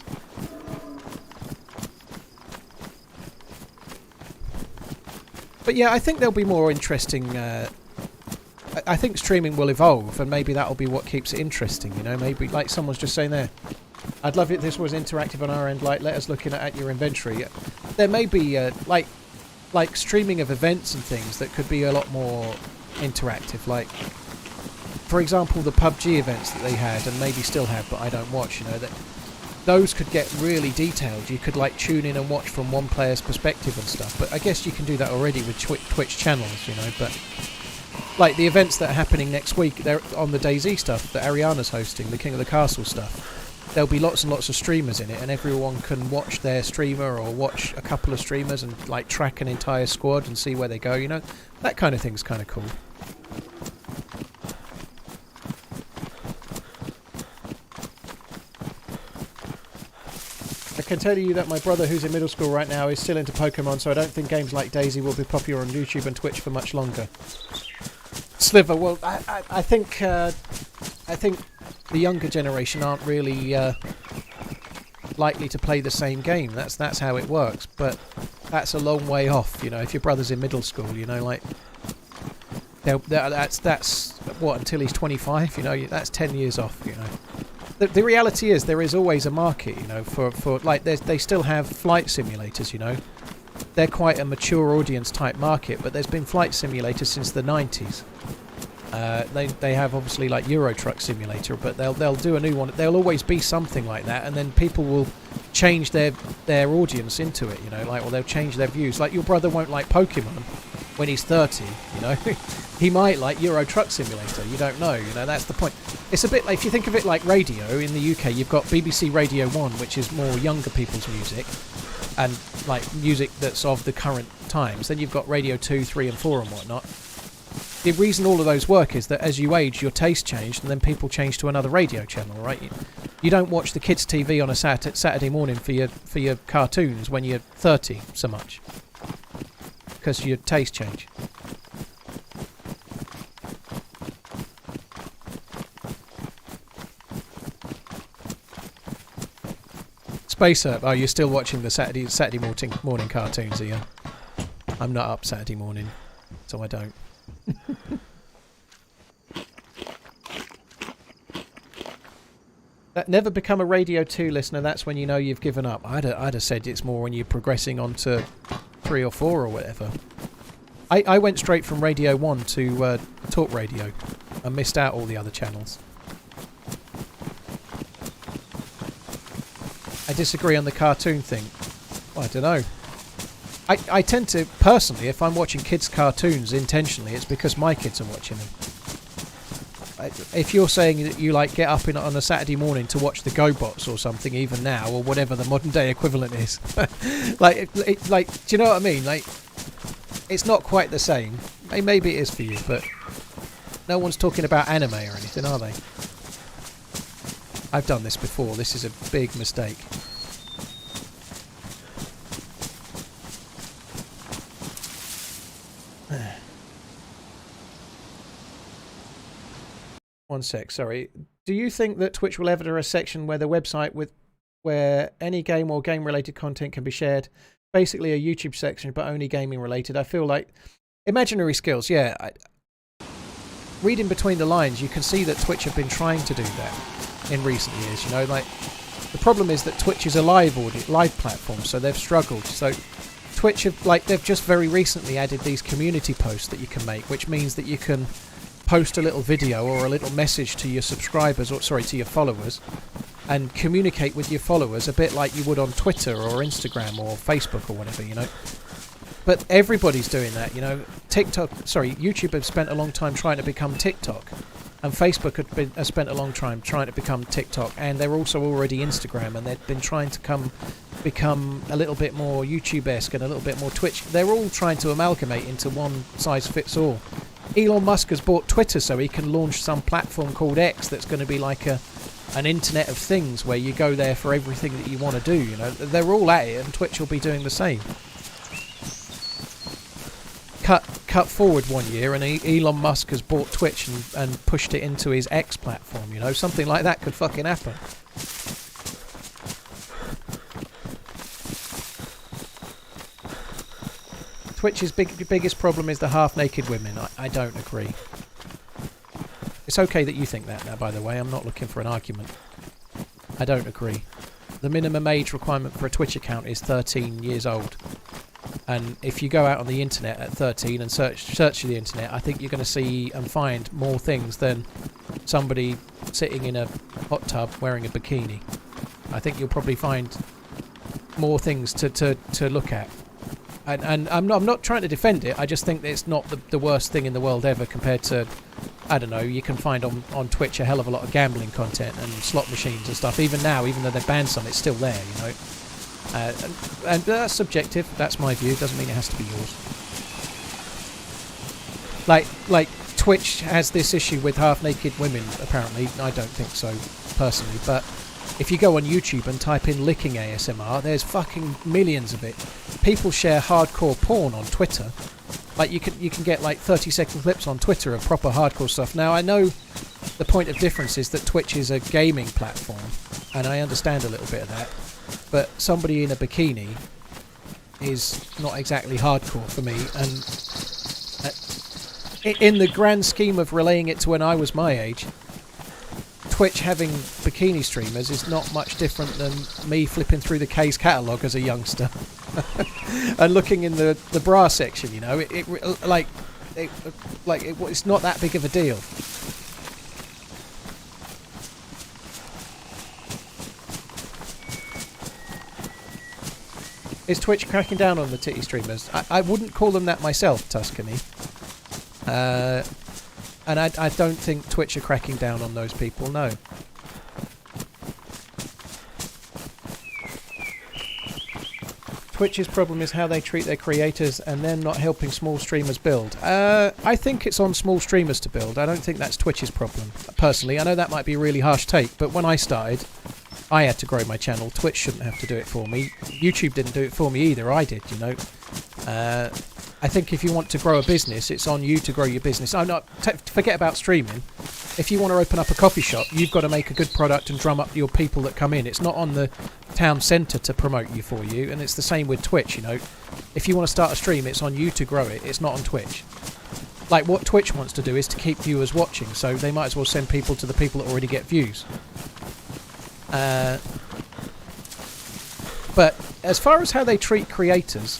But yeah, I think there'll be more interesting. I think streaming will evolve, and maybe that'll be what keeps it interesting. You know, maybe like someone's just saying there. I'd love it if this was interactive on our end. Like, let us looking at your inventory. There may be like streaming of events and things that could be a lot more interactive. Like, for example, the PUBG events that they had, and maybe still have, but I don't watch. You know, that those could get really detailed. You could like tune in and watch from one player's perspective and stuff. But I guess you can do that already with Twitch channels. You know, but like the events that are happening next week, they're on the DayZ stuff that Ariana's hosting, the King of the Castle stuff. There'll be lots and lots of streamers in it, and everyone can watch their streamer or watch a couple of streamers and like track an entire squad and see where they go. You know, that kind of thing's kind of cool. I can tell you that my brother, who's in middle school right now, is still into Pokemon, so I don't think games like DayZ will be popular on YouTube and Twitch for much longer. Sliver, well, I think the younger generation aren't really likely to play the same game. That's how it works. But that's a long way off. You know, if your brother's in middle school, you know, like that's what, until he's 25. You know, that's 10 years off. You know. The reality is there is always a market, you know, for like they still have flight simulators, you know. They're quite a mature audience type market, but there's been flight simulators since the 90s. They have obviously like Euro Truck Simulator, but they'll do a new one. There'll always be something like that, and then people will change their audience into it, you know, like, or they'll change their views. Like your brother won't like Pokemon when he's 30, you know. He might like Euro Truck Simulator. You don't know, you know. That's the point. It's a bit like, if you think of it like radio in the UK, you've got BBC Radio 1, which is more younger people's music, and like music that's of the current times. Then you've got Radio 2, 3 and 4 and whatnot. the reason all of those work is that as you age, your taste changed, and then people change to another radio channel, right? You don't watch the kids' TV on a Saturday morning for your cartoons when you're 30 so much, because your taste change. Space Up. Oh, you're still watching the Saturday morning cartoons, are you? I'm not up Saturday morning, so I don't. That never become a Radio 2 listener, that's when you know you've given up. I'd have said it's more when you're progressing on to 3 or 4 or whatever. I went straight from Radio 1 to Talk Radio and missed out all the other channels. I disagree on the cartoon thing. Well, I don't know. I tend to, personally, if I'm watching kids' cartoons intentionally, it's because my kids are watching them. If you're saying that you like get up on a Saturday morning to watch the GoBots or something, even now, or whatever the modern day equivalent is, like, do you know what I mean? Like, it's not quite the same. Maybe it is for you, but no one's talking about anime or anything, are they? I've done this before. This is a big mistake. One sec, sorry. Do you think that Twitch will ever do a section where the website where any game or game-related content can be shared? Basically a YouTube section, but only gaming-related. I feel like imaginary skills. Yeah, reading between the lines, you can see that Twitch have been trying to do that in recent years. You know, like the problem is that Twitch is a live platform, so they've struggled. So Twitch they've just very recently added these community posts that you can make, which means that you can post a little video or a little message to your subscribers, or sorry, to your followers, and communicate with your followers a bit like you would on Twitter or Instagram or Facebook or whatever, you know. But everybody's doing that, you know. YouTube have spent a long time trying to become TikTok, and Facebook has spent a long time trying to become TikTok, and they're also already Instagram, and they've been trying to become a little bit more YouTube-esque and a little bit more Twitch. They're all trying to amalgamate into one size fits all. Elon Musk has bought Twitter so he can launch some platform called X that's going to be like an internet of things where you go there for everything that you want to do, you know. They're all at it, and Twitch will be doing the same. Cut forward 1 year and Elon Musk has bought Twitch and pushed it into his X platform, you know. Something like that could fucking happen. Twitch's biggest problem is the half-naked women. I don't agree. It's okay that you think that now, by the way. I'm not looking for an argument. I don't agree. The minimum age requirement for a Twitch account is 13 years old. And if you go out on the internet at 13 and search the internet, I think you're going to see and find more things than somebody sitting in a hot tub wearing a bikini. I think you'll probably find more things to look at. And I'm not trying to defend it. I just think that it's not the worst thing in the world ever compared to, I don't know, you can find on Twitch a hell of a lot of gambling content and slot machines and stuff. Even now, even though they've banned some, it's still there, you know. And that's subjective. That's my view. Doesn't mean it has to be yours. Like Twitch has this issue with half-naked women, apparently. I don't think so, personally. But if you go on YouTube and type in licking ASMR, there's fucking millions of it. People share hardcore porn on Twitter. Like you can get like 30-second clips on Twitter of proper hardcore stuff. Now I know the point of difference is that Twitch is a gaming platform, and I understand a little bit of that. But somebody in a bikini is not exactly hardcore for me, and in the grand scheme of relaying it to when I was my age, Twitch having bikini streamers is not much different than me flipping through the K's catalogue as a youngster and looking in the bra section, you know. It's not that big of a deal. Is Twitch cracking down on the titty streamers? I wouldn't call them that myself, Tuscany. And I don't think Twitch are cracking down on those people, no. Twitch's problem is how they treat their creators and then not helping small streamers build. I think it's on small streamers to build. I don't think that's Twitch's problem, personally. I know that might be a really harsh take, but when I started, I had to grow my channel. Twitch shouldn't have to do it for me. YouTube didn't do it for me either. I did, you know. I think if you want to grow a business, it's on you to grow your business. Forget about streaming. If you want to open up a coffee shop, you've got to make a good product and drum up your people that come in. It's not on the town centre to promote you for you, and it's the same with Twitch, you know. If you want to start a stream, it's on you to grow it. It's not on Twitch. Like, what Twitch wants to do is to keep viewers watching, so they might as well send people to the people that already get views. But as far as how they treat creators,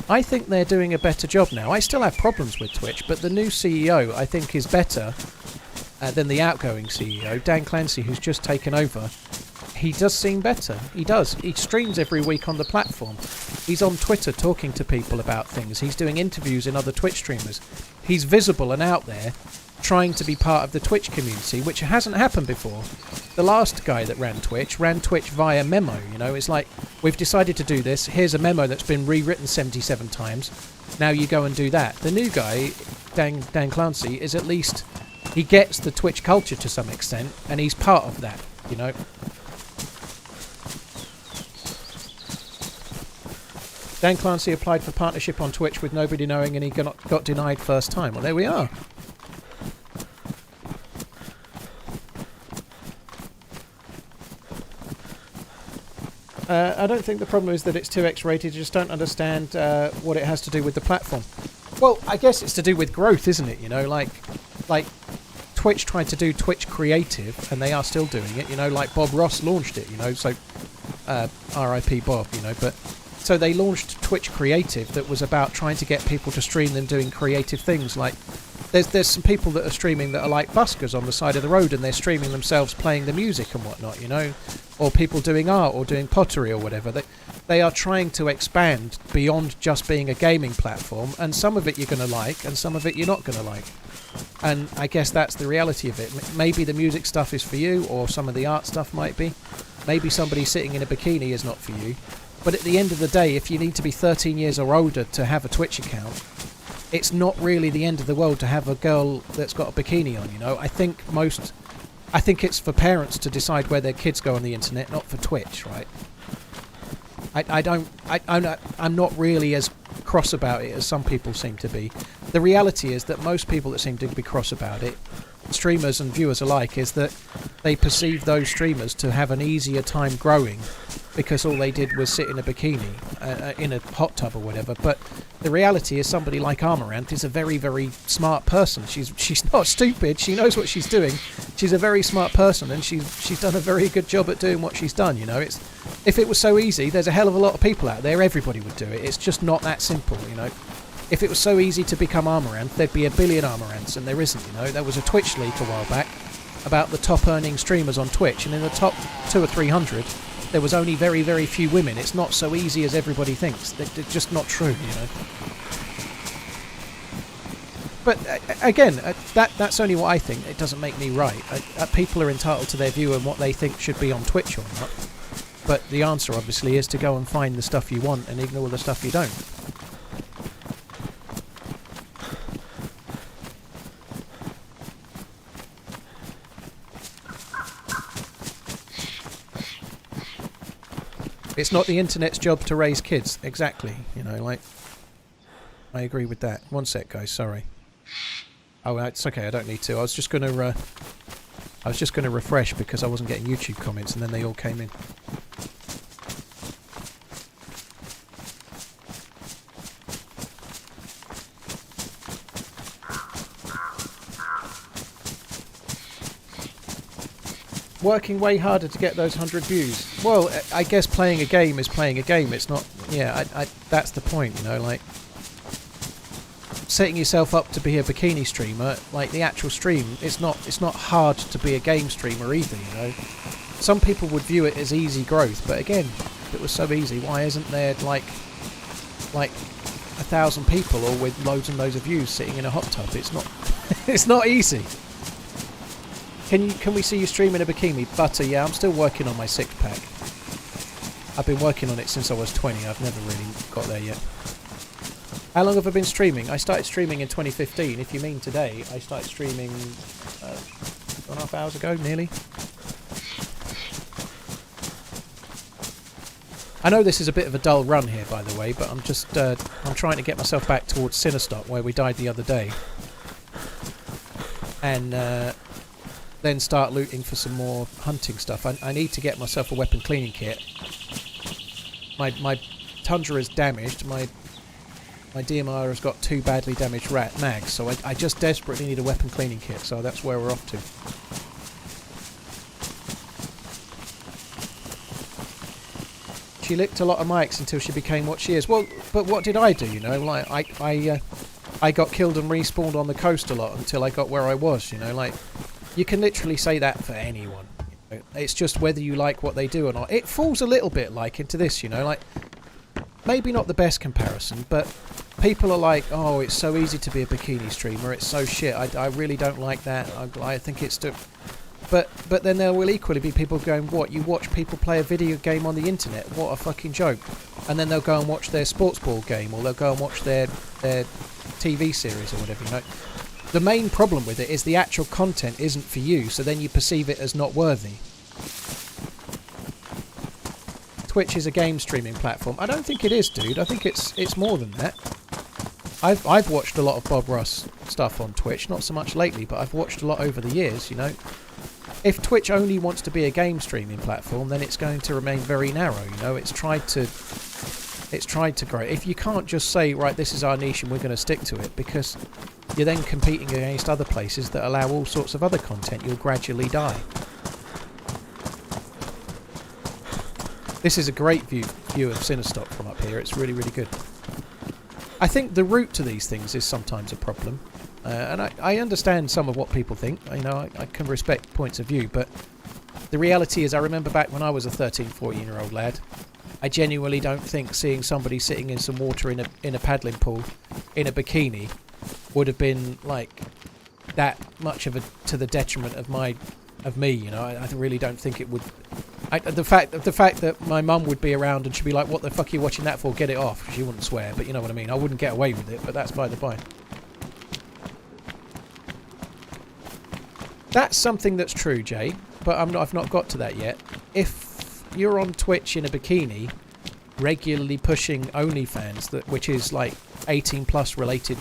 I think they're doing a better job now. I still have problems with Twitch, but the new CEO, I think, is better than the outgoing CEO, Dan Clancy, who's just taken over. He does seem better. He does. He streams every week on the platform. He's on Twitter talking to people about things. He's doing interviews in other Twitch streamers. He's visible and out there trying to be part of the Twitch community, which hasn't happened before. The last guy that ran Twitch via memo, you know. It's like, we've decided to do this, here's a memo that's been rewritten 77 times, now you go and do that. The new guy, Dan Clancy, is at least, he gets the Twitch culture to some extent, and he's part of that, you know. Dan Clancy applied for partnership on Twitch with nobody knowing, and he got denied first time. Well, there we are. I don't think the problem is that it's 2x rated. I just don't understand what it has to do with the platform. Well, I guess it's to do with growth, isn't it? You know, like Twitch tried to do Twitch Creative, and they are still doing it. You know, like Bob Ross launched it. You know, so R.I.P. Bob. You know, but so they launched Twitch Creative that was about trying to get people to stream them doing creative things. Like there's some people that are streaming that are like buskers on the side of the road, and they're streaming themselves playing the music and whatnot. You know. Or people doing art or doing pottery or whatever. They are trying to expand beyond just being a gaming platform, and some of it you're going to like and some of it you're not going to like. And I guess that's the reality of it. Maybe the music stuff is for you, or some of the art stuff might be. Maybe somebody sitting in a bikini is not for you. But at the end of the day, if you need to be 13 years or older to have a Twitch account, it's not really the end of the world to have a girl that's got a bikini on, you know. I think it's for parents to decide where their kids go on the internet, not for Twitch, right? I'm not really as cross about it as some people seem to be. The reality is that most people that seem to be cross about it, streamers and viewers alike, is that they perceive those streamers to have an easier time growing because all they did was sit in a bikini, in a hot tub or whatever. But the reality is somebody like Amaranth is a very, very smart person. She's not stupid. She knows what she's doing. She's a very smart person, and she's done a very good job at doing what she's done. You know, if it was so easy, there's a hell of a lot of people out there. Everybody would do it. It's just not that simple. You know, if it was so easy to become Amaranth, there'd be a billion Amaranths, and there isn't. You know, there was a Twitch leak a while back about the top earning streamers on Twitch, and in the top 200 or 300. There was only very, very few women. It's not so easy as everybody thinks. They're just not true, you know. But again, that's only what I think. It doesn't make me right. People are entitled to their view and what they think should be on Twitch or not. But the answer, obviously, is to go and find the stuff you want and ignore the stuff you don't. It's not the internet's job to raise kids. Exactly. You know, like, I agree with that. One sec, guys. Sorry. Oh, it's okay. I don't need to. I was just going to refresh because I wasn't getting YouTube comments, and then they all came in. Working way harder to get those 100 views. Well, I guess playing a game is playing a game. It's not... Yeah, that's the point, you know, like... Setting yourself up to be a bikini streamer, like the actual stream, it's not hard to be a game streamer either, you know. Some people would view it as easy growth, but again, if it was so easy, why isn't there, like 1,000 people all with loads and loads of views sitting in a hot tub? It's not... It's not easy. Can we see you stream in a bikini? Butter, yeah, I'm still working on my 6-pack. I've been working on it since I was 20. I've never really got there yet. How long have I been streaming? I started streaming in 2015. If you mean today, I started streaming 2.5 hours ago, nearly. I know this is a bit of a dull run here, by the way, but I'm just I'm trying to get myself back towards Sinnerstock, where we died the other day, and then start looting for some more hunting stuff. I need to get myself a weapon cleaning kit. My Tundra is damaged. My DMR has got 2 badly damaged mags, so I just desperately need a weapon cleaning kit. So that's where we're off to. She licked a lot of mics until she became what she is. Well, but what did I do? You know, like I got killed and respawned on the coast a lot until I got where I was. You know, like you can literally say that for anyone. You know? It's just whether you like what they do or not. It falls a little bit like into this. You know, like maybe not the best comparison, but people are like, oh, it's so easy to be a bikini streamer. It's so shit. I really don't like that. I think it's But then there will equally be people going, what, you watch people play a video game on the internet? What a fucking joke. And then they'll go and watch their sports ball game, or they'll go and watch their TV series or whatever, you know. The main problem with it is the actual content isn't for you, so then you perceive it as not worthy. Twitch is a game streaming platform. I don't think it is, dude. I think it's more than that. I've watched a lot of Bob Ross stuff on Twitch, not so much lately, but I've watched a lot over the years, you know. If Twitch only wants to be a game streaming platform, then it's going to remain very narrow, you know. It's tried to grow. If you can't just say, right, this is our niche and we're going to stick to it, because you're then competing against other places that allow all sorts of other content, you'll gradually die. This is a great view of Sinnerstock from up here. It's really, really good. I think the route to these things is sometimes a problem. And I understand some of what people think. You know, I can respect points of view, but the reality is I remember back when I was a 13, 14-year-old lad, I genuinely don't think seeing somebody sitting in some water in a paddling pool in a bikini would have been like that much of a to the detriment of me, you know. I really don't think it would. The fact that my mum would be around and she'd be like, what the fuck are you watching that for? Get it off. She wouldn't swear, but you know what I mean. I wouldn't get away with it, but that's by the by. That's something that's true, Jay, but I've not got to that yet. If you're on Twitch in a bikini, regularly pushing OnlyFans, which is like 18 plus related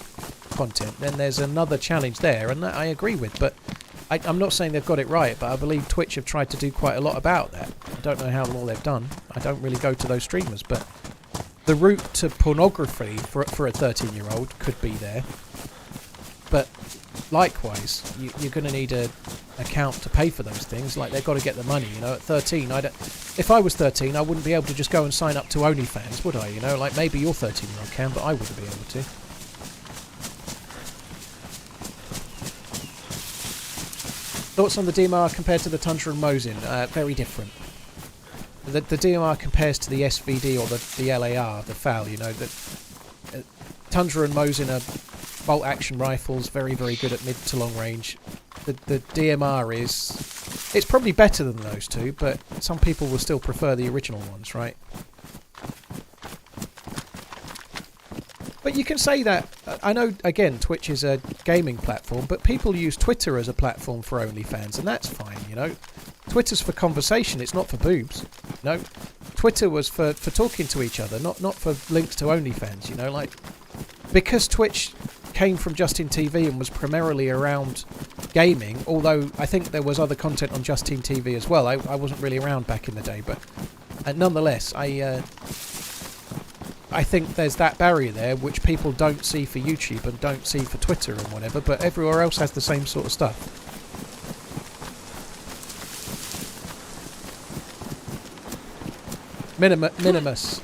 content, then there's another challenge there, and that I agree with. But I'm not saying they've got it right, but I believe Twitch have tried to do quite a lot about that. I don't know how well they've done. I don't really go to those streamers, but the route to pornography for a 13-year-old could be there. But likewise, you're going to need an account to pay for those things. Like, they've got to get the money, you know. At 13, if I was 13, I wouldn't be able to just go and sign up to OnlyFans, would I? You know, like maybe your 13-year-old can, but I wouldn't be able to. Thoughts on the DMR compared to the Tundra and Mosin? Very different. The DMR compares to the SVD or the LAR, the FAL, you know. The Tundra and Mosin are bolt-action rifles, very, very good at mid to long range. The DMR it's probably better than those two, but some people will still prefer the original ones, right? But you can say that, I know, again, Twitch is a gaming platform, but people use Twitter as a platform for OnlyFans, and that's fine, you know. Twitter's for conversation, it's not for boobs, you know. Twitter was for talking to each other, not for links to OnlyFans, you know, like, because Twitch came from Justin TV and was primarily around gaming, although I think there was other content on Justin TV as well. I wasn't really around back in the day, but nonetheless, I think there's that barrier there which people don't see for YouTube and don't see for Twitter and whatever, but everywhere else has the same sort of stuff. Minimus,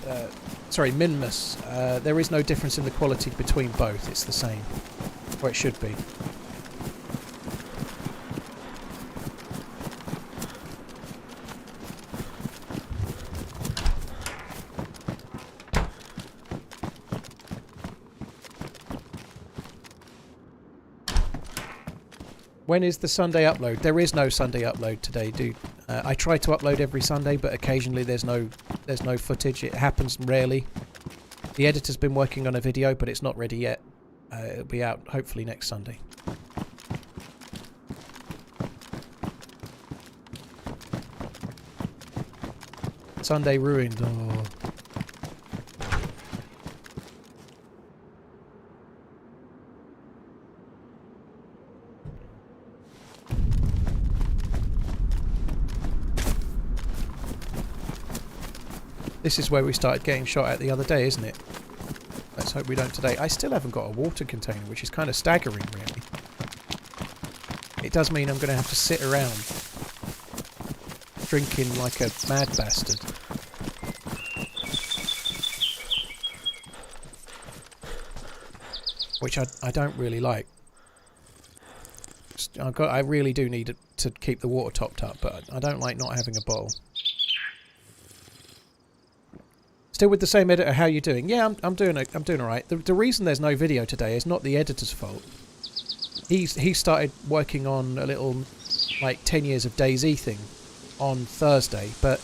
there is no difference in the quality between both. It's the same, or it should be. When is the Sunday upload? There is no Sunday upload today, dude. I try to upload every Sunday, but occasionally there's no footage. It happens rarely. The editor's been working on a video, but it's not ready yet. It'll be out hopefully next Sunday. Sunday ruined. Oh. This is where we started getting shot at the other day, isn't it? Let's hope we don't today. I still haven't got a water container, which is kind of staggering, really. It does mean I'm going to have to sit around drinking like a mad bastard. Which I don't really like. I really do need to keep the water topped up, but I don't like not having a bottle. Still with the same editor, how you doing? Yeah, I'm doing all right. The reason there's no video today is not the editor's fault. He started working on a little, like, 10 years of DayZ thing on Thursday, but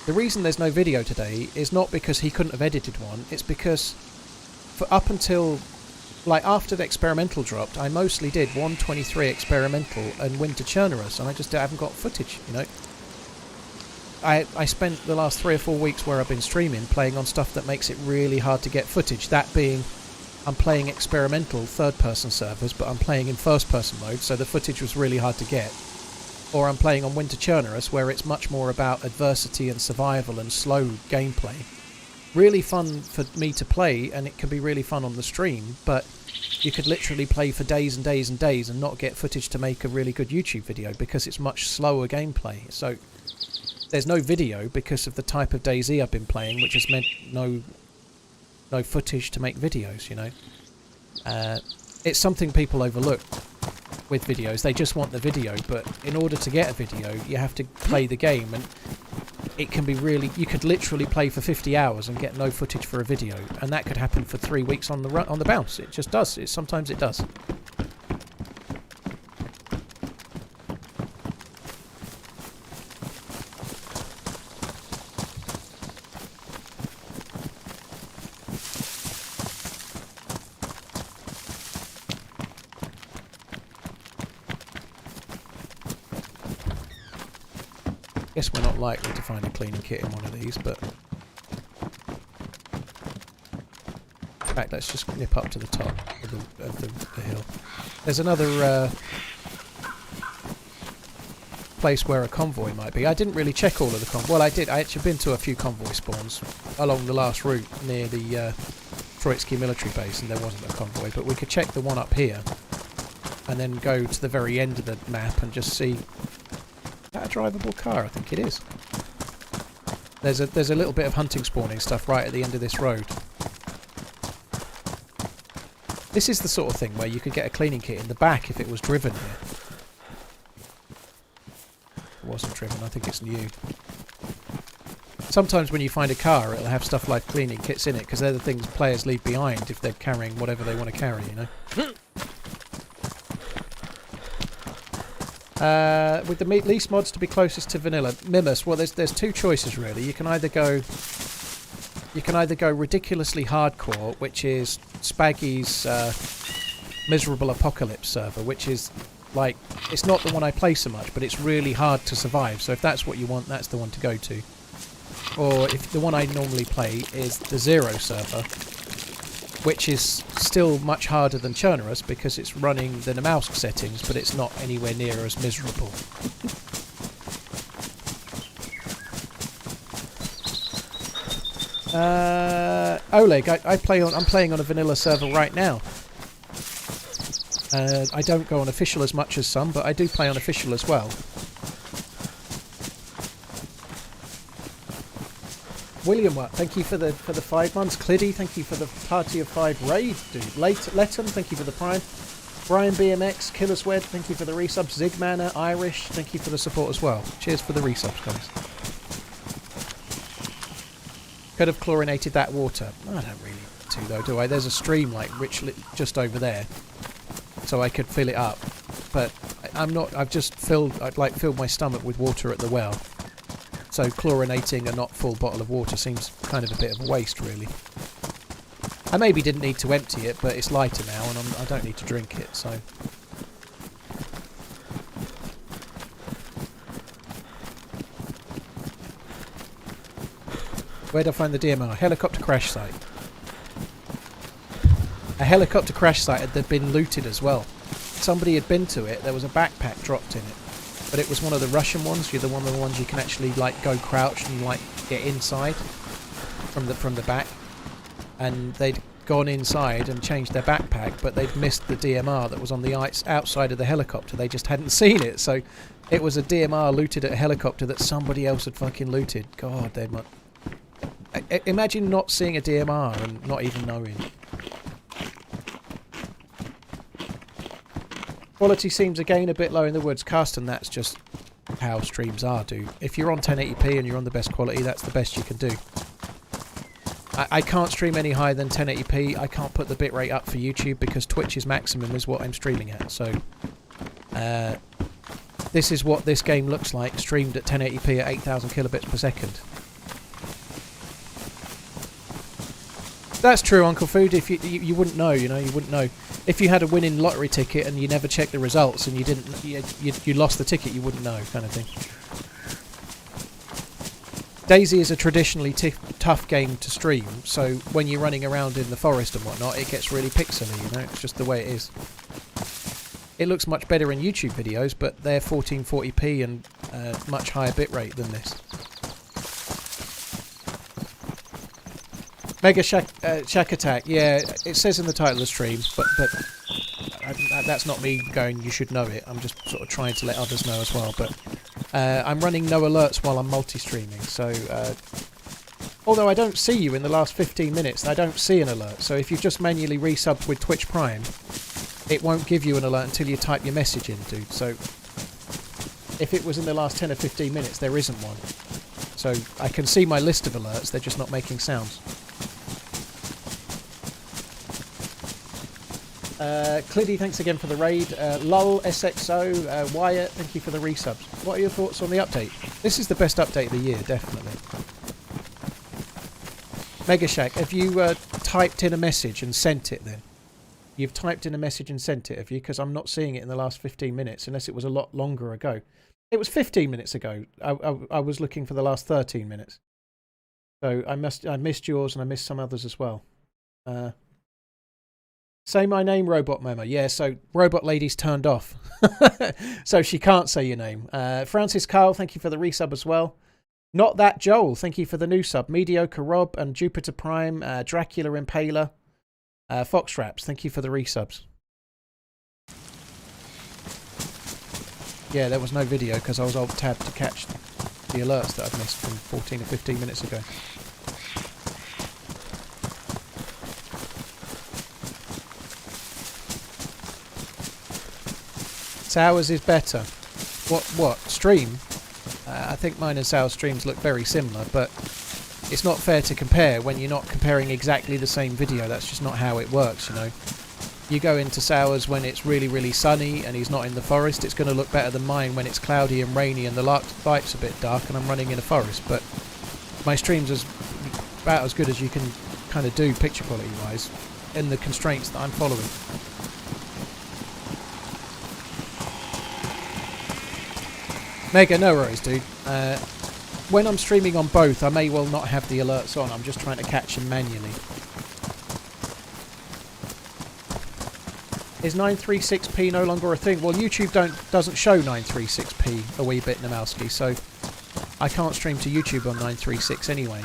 the reason there's no video today is not because he couldn't have edited one. It's because for up until, like, after the experimental dropped, I mostly did 1.23 experimental and Winter Chernarus, and I just haven't got footage, you know. I spent the last 3 or 4 weeks where I've been streaming playing on stuff that makes it really hard to get footage. That being, I'm playing experimental third-person servers, but I'm playing in first-person mode, so the footage was really hard to get. Or I'm playing on Winter Chernarus, where it's much more about adversity and survival and slow gameplay. Really fun for me to play, and it can be really fun on the stream, but you could literally play for days and days and days and not get footage to make a really good YouTube video because it's much slower gameplay. So there's no video because of the type of DayZ I've been playing, which has meant no footage to make videos, you know. It's something people overlook with videos. They just want the video, but in order to get a video, you have to play the game, and it can be really... You could literally play for 50 hours and get no footage for a video, and that could happen for 3 weeks on the bounce. It just does. Sometimes it does. Guess we're not likely to find a cleaning kit in one of these, but in fact, let's just nip up to the top of the hill. There's another place where a convoy might be. I didn't really check all of the convoy. Well, I did. I actually been to a few convoy spawns along the last route near the Troitsky military base, and there wasn't a convoy, but we could check the one up here and then go to the very end of the map and just see. Is that a drivable car? I think it is. There's a little bit of hunting spawning stuff right at the end of this road. This is the sort of thing where you could get a cleaning kit in the back if it was driven here. It wasn't driven, I think it's new. Sometimes when you find a car, it'll have stuff like cleaning kits in it, because they're the things players leave behind if they're carrying whatever they want to carry, you know? With the least mods to be closest to vanilla, Mimus. Well, there's two choices really. You can either go ridiculously hardcore, which is Spaggy's Miserable Apocalypse server, which is like, it's not the one I play so much, but it's really hard to survive. So if that's what you want, that's the one to go to. Or if the one I normally play is the Zero server, which is still much harder than Chernarus because it's running the Namalsk settings, but it's not anywhere near as miserable. Oleg, I'm playing on a vanilla server right now. I don't go on official as much as some, but I do play on official as well. William, thank you for the 5 months. Cliddy, thank you for the Party of 5 raid, dude. Letton, thank you for the Prime. Brian BMX, Killer's Wed, thank you for the resubs. Zigmanner, Irish, thank you for the support as well. Cheers for the resubs, guys. Could have chlorinated that water. I don't really need to though, do I? There's a stream like just over there, so I could fill it up. But I'm not. I've just filled my stomach with water at the well. So chlorinating a not full bottle of water seems kind of a bit of a waste, really. I maybe didn't need to empty it, but it's lighter now, and I don't need to drink it. So. Where'd I find the DMR? Helicopter crash site. A helicopter crash site had been looted as well. Somebody had been to it. There was a backpack dropped in it, but it was one of the Russian ones. You're the ones you can actually like go crouch and like get inside from the back. And they'd gone inside and changed their backpack, but they'd missed the DMR that was on the outside of the helicopter. They just hadn't seen it, so it was a DMR looted at a helicopter that somebody else had fucking looted. God, they must. Imagine not seeing a DMR and not even knowing. Quality seems again a bit low in the woods. Carsten, that's just how streams are, dude. If you're on 1080p and you're on the best quality, that's the best you can do. I can't stream any higher than 1080p. I can't put the bitrate up for YouTube because Twitch's maximum is what I'm streaming at. So, this is what this game looks like, streamed at 1080p at 8,000 kilobits per second. That's true, Uncle Food. If you wouldn't know, you wouldn't know. If you had a winning lottery ticket and you never checked the results and you lost the ticket, you wouldn't know, kind of thing. DayZ is a traditionally tough game to stream, so when you're running around in the forest and whatnot, it gets really pixely, It's just the way it is. It looks much better in YouTube videos, but they're 1440p and much higher bitrate than this. Mega Shack Attack, yeah, it says in the title of the stream, but that's not me going, you should know it. I'm just sort of trying to let others know as well, but I'm running no alerts while I'm multi-streaming, so although I don't see you in the last 15 minutes, I don't see an alert, so if you've just manually resubbed with Twitch Prime, it won't give you an alert until you type your message in, dude, so if it was in the last 10 or 15 minutes, there isn't one. So I can see my list of alerts, they're just not making sounds. Cliddy, thanks again for the raid. Lull, SXO, Wyatt, thank you for the resubs. What are your thoughts on the update? This is the best update of the year, definitely. Mega Shack, have you typed in a message and sent it then? You've typed in a message and sent it, have you? Because I'm not seeing it in the last 15 minutes, unless it was a lot longer ago. It was 15 minutes ago. I was looking for the last 13 minutes. So I missed yours and I missed some others as well. Say my name, Robot Mama. Yeah, so Robot Lady's turned off. So she can't say your name. Francis Carl, thank you for the resub as well. Not That Joel, thank you for the new sub. Mediocre Rob and Jupiter Prime, Dracula Impaler. Foxtraps, thank you for the resubs. Yeah, there was no video because I was alt-tabbed to catch the alerts that I'd missed from 14 or 15 minutes ago. Sours is better. What? Stream? I think mine and Sour's streams look very similar, but it's not fair to compare when you're not comparing exactly the same video. That's just not how it works, You go into Sour's when it's really, really sunny and he's not in the forest. It's going to look better than mine when it's cloudy and rainy and the light's a bit dark and I'm running in a forest. But my stream's about as good as you can kind of do picture quality wise in the constraints that I'm following. Mega, no worries, dude. When I'm streaming on both, I may well not have the alerts on. I'm just trying to catch them manually. Is 936p no longer a thing? Well, YouTube doesn't show 936p a wee bit, Namowski, so I can't stream to YouTube on 936 anyway.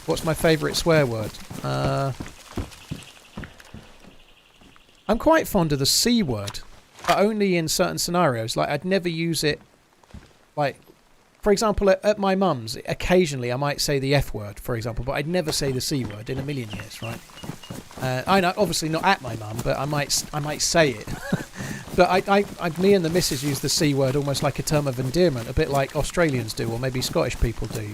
What's my favourite swear word? I'm quite fond of the C word, but only in certain scenarios. Like, I'd never use it, like, for example, at my mum's, occasionally I might say the F word, for example, but I'd never say the C word in a million years, right? I know, obviously not at my mum, but I might say it. But me and the missus use the C word almost like a term of endearment, a bit like Australians do, or maybe Scottish people do,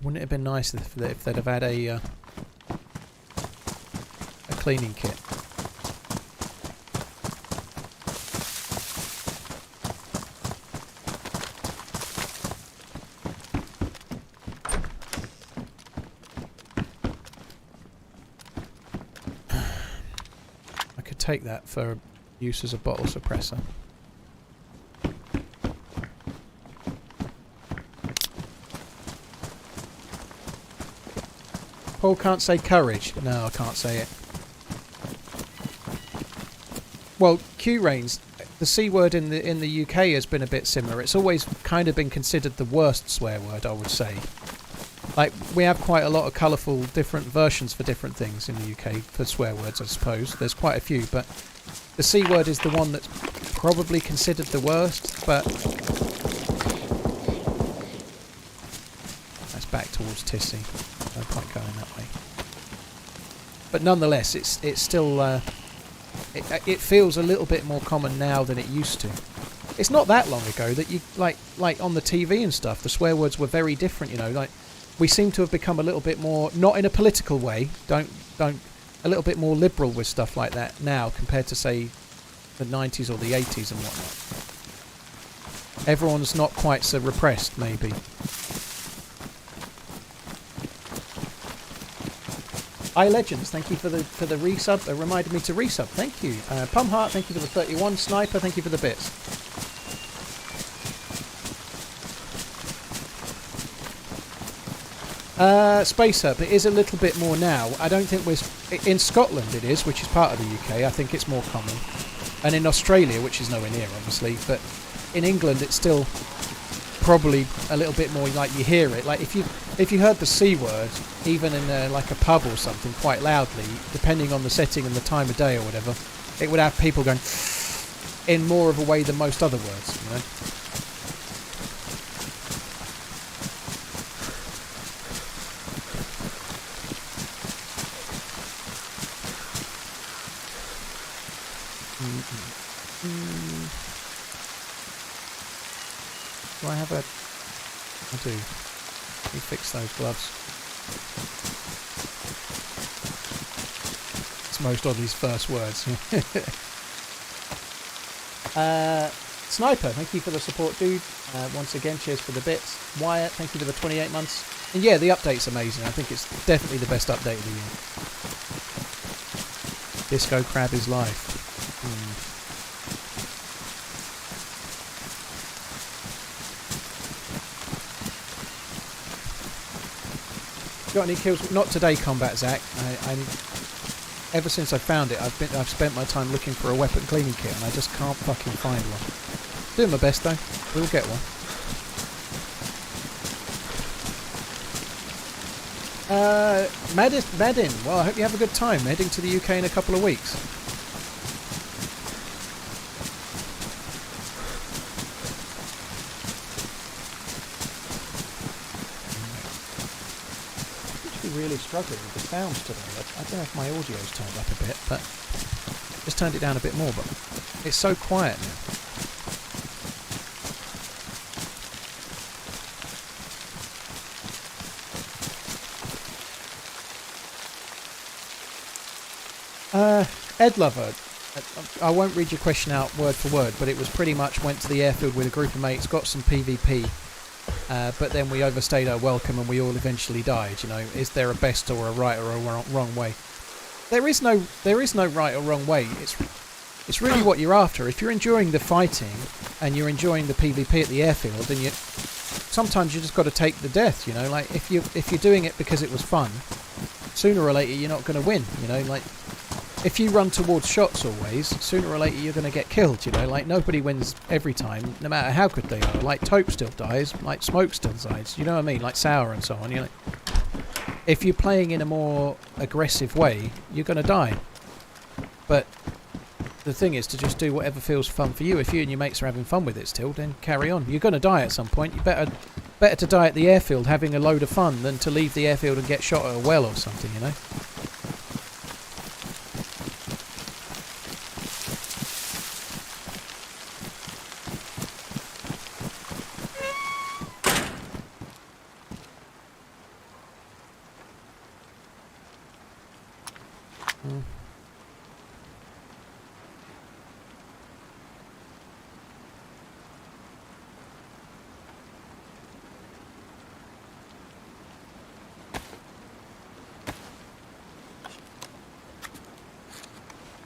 Wouldn't it have been nice if they'd have had a cleaning kit? I could take that for use as a bottle suppressor. Paul can't say courage. No, I can't say it. Well, Q-Rains, the C word in the UK has been a bit similar. It's always kind of been considered the worst swear word, I would say. Like, we have quite a lot of colourful different versions for different things in the UK for swear words, I suppose. There's quite a few, but the C word is the one that's probably considered the worst, but that's back towards Tissy. No point going that way. But nonetheless, it's still it feels a little bit more common now than it used to. It's not that long ago that you like on the TV and stuff, the swear words were very different. You know, like we seem to have become a little bit more, not in a political way, don't a little bit more liberal with stuff like that now compared to say the 90s or the 80s and whatnot. Everyone's not quite so repressed, maybe. Legends, thank you for the resub. Reminded me to resub. Thank you. Pumheart, thank you for the 31. Sniper, thank you for the bits. Space Up, it is a little bit more now. I don't think we're... In Scotland it is, which is part of the UK. I think it's more common. And in Australia, which is nowhere near, obviously. But in England, it's still probably a little bit more like you hear it. Like if you heard the C word, even in like a pub or something, quite loudly, depending on the setting and the time of day or whatever, it would have people going in more of a way than most other words, you know. Do I have a... I do. Let me fix those gloves. It's most Oddly's first words. Sniper, thank you for the support, dude. Once again, cheers for the bits. Wyatt, thank you for the 28 months. And yeah, the update's amazing. I think it's definitely the best update of the year. Disco Crab is live. Got any kills? Not today, Combat Zach. Ever since I found it, I've spent my time looking for a weapon cleaning kit, and I just can't fucking find one. Doing my best though. We'll get one. Madin. Well, I hope you have a good time heading to the UK in a couple of weeks. Really struggling with the sounds today. I don't know if my audio's turned up a bit, but just turned it down a bit more, but it's so quiet now. Ed Lover, I won't read your question out word for word, but it was pretty much went to the airfield with a group of mates, got some PvP, but then we overstayed our welcome and we all eventually died. You know, is there a best or a right or a wrong way? There is no right or wrong way. It's really what you're after. If you're enjoying the fighting and you're enjoying the PvP at the airfield, then sometimes you just got to take the death. You know, like if you're doing it because it was fun, sooner or later you're not going to win. You know, like if you run towards shots always, sooner or later you're going to get killed, you know, like nobody wins every time, no matter how good they are. Like Taupe still dies, like Smoke still dies, you know what I mean, like Sour and so on, you know. If you're playing in a more aggressive way, you're going to die. But the thing is to just do whatever feels fun for you. If you and your mates are having fun with it still, then carry on. You're going to die at some point. You better to die at the airfield having a load of fun than to leave the airfield and get shot at a well or something, you know. Mm.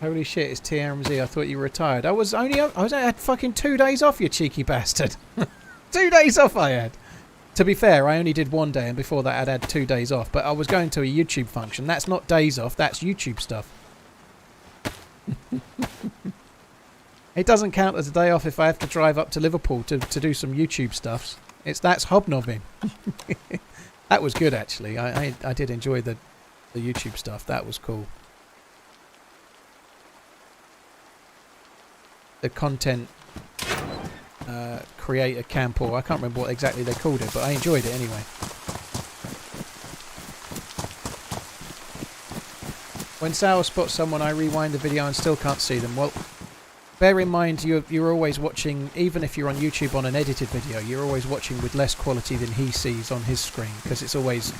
Holy shit, it's TRMZ. I thought you were retired. I had fucking 2 days off, you cheeky bastard. 2 days off I had. To be fair, I only did 1 day, and before that I'd had 2 days off. But I was going to a YouTube function. That's not days off, that's YouTube stuff. It doesn't count as a day off if I have to drive up to Liverpool to do some YouTube stuffs. That's hobnobbing. That was good, actually. I did enjoy the YouTube stuff. That was cool. The content creator camp, or I can't remember what exactly they called it, but I enjoyed it anyway. When Sour spots someone, I rewind the video and still can't see them. Well, bear in mind you're always watching, even if you're on YouTube on an edited video, you're always watching with less quality than he sees on his screen, because it's always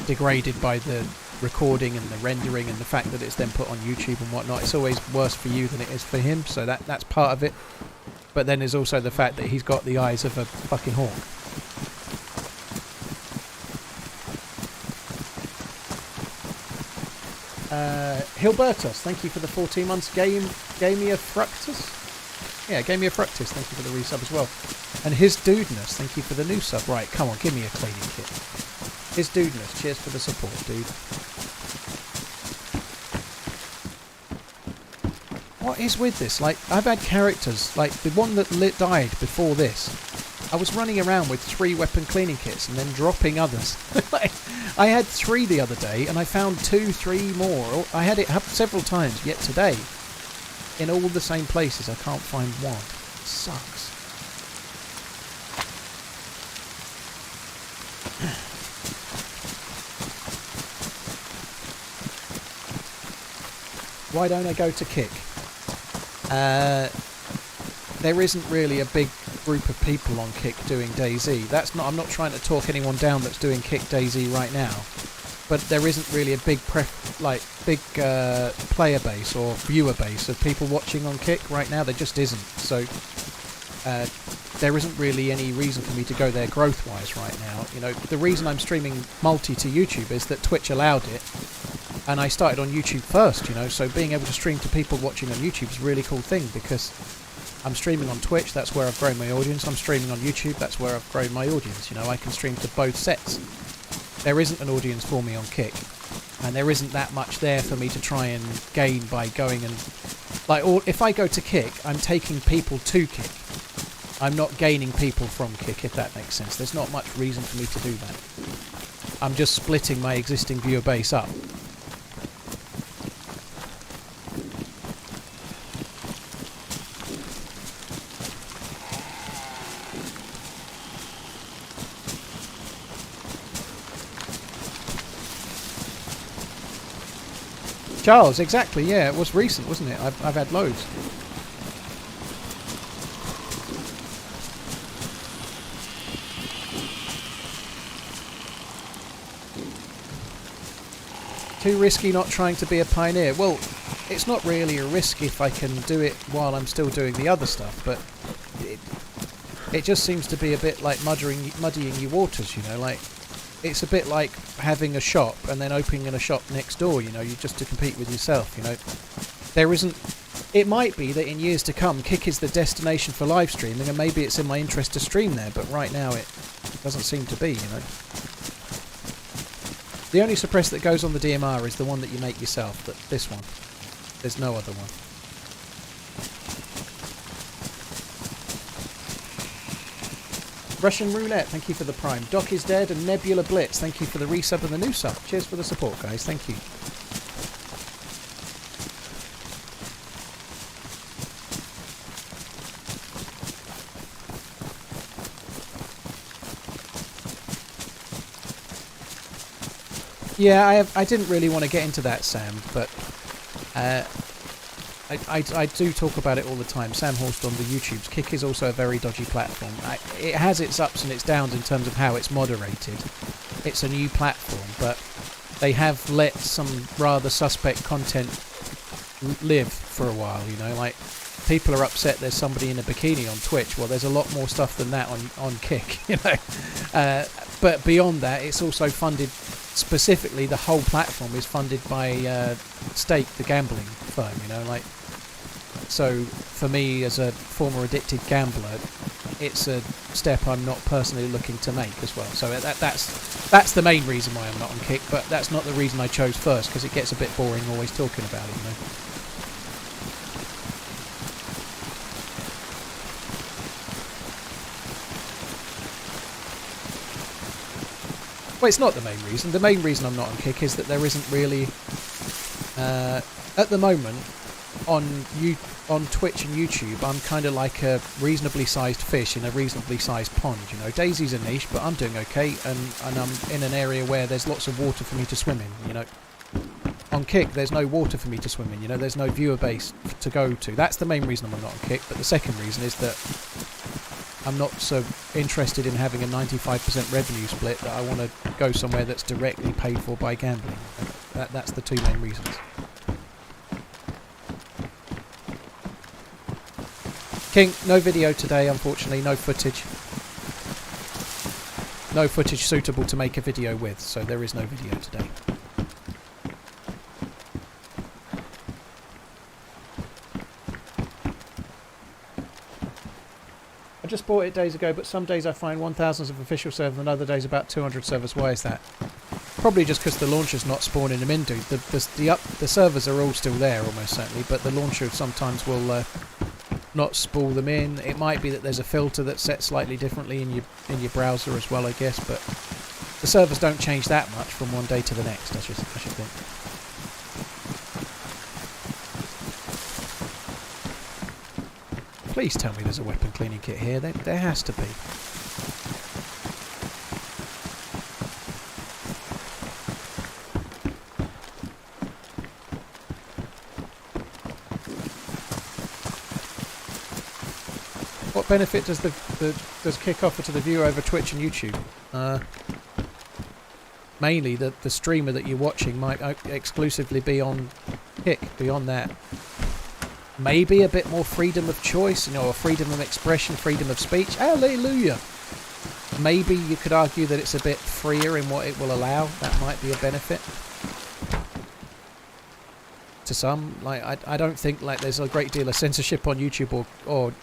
degraded by the recording and the rendering and the fact that it's then put on YouTube and whatnot. It's always worse for you than it is for him, so that's part of it. But then there's also the fact that he's got the eyes of a fucking hawk. Hilbertus, thank you for the 14 months. Gamia Fructus? Yeah, Gamia Fructus, thank you for the resub as well. And His Dudeness, thank you for the new sub. Right, come on, give me a cleaning kit. His Dudeness, cheers for the support, dude. What is with this? Like, I've had characters, like the one that died before this. I was running around with 3 weapon cleaning kits and then dropping others. I had 3 the other day and I found 2, 3 more. I had it happen several times, yet today, in all the same places, I can't find one. It sucks. Why don't I go to Kick? There isn't really a big group of people on Kick doing DayZ. I'm not trying to talk anyone down that's doing Kick DayZ right now, but there isn't really a big player base or viewer base of people watching on Kick right now. There just isn't. So there isn't really any reason for me to go there growth-wise right now. You know, the reason I'm streaming multi to YouTube is that Twitch allowed it. And I started on YouTube first, you know, so being able to stream to people watching on YouTube is a really cool thing, because I'm streaming on Twitch, that's where I've grown my audience. I'm streaming on YouTube, that's where I've grown my audience. You know, I can stream to both sets. There isn't an audience for me on Kick, and there isn't that much there for me to try and gain by going and... Like, or if I go to Kick, I'm taking people to Kick. I'm not gaining people from Kick, if that makes sense. There's not much reason for me to do that. I'm just splitting my existing viewer base up. Charles, exactly, yeah, it was recent, wasn't it? I've had loads. Too risky not trying to be a pioneer. Well, it's not really a risk if I can do it while I'm still doing the other stuff, but it just seems to be a bit like muddying your waters, you know, like... It's a bit like having a shop and then opening a shop next door, you know, just to compete with yourself, you know. There isn't... It might be that in years to come, Kick is the destination for live streaming, and maybe it's in my interest to stream there, but right now it doesn't seem to be, you know. The only suppressor that goes on the DMR is the one that you make yourself, this one. There's no other one. Russian Roulette, thank you for the Prime. Doc is dead, and Nebula Blitz, thank you for the resub and the new sub. Cheers for the support, guys. Thank you. Yeah, I didn't really want to get into that, Sam, but I do talk about it all the time. Sam Horst on the YouTubes. Kick is also a very dodgy platform. It has its ups and its downs in terms of how it's moderated. It's a new platform, but they have let some rather suspect content live for a while, you know, like people are upset there's somebody in a bikini on Twitch. Well, there's a lot more stuff than that on Kick, you know. But beyond that, it's also funded, specifically the whole platform is funded by Stake, the gambling firm, you know, like. So for me, as a former addicted gambler, it's a step I'm not personally looking to make as well. So that's the main reason why I'm not on Kick, but that's not the reason I chose first, because it gets a bit boring always talking about it, you know. Well, it's not the main reason. The main reason I'm not on Kick is that there isn't really, at the moment, on Twitch and YouTube, I'm kind of like a reasonably sized fish in a reasonably sized pond, you know. DayZ's a niche, but I'm doing okay, and I'm in an area where there's lots of water for me to swim in, you know. On Kick, there's no water for me to swim in, you know, there's no viewer base to go to. That's the main reason I'm not on Kick, but the second reason is that I'm not so interested in having a 95% revenue split that I want to go somewhere that's directly paid for by gambling. That's the two main reasons. King, no video today, unfortunately, no footage. No footage suitable to make a video with, so there is no video today. I just bought it days ago, but some days I find 1,000 of official servers and other days about 200 servers. Why is that? Probably just because the launcher's not spawning them in, dude. The servers are all still there, almost certainly, but the launcher sometimes will not spool them in. It might be that there's a filter that's set slightly differently in your browser as well, I guess, but the servers don't change that much from one day to the next, I should think. Please tell me there's a weapon cleaning kit here. There has to be. What benefit does does Kick offer to the viewer over Twitch and YouTube? Mainly the streamer that you're watching might exclusively be on Kick. Beyond that, maybe a bit more freedom of choice, you know, or freedom of expression, freedom of speech. Hallelujah! Maybe you could argue that it's a bit freer in what it will allow. That might be a benefit to some. Like I don't think like there's a great deal of censorship on YouTube or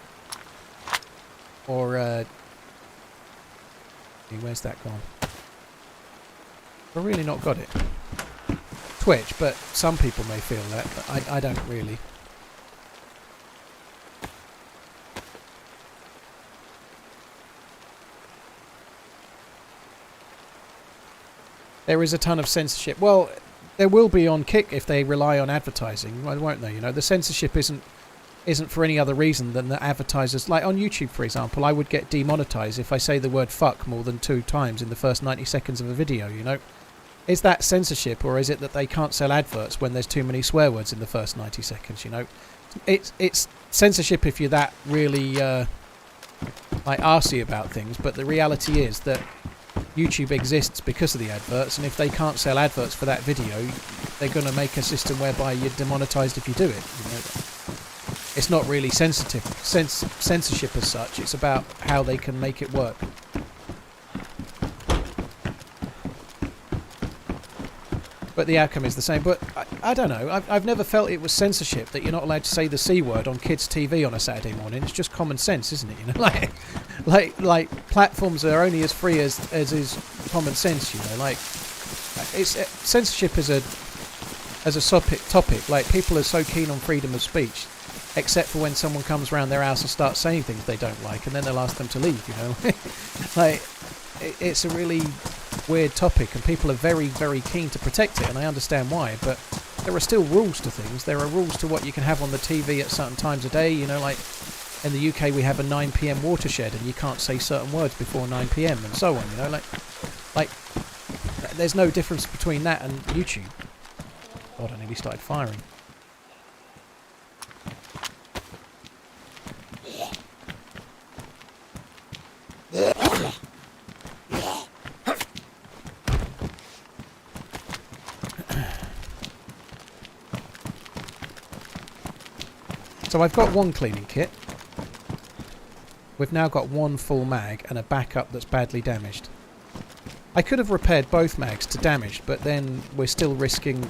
where's that gone? I've really not got it. Twitch, but some people may feel that, but I don't really. There is a ton of censorship. Well, there will be on Kick if they rely on advertising, won't they? You know, the censorship isn't for any other reason than that advertisers, like on YouTube for example, I would get demonetized if I say the word fuck more than 2 times in the first 90 seconds of a video, you know. Is that censorship, or is it that they can't sell adverts when there's too many swear words in the first 90 seconds, you know? It's censorship if you're that really like arsey about things, but the reality is that YouTube exists because of the adverts, and if they can't sell adverts for that video, they're going to make a system whereby you're demonetized if you do it, you know. It's not really censorship as such, it's about how they can make it work. But the outcome is the same. But I don't know, I've never felt it was censorship that you're not allowed to say the C word on kids' TV on a Saturday morning. It's just common sense, isn't it? You know, like platforms are only as free as is common sense, you know. Like, it's censorship as a topic. Like, people are so keen on freedom of speech, except for when someone comes around their house and starts saying things they don't like, and then they'll ask them to leave, you know. Like, it's a really weird topic, and people are very, very keen to protect it, and I understand why, but there are still rules to things. There are rules to what you can have on the TV at certain times of day, you know, like in the UK we have a 9 PM watershed, and you can't say certain words before 9 PM, and so on, you know, like there's no difference between that and YouTube. God, I nearly started firing. So I've got one cleaning kit. We've now got one full mag and a backup that's badly damaged. I could have repaired both mags to damaged, but then we're still risking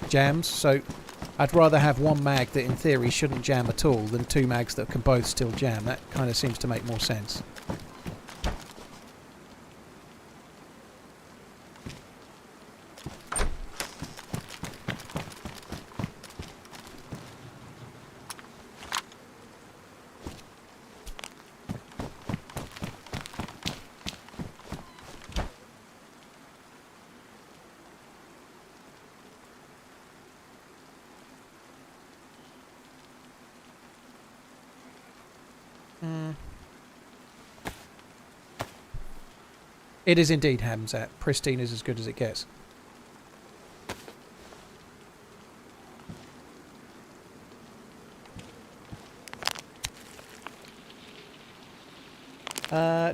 jams, so I'd rather have one mag that in theory shouldn't jam at all than two mags that can both still jam. That kind of seems to make more sense. It is indeed Hamzat. Pristine is as good as it gets.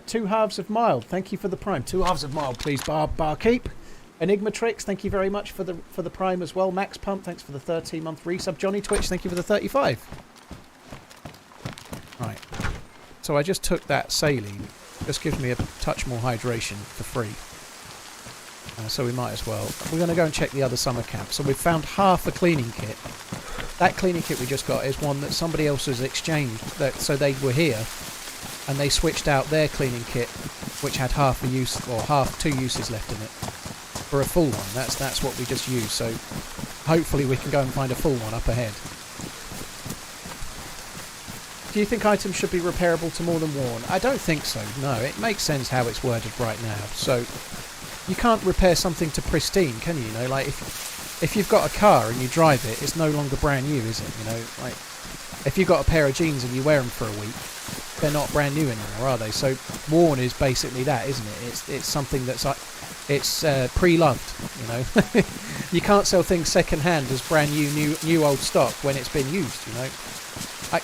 Two halves of mild. Thank you for the prime. Two halves of mild, please, barkeep. Enigmatrix, thank you very much for the prime as well. Max Pump, thanks for the 13-month resub. Johnny Twitch, thank you for the 35. Right. So I just took that saline. Just gives me a touch more hydration for free. So we might as well. We're going to go and check the other summer camp. So we've found half a cleaning kit. That cleaning kit we just got is one that somebody else has exchanged. So they were here and they switched out their cleaning kit, which had half a use or two uses left in it, for a full one. That's what we just used. So hopefully we can go and find a full one up ahead. Do you think items should be repairable to more than worn? I don't think so, no. It makes sense how it's worded right now. So, you can't repair something to pristine, can you? You know, like, if you've got a car and you drive it, it's no longer brand new, is it? You know, like, if you've got a pair of jeans and you wear them for a week, they're not brand new anymore, are they? So, worn is basically that, isn't it? It's something that's, it's pre-loved, you know? You can't sell things second-hand as brand new old stock when it's been used, you know?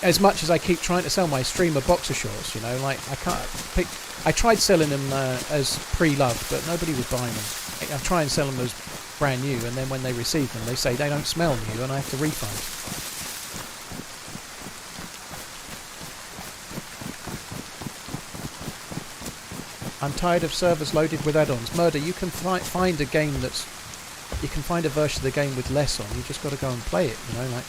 As much as I keep trying to sell my streamer boxer shorts, you know, like I tried selling them as pre-loved, but nobody would buy them. I try and sell them as brand new, and then when they receive them, they say they don't smell new, and I have to refund. I'm tired of servers loaded with add-ons. Murder, you can find a game you can find a version of the game with less on. You just got to go and play it, you know, like.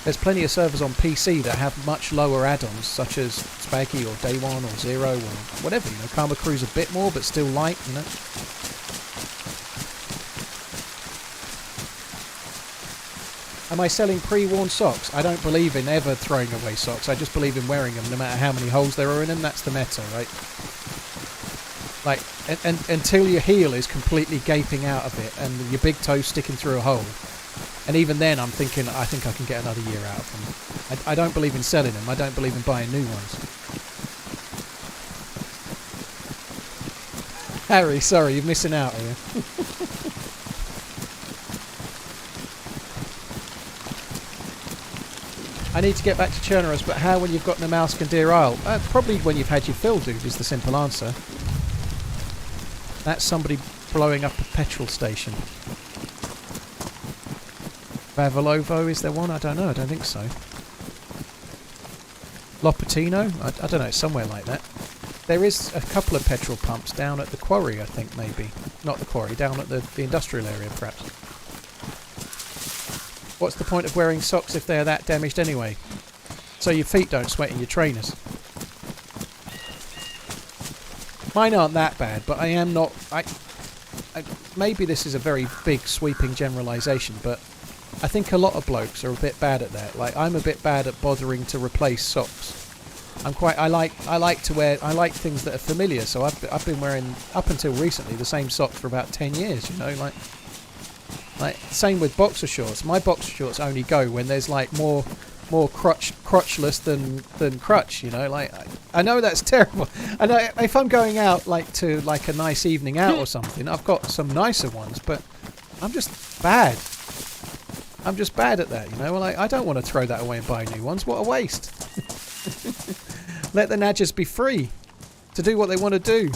There's plenty of servers on PC that have much lower add-ons, such as Spaggy or Day One or Zero or whatever, you know. Karma Crew's a bit more, but still light, you know. Am I selling pre-worn socks? I don't believe in ever throwing away socks. I just believe in wearing them no matter how many holes there are in them. That's the meta, right? Like, and until your heel is completely gaping out of it and your big toe sticking through a hole. And even then, I'm thinking, I think I can get another year out of them. I don't believe in selling them. I don't believe in buying new ones. Harry, sorry, you're missing out here. I need to get back to Chernarus, but how when you've got Namalsk and Deer Isle? Probably when you've had your fill, dude, is the simple answer. That's somebody blowing up a petrol station. Vavalovo, is there one? I don't know, I don't think so. Lopatino? I don't know, it's somewhere like that. There is a couple of petrol pumps down at the quarry, I think, maybe. Not the quarry, down at the industrial area, perhaps. What's the point of wearing socks if they're that damaged anyway? So your feet don't sweat in your trainers. Mine aren't that bad, but I am not... maybe this is a very big, sweeping generalisation, but I think a lot of blokes are a bit bad at that. Like, I'm a bit bad at bothering to replace socks. I like things that are familiar, so I've been wearing, up until recently, the same socks for about 10 years, you know, like same with boxer shorts. My boxer shorts only go when there's like more crotchless than crutch, you know. Like, I know that's terrible. And if I'm going out like to like a nice evening out or something, I've got some nicer ones, but I'm just bad. I'm just bad at that, you know. Like, I don't want to throw that away and buy new ones. What a waste. Let the Nadgers be free to do what they want to do.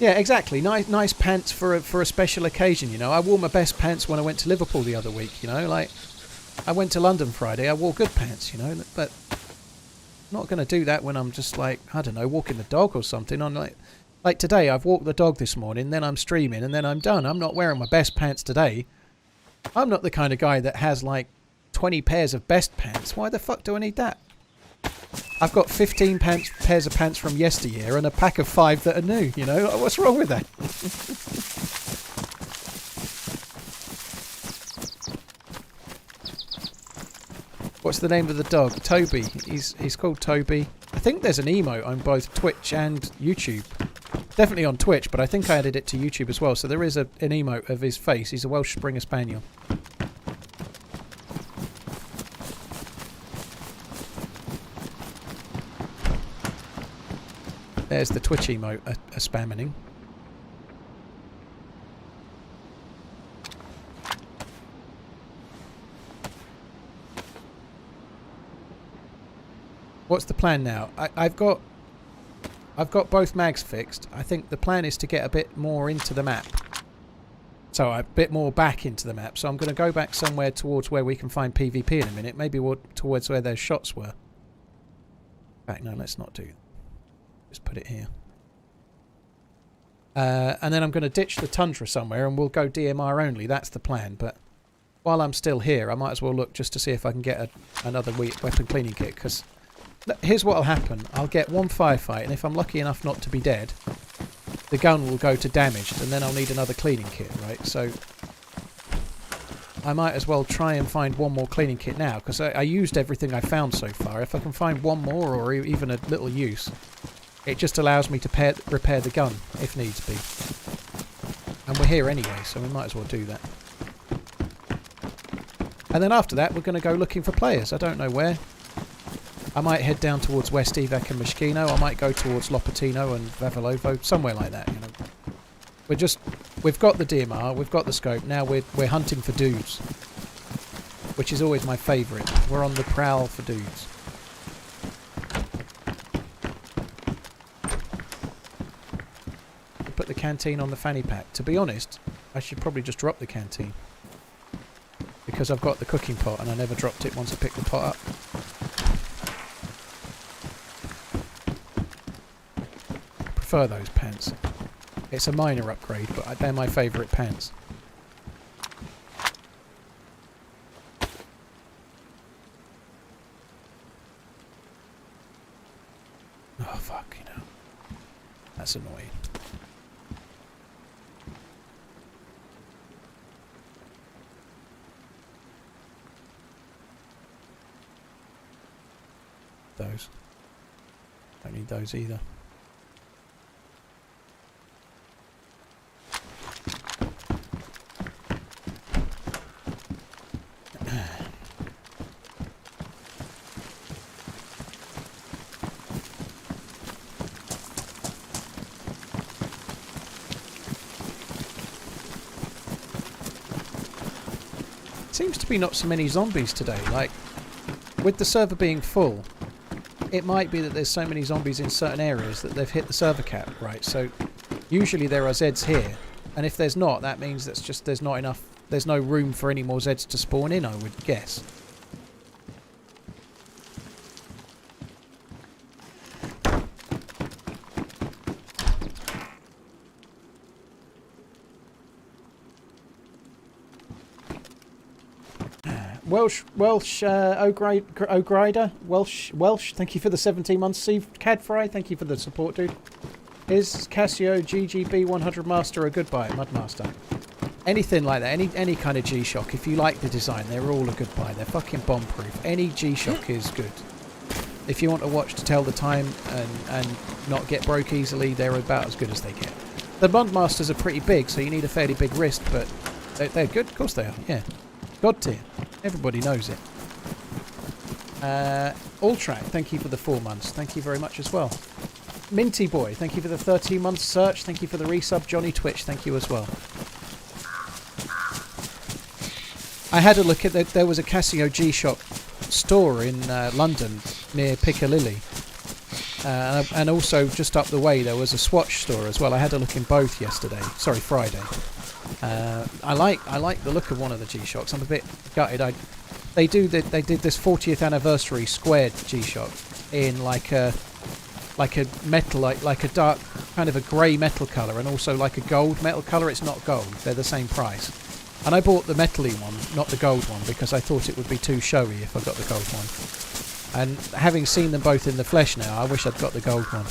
Yeah, exactly. Nice pants for a special occasion, you know. I wore my best pants when I went to Liverpool the other week, you know. Like, I went to London Friday, I wore good pants, you know. But I'm not going to do that when I'm just, like, I don't know, walking the dog or something. I'm like today, I've walked the dog this morning, then I'm streaming, and then I'm done. I'm not wearing my best pants today. I'm not the kind of guy that has, like, 20 pairs of best pants. Why the fuck do I need that? I've got 15 pairs of pants from yesteryear and a pack of 5 that are new, you know? What's wrong with that? What's the name of the dog? Toby. He's called Toby. I think there's an emote on both Twitch and YouTube. Definitely on Twitch, but I think I added it to YouTube as well. So there is an emote of his face. He's a Welsh Springer Spaniel. There's the Twitch emote a spamming. What's the plan now? I've got both mags fixed. I think the plan is to get a bit more into the map. So a bit more back into the map. So I'm going to go back somewhere towards where we can find PvP in a minute. Maybe towards where those shots were. In fact, no, let's not do that. Just put it here. And then I'm going to ditch the Tundra somewhere and we'll go DMR only. That's the plan. But while I'm still here, I might as well look just to see if I can get another weapon cleaning kit. Because here's what will happen. I'll get one firefight, and if I'm lucky enough not to be dead, the gun will go to damaged, and then I'll need another cleaning kit, right? So I might as well try and find one more cleaning kit now, because I used everything I found so far. If I can find one more, or even a little use, it just allows me to repair the gun, if needs be. And we're here anyway, so we might as well do that. And then after that, we're going to go looking for players. I don't know where. I might head down towards West Evac and Moschino. I might go towards Lopatino and Vavalovo, somewhere like that. You know, we've got the DMR, we've got the scope. Now we're hunting for dudes, which is always my favourite. We're on the prowl for dudes. Put the canteen on the fanny pack. To be honest, I should probably just drop the canteen because I've got the cooking pot and I never dropped it once I picked the pot up. Prefer those pants. It's a minor upgrade, but they're my favourite pants. Oh fuck, you know. That's annoying. Those. Don't need those either. Seems to be not so many zombies today. Like, with the server being full, it might be that there's so many zombies in certain areas that they've hit the server cap, right? So usually there are Zeds here, and if there's not, that means that's just there's not enough, there's no room for any more Zeds to spawn in, I would guess. Welsh O'Grider, Welsh, thank you for the 17 months. Steve Cadfry, thank you for the support, dude. Is Casio GGB 100 Master a good buy, Mudmaster? Anything like that, any kind of G-Shock, if you like the design, they're all a good buy. They're fucking bomb-proof. Any G-Shock is good. If you want a watch to tell the time and not get broke easily, they're about as good as they get. The Mudmasters are pretty big, so you need a fairly big wrist, but they're good. Of course they are, yeah. God tier. Everybody knows it. Alltrack, thank you for the 4 months. Thank you very much as well. Minty Boy, thank you for the 13 months. Search, thank you for the resub. Johnny Twitch, thank you as well. I had a look at there was a Casio G-Shock store in London near Piccadilly. And also just up the way there was a Swatch store as well. I had a look in both yesterday. Sorry, Friday. I like the look of one of the G-Shocks. I'm a bit gutted. They did this 40th anniversary squared G-Shock in like a metal, like a dark kind of a grey metal colour, and also like a gold metal colour. It's not gold. They're the same price. And I bought the metal-y one, not the gold one, because I thought it would be too showy if I got the gold one. And having seen them both in the flesh now, I wish I'd got the gold one.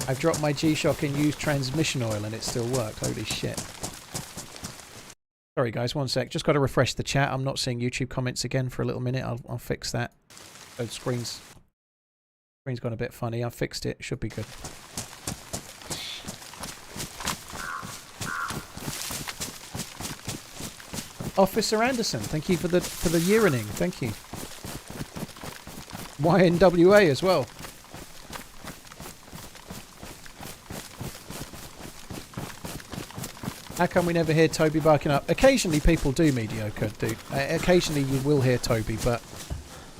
I've dropped my G-Shock in used transmission oil and it still worked. Holy shit. Sorry guys, one sec. Just got to refresh the chat. I'm not seeing YouTube comments again for a little minute. I'll fix that. The screen's gone a bit funny. I've fixed it. Should be good. Officer Anderson, thank you for the yearning. Thank you. YNWA as well. How come we never hear Toby barking up? Occasionally people do, Mediocre, do. Occasionally you will hear Toby, but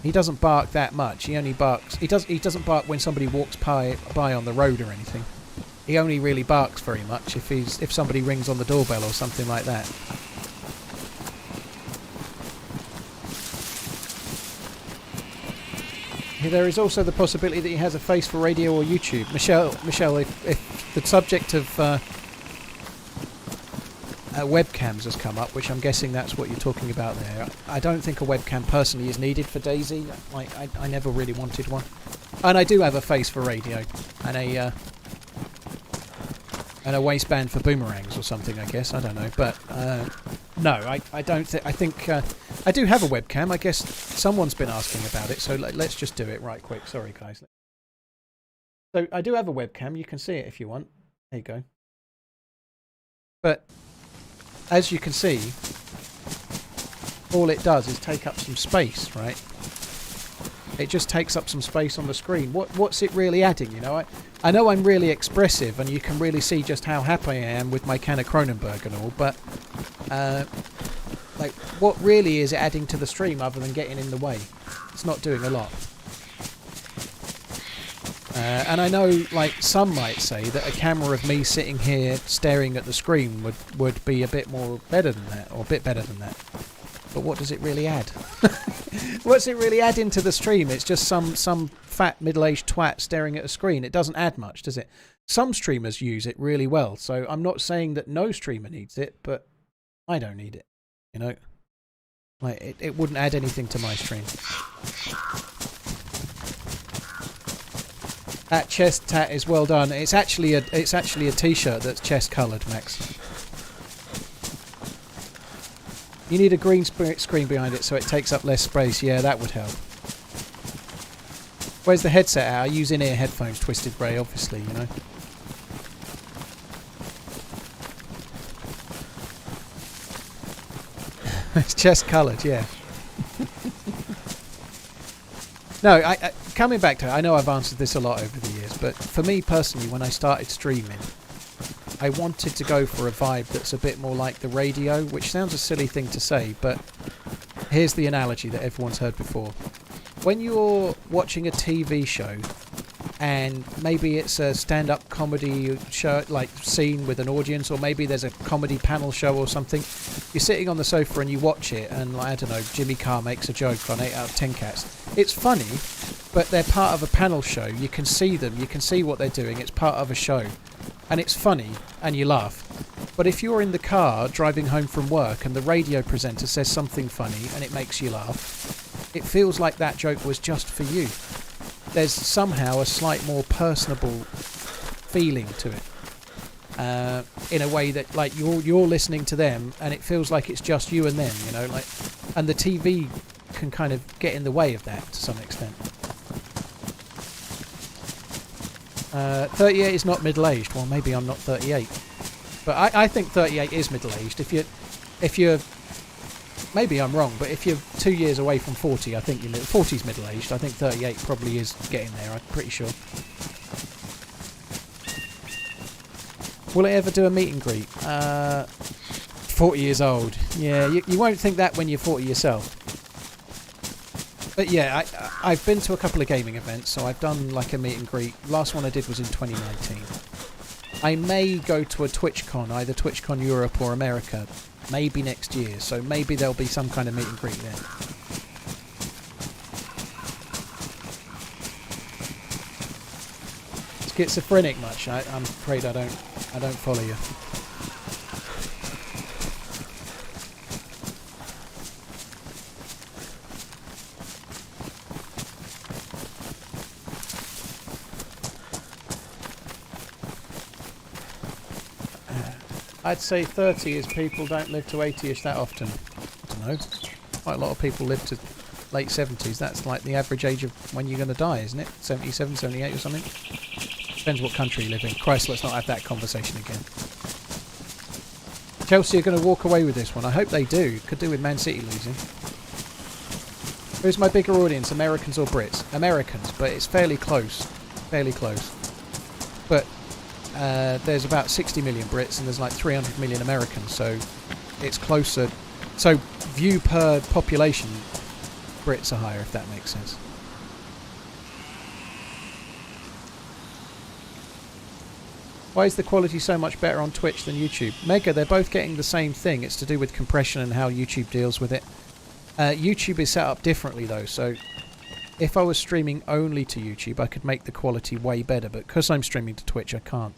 he doesn't bark that much. He only barks. He doesn't bark when somebody walks by on the road or anything. He only really barks very much if somebody rings on the doorbell or something like that. There is also the possibility that he has a face for radio or YouTube. Michelle, if the subject of webcams has come up, which I'm guessing that's what you're talking about there, I don't think a webcam personally is needed for DayZ. I never really wanted one. And I do have a face for radio and a waistband for boomerangs or something, I guess. I don't know. But no, I don't think... I think... I do have a webcam. I guess someone's been asking about it, so let's just do it right quick. Sorry, guys. So I do have a webcam. You can see it if you want. There you go. But as you can see, all it does is take up some space, right? It just takes up some space on the screen. What's it really adding, you know? I know I'm really expressive, and you can really see just how happy I am with my can of Kronenberg and all, but... like, what really is it adding to the stream other than getting in the way? It's not doing a lot. And I know, like, some might say that a camera of me sitting here staring at the screen would be a bit more better than that, or a bit better than that. But what does it really add? What's it really add into the stream? It's just some fat middle-aged twat staring at a screen. It doesn't add much, does it? Some streamers use it really well, so I'm not saying that no streamer needs it, but I don't need it. You know, like it wouldn't add anything to my stream. That chest tat is well done. It's actually a t-shirt that's chest coloured, Max. You need a green screen behind it so it takes up less space. Yeah, that would help. Where's the headset at? I use in-ear headphones, Twisted Grey, obviously, you know. It's chest coloured, yeah. No, coming back to it, I know I've answered this a lot over the years, but for me personally, when I started streaming, I wanted to go for a vibe that's a bit more like the radio, which sounds a silly thing to say, but here's the analogy that everyone's heard before. When you're watching a TV show, and maybe it's a stand-up comedy show, like scene with an audience, or maybe there's a comedy panel show or something. You're sitting on the sofa and you watch it, and like, I don't know, Jimmy Carr makes a joke on 8 out of 10 Cats. It's funny, but they're part of a panel show. You can see them, you can see what they're doing. It's part of a show, and it's funny, and you laugh. But if you're in the car driving home from work and the radio presenter says something funny and it makes you laugh, it feels like that joke was just for you. There's somehow a slight more personable feeling to it, in a way that like you're listening to them and it feels like it's just you and them, you know, like, and the TV can kind of get in the way of that to some extent. 38 is not middle-aged. Well, maybe I'm not 38, but I think 38 is middle-aged. If you're maybe I'm wrong, but if you're 2 years away from 40, I think 40's middle-aged. I think 38 probably is getting there, I'm pretty sure. Will it ever do a meet and greet? 40 years old. Yeah, you won't think that when you're 40 yourself. But yeah, I've been to a couple of gaming events, so I've done like a meet and greet. Last one I did was in 2019. I may go to a TwitchCon, either TwitchCon Europe or America, maybe next year. So maybe there'll be some kind of meet and greet then. Schizophrenic much? I'm afraid I don't follow you. I'd say 30 is people don't live to 80ish that often. I don't know. Quite a lot of people live to late 70s. That's like the average age of when you're going to die, isn't it? 77, 78 or something? Depends what country you live in. Christ, let's not have that conversation again. Chelsea are going to walk away with this one. I hope they do. Could do with Man City losing. Who's my bigger audience, Americans or Brits? Americans, but it's fairly close. Fairly close. But there's about 60 million Brits and there's like 300 million Americans, so it's closer. So view per population, Brits are higher, if that makes sense. Why is the quality so much better on Twitch than YouTube? Mega, they're both getting the same thing. It's to do with compression and how YouTube deals with it. YouTube is set up differently though, so if I was streaming only to YouTube, I could make the quality way better, but because I'm streaming to Twitch, I can't.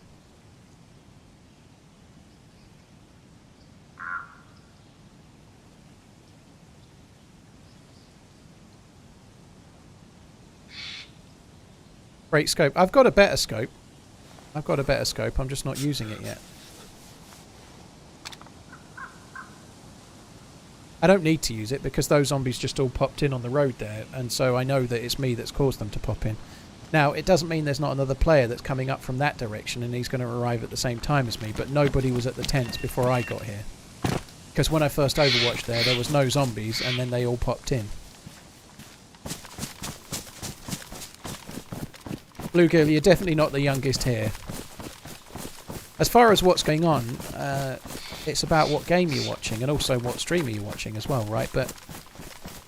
Great scope. I've got a better scope. I'm just not using it yet. I don't need to use it because those zombies just all popped in on the road there, and so I know that it's me that's caused them to pop in. Now, it doesn't mean there's not another player that's coming up from that direction and he's going to arrive at the same time as me, but nobody was at the tents before I got here. Because when I first overwatched there was no zombies, and then they all popped in. Bluegill, you're definitely not the youngest here. As far as what's going on, it's about what game you're watching and also what streamer you're watching as well, right? But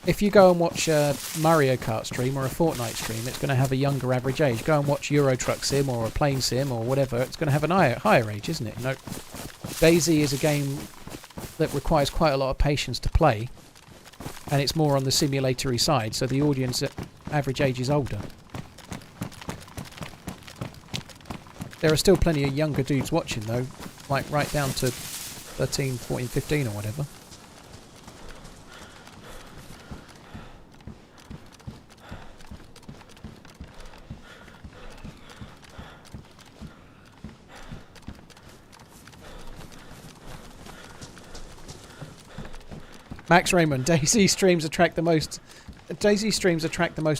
if you go and watch a Mario Kart stream or a Fortnite stream, it's going to have a younger average age. Go and watch Euro Truck Sim or a Plane Sim or whatever, it's going to have a higher age, isn't it? You know, DayZ is a game that requires quite a lot of patience to play, and it's more on the simulatory side, so the audience average age is older. There are still plenty of younger dudes watching though, like right down to 13, 14, 15 or whatever. Max Raymond, DayZ streams attract the most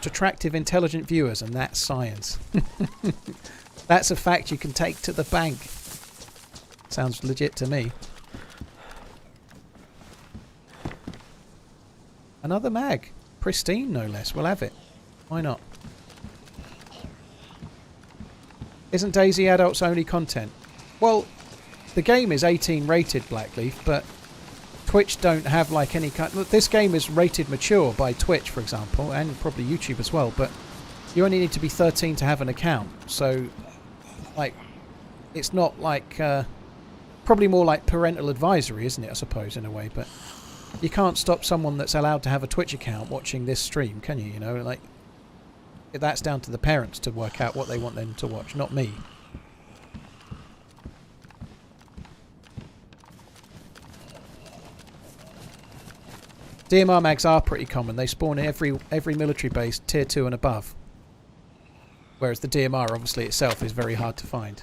attractive, intelligent viewers, and that's science. That's a fact you can take to the bank. Sounds legit to me. Another mag. Pristine, no less. We'll have it. Why not? Isn't DayZ adults only content? Well, the game is 18 rated, Blackleaf, but Twitch don't have like any kind... Look, this game is rated mature by Twitch, for example, and probably YouTube as well, but you only need to be 13 to have an account, so... Like, it's not like, probably more like parental advisory, isn't it, I suppose, in a way, but you can't stop someone that's allowed to have a Twitch account watching this stream, can you, you know, like, that's down to the parents to work out what they want them to watch, not me. DMR mags are pretty common, they spawn in every military base, tier 2 and above. Whereas the DMR, obviously, itself is very hard to find.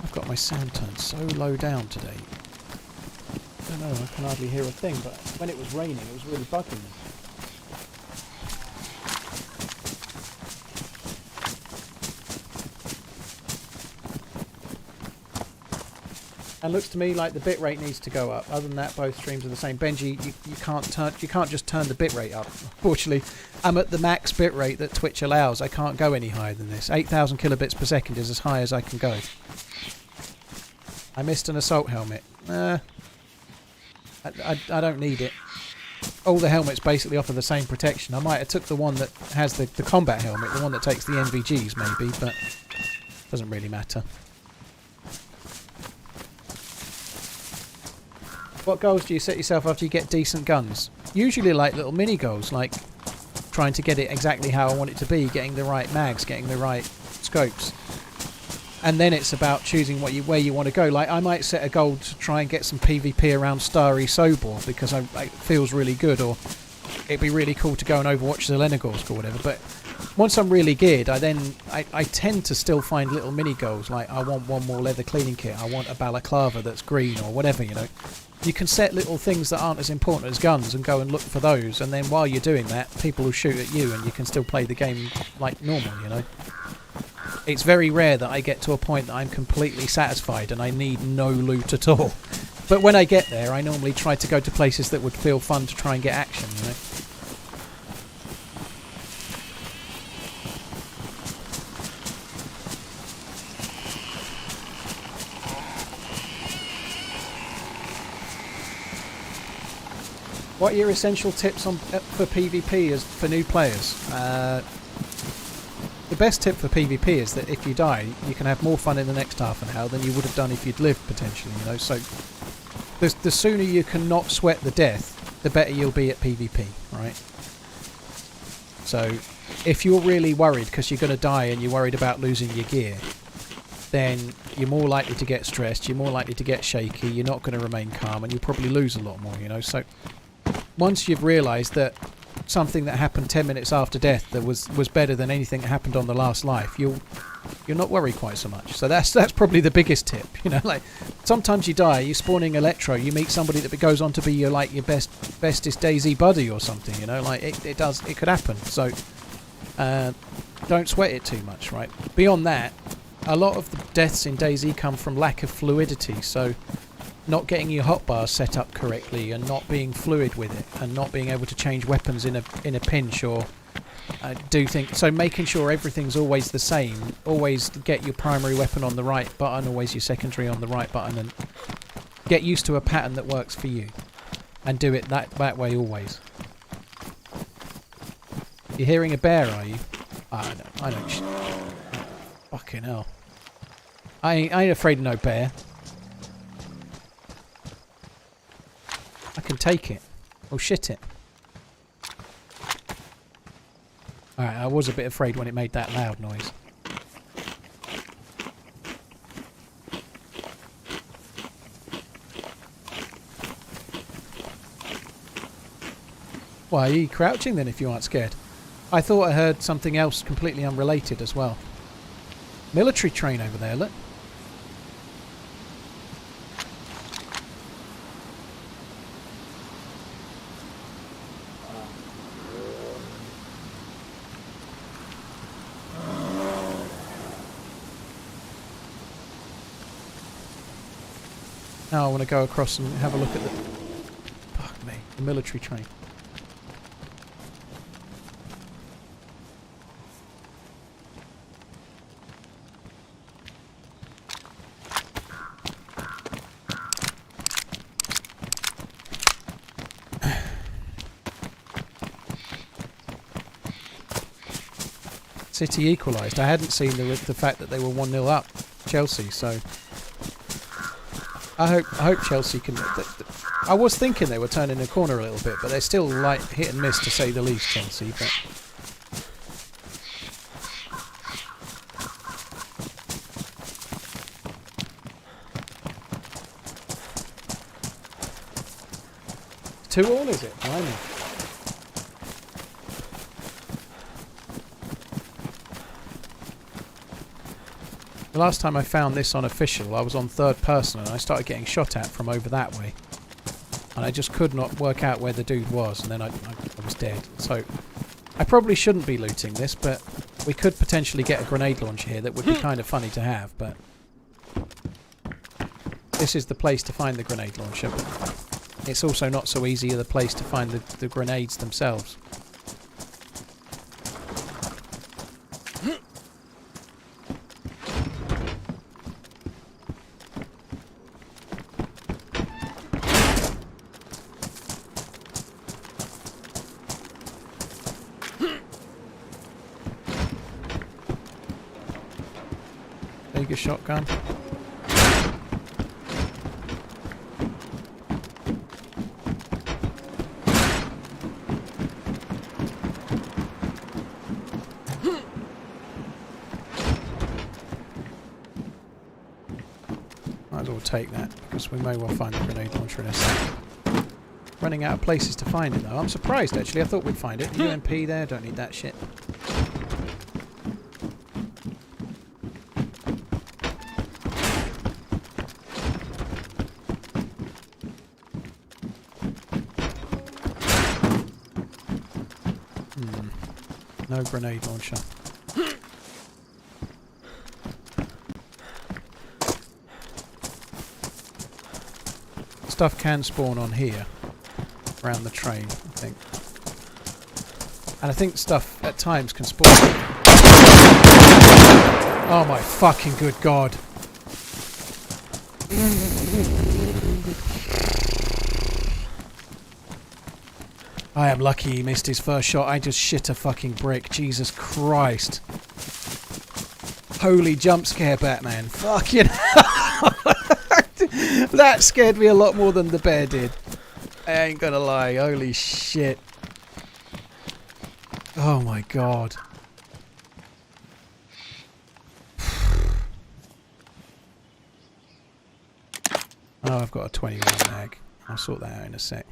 I've got my sound turned so low down today. I don't know, I can hardly hear a thing, but when it was raining, it was really bugging me. And looks to me like the bitrate needs to go up. Other than that, both streams are the same. Benji, you can't just turn the bitrate up. Unfortunately, I'm at the max bitrate that Twitch allows. I can't go any higher than this. 8,000 kilobits per second is as high as I can go. I missed an assault helmet. I don't need it. All the helmets basically offer the same protection. I might have took the one that has the combat helmet, the one that takes the NVGs maybe, but doesn't really matter. What goals do you set yourself after you get decent guns? Usually like little mini goals, like trying to get it exactly how I want it to be, getting the right mags, getting the right scopes. And then it's about choosing where you want to go. Like I might set a goal to try and get some PvP around Starry Sobor because it feels really good, or it'd be really cool to go and overwatch the Lenogorsk or whatever. But once I'm really geared, I tend to still find little mini goals, like I want one more leather cleaning kit, I want a balaclava that's green or whatever, you know. You can set little things that aren't as important as guns and go and look for those, and then while you're doing that, people will shoot at you and you can still play the game like normal, you know. It's very rare that I get to a point that I'm completely satisfied and I need no loot at all. But when I get there, I normally try to go to places that would feel fun to try and get action, you know. What are your essential tips for PvP as for new players? The best tip for PvP is that if you die, you can have more fun in the next half an hour than you would have done if you'd lived, potentially, you know. So the sooner you can not sweat the death, the better you'll be at PvP, right? So if you're really worried because you're going to die and you're worried about losing your gear, then you're more likely to get stressed, you're more likely to get shaky, you're not going to remain calm, and you'll probably lose a lot more, you know. So once you've realised that something that happened 10 minutes after death that was better than anything that happened on the last life, you'll not worry quite so much. So that's probably the biggest tip, you know. Like sometimes you die, you're spawning Electro, you meet somebody that goes on to be your bestest DayZ buddy or something, you know. Like it could happen. So don't sweat it too much, right? Beyond that, a lot of the deaths in DayZ come from lack of fluidity. So not getting your hotbars set up correctly and not being fluid with it and not being able to change weapons in a pinch or do things. So making sure everything's always the same. Always get your primary weapon on the right button, always your secondary on the right button, and get used to a pattern that works for you and do it that way always. You're hearing a bear, are you? I don't. Fucking hell. I ain't afraid of no bear. I can take it. Oh, shit it. Alright, I was a bit afraid when it made that loud noise. Why, are you crouching then if you aren't scared? I thought I heard something else completely unrelated as well. Military train over there, look. Now I want to go across and have a look at the military train. City equalised. I hadn't seen the fact that they were 1-0 up, Chelsea, so I hope Chelsea can. I was thinking they were turning the corner a little bit, but they're still like hit and miss to say the least, Chelsea. But Two all, is it? Blimey. The last time I found this on official, I was on third person and I started getting shot at from over that way. And I just could not work out where the dude was, and then I was dead. So I probably shouldn't be looting this, but we could potentially get a grenade launcher here that would be kind of funny to have, but this is the place to find the grenade launcher, but it's also not so easy the place to find the grenades themselves. Take a shotgun. Might as well take that, because we may well find the grenade launcher in a sec. Running out of places to find it though. I'm surprised actually, I thought we'd find it. UMP there, don't need that shit. No grenade launcher. Stuff can spawn on here, around the train, I think. And I think stuff at times can spawn. Oh my fucking good god. I am lucky he missed his first shot. I just shit a fucking brick. Jesus Christ. Holy jump scare, Batman. Fucking hell. That scared me a lot more than the bear did. I ain't gonna lie. Holy shit. Oh my god. Oh, I've got a 21 mag. I'll sort that out in a sec.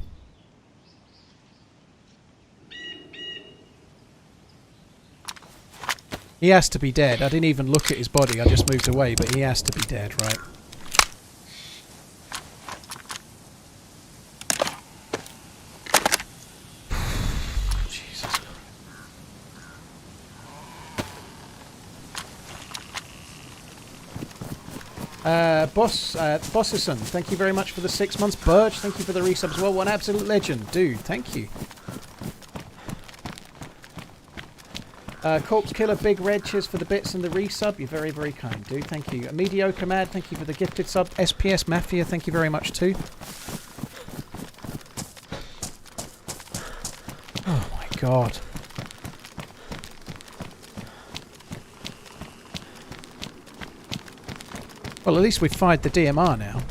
He has to be dead. I didn't even look at his body. I just moved away, but he has to be dead, right? Jesus. Bossison, thank you very much for the 6 months. Birch, thank you for the resub as well. What an absolute legend. Dude, thank you. Corpse Killer, Big Red, cheers for the bits and the resub. You're very, very kind, dude. Thank you. Mediocre Mad, thank you for the gifted sub. SPS Mafia, thank you very much too. Oh my god. Well, at least we've fired the DMR now.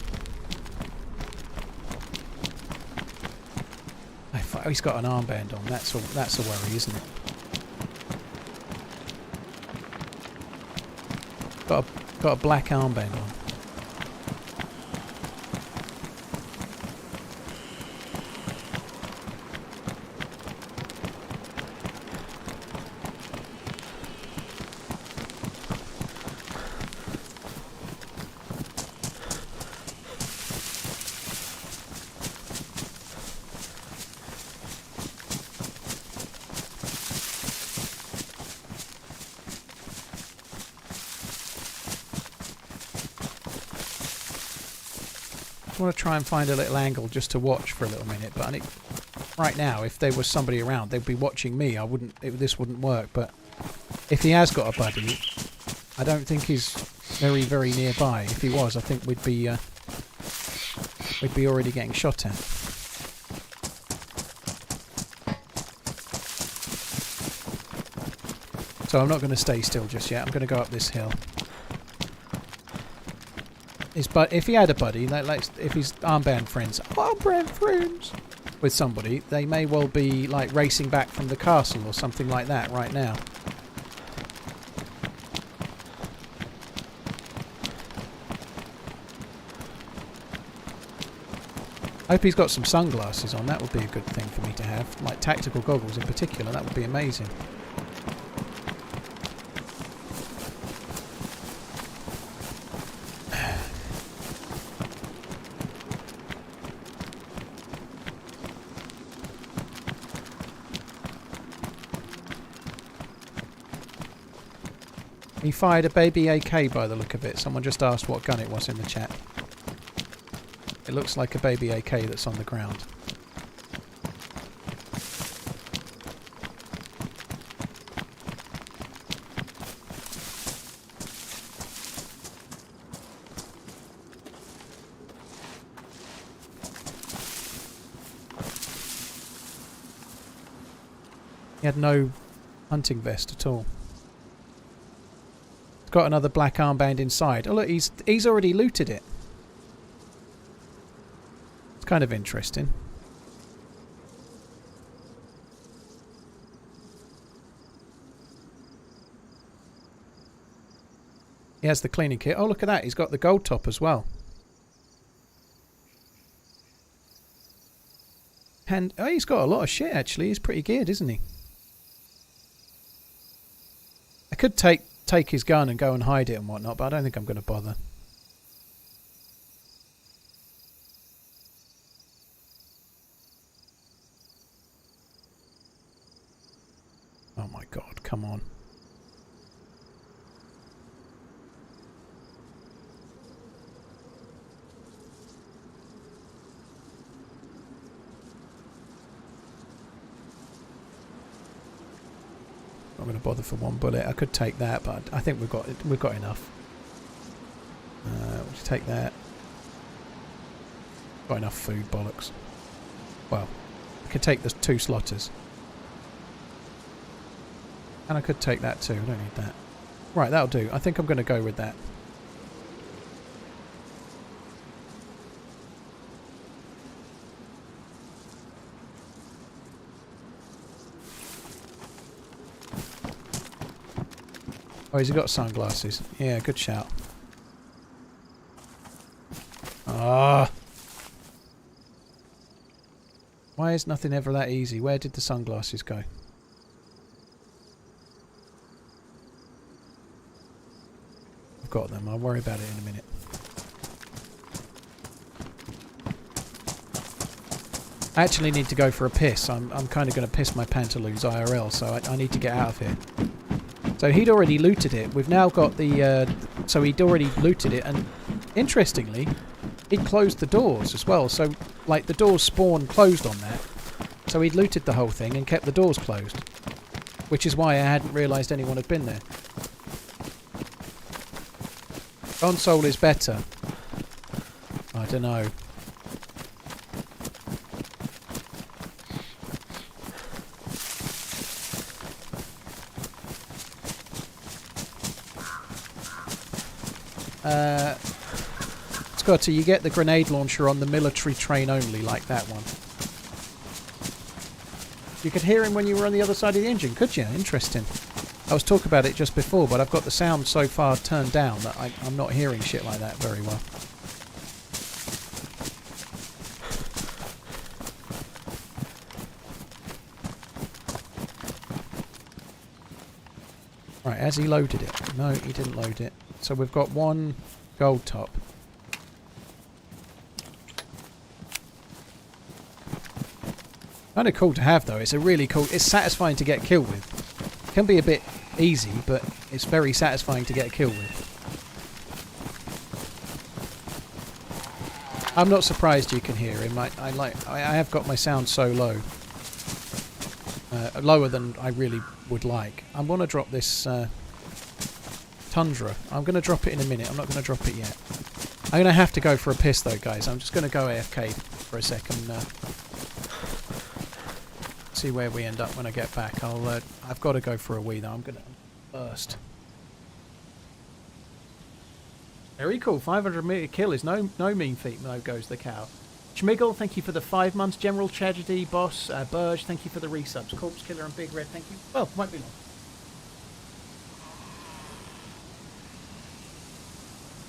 Oh, he's got an armband on. That's a worry, isn't it? Got a black armband on. I want to try and find a little angle just to watch for a little minute, but right now, if there was somebody around, they'd be watching me. This wouldn't work. But if he has got a buddy, I don't think he's very, very nearby. If he was, I think we'd be already getting shot at. So I'm not going to stay still just yet. I'm going to go up this hill. If he had a buddy, like if he's armband friends with somebody, they may well be like racing back from the castle or something like that right now. I hope he's got some sunglasses on. That would be a good thing for me to have, like tactical goggles in particular. That would be amazing. He fired a baby AK by the look of it. Someone just asked what gun it was in the chat. It looks like a baby AK that's on the ground. He had no hunting vest at all. He's got another black armband inside. Oh look, he's already looted it. It's kind of interesting. He has the cleaning kit. Oh look at that, he's got the gold top as well. And oh, he's got a lot of shit actually. He's pretty geared, isn't he? I could take his gun and go and hide it and whatnot, but I don't think I'm going to bother. Oh my god, come on. Not going to bother for one bullet. I could take that, but I think we've got enough. We'll just take that. Got enough food, bollocks. Well, I could take the 2 slotters. And I could take that too. I don't need that. Right, that'll do. I think I'm going to go with that. Oh, he's got sunglasses. Yeah, good shout. Ah. Why is nothing ever that easy? Where did the sunglasses go? I've got them. I'll worry about it in a minute. I actually need to go for a piss. I'm kind of going to piss my pantaloons IRL, so I need to get out of here. So he'd already looted it. We've now got the... so he'd already looted it, and interestingly, he'd closed the doors as well. So, like, the doors spawned closed on that. So he'd looted the whole thing and kept the doors closed. Which is why I hadn't realised anyone had been there. Console is better. I don't know. Scotty, you get the grenade launcher on the military train only, like that one. You could hear him when you were on the other side of the engine, could you? Interesting. I was talking about it just before, but I've got the sound so far turned down that I'm not hearing shit like that very well. Right, has he loaded it? No, he didn't load it. So we've got 1 gold top. Kind of cool to have though. It's a really cool... It's satisfying to get killed with. It can be a bit easy, but it's very satisfying to get killed with. I'm not surprised you can hear him. I have got my sound so low. Lower than I really would like. I want to drop this Tundra. I'm going to drop it in a minute. I'm not going to drop it yet. I'm going to have to go for a piss though, guys. I'm just going to go AFK for a second. See where we end up when I get back. I've got to go for a wee though. I'm going to burst. Very cool. 500-meter kill is no mean feat. No goes the cow. Schmiggle, thank you for the 5 months. General Tragedy, Boss, Burge, thank you for the resubs. Corpse Killer and Big Red, thank you. Well, might be long.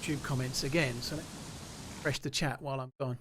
YouTube comments again, so let's refresh the chat while I'm gone.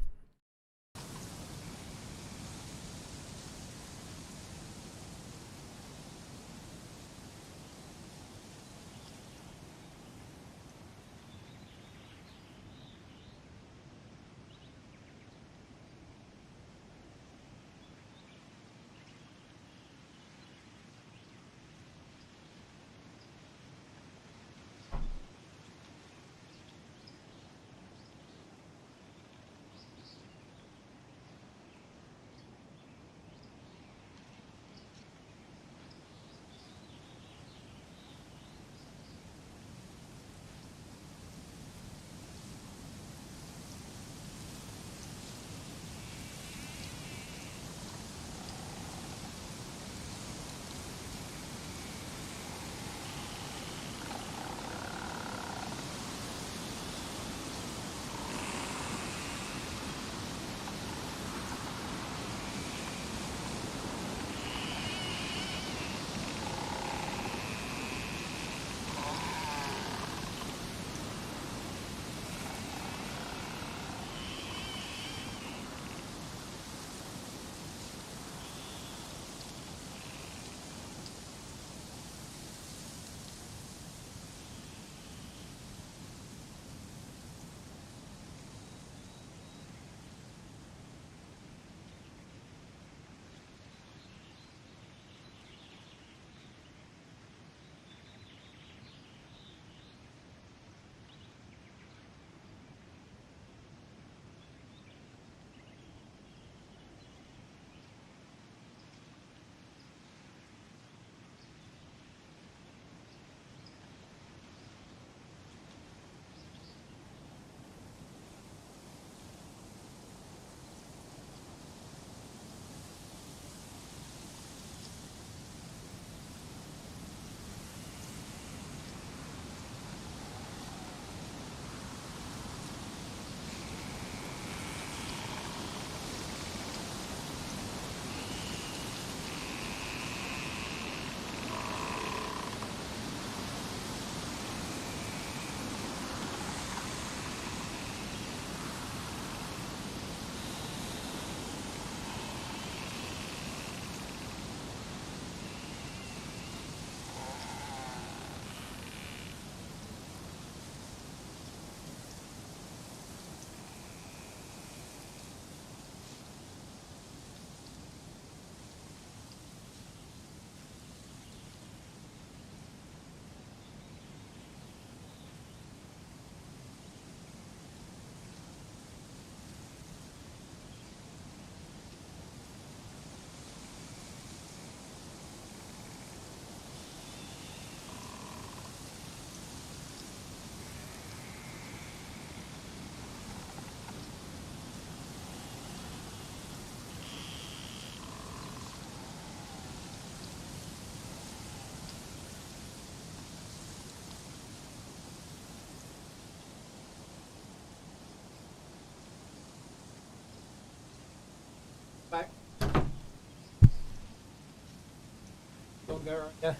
longer. Yeah.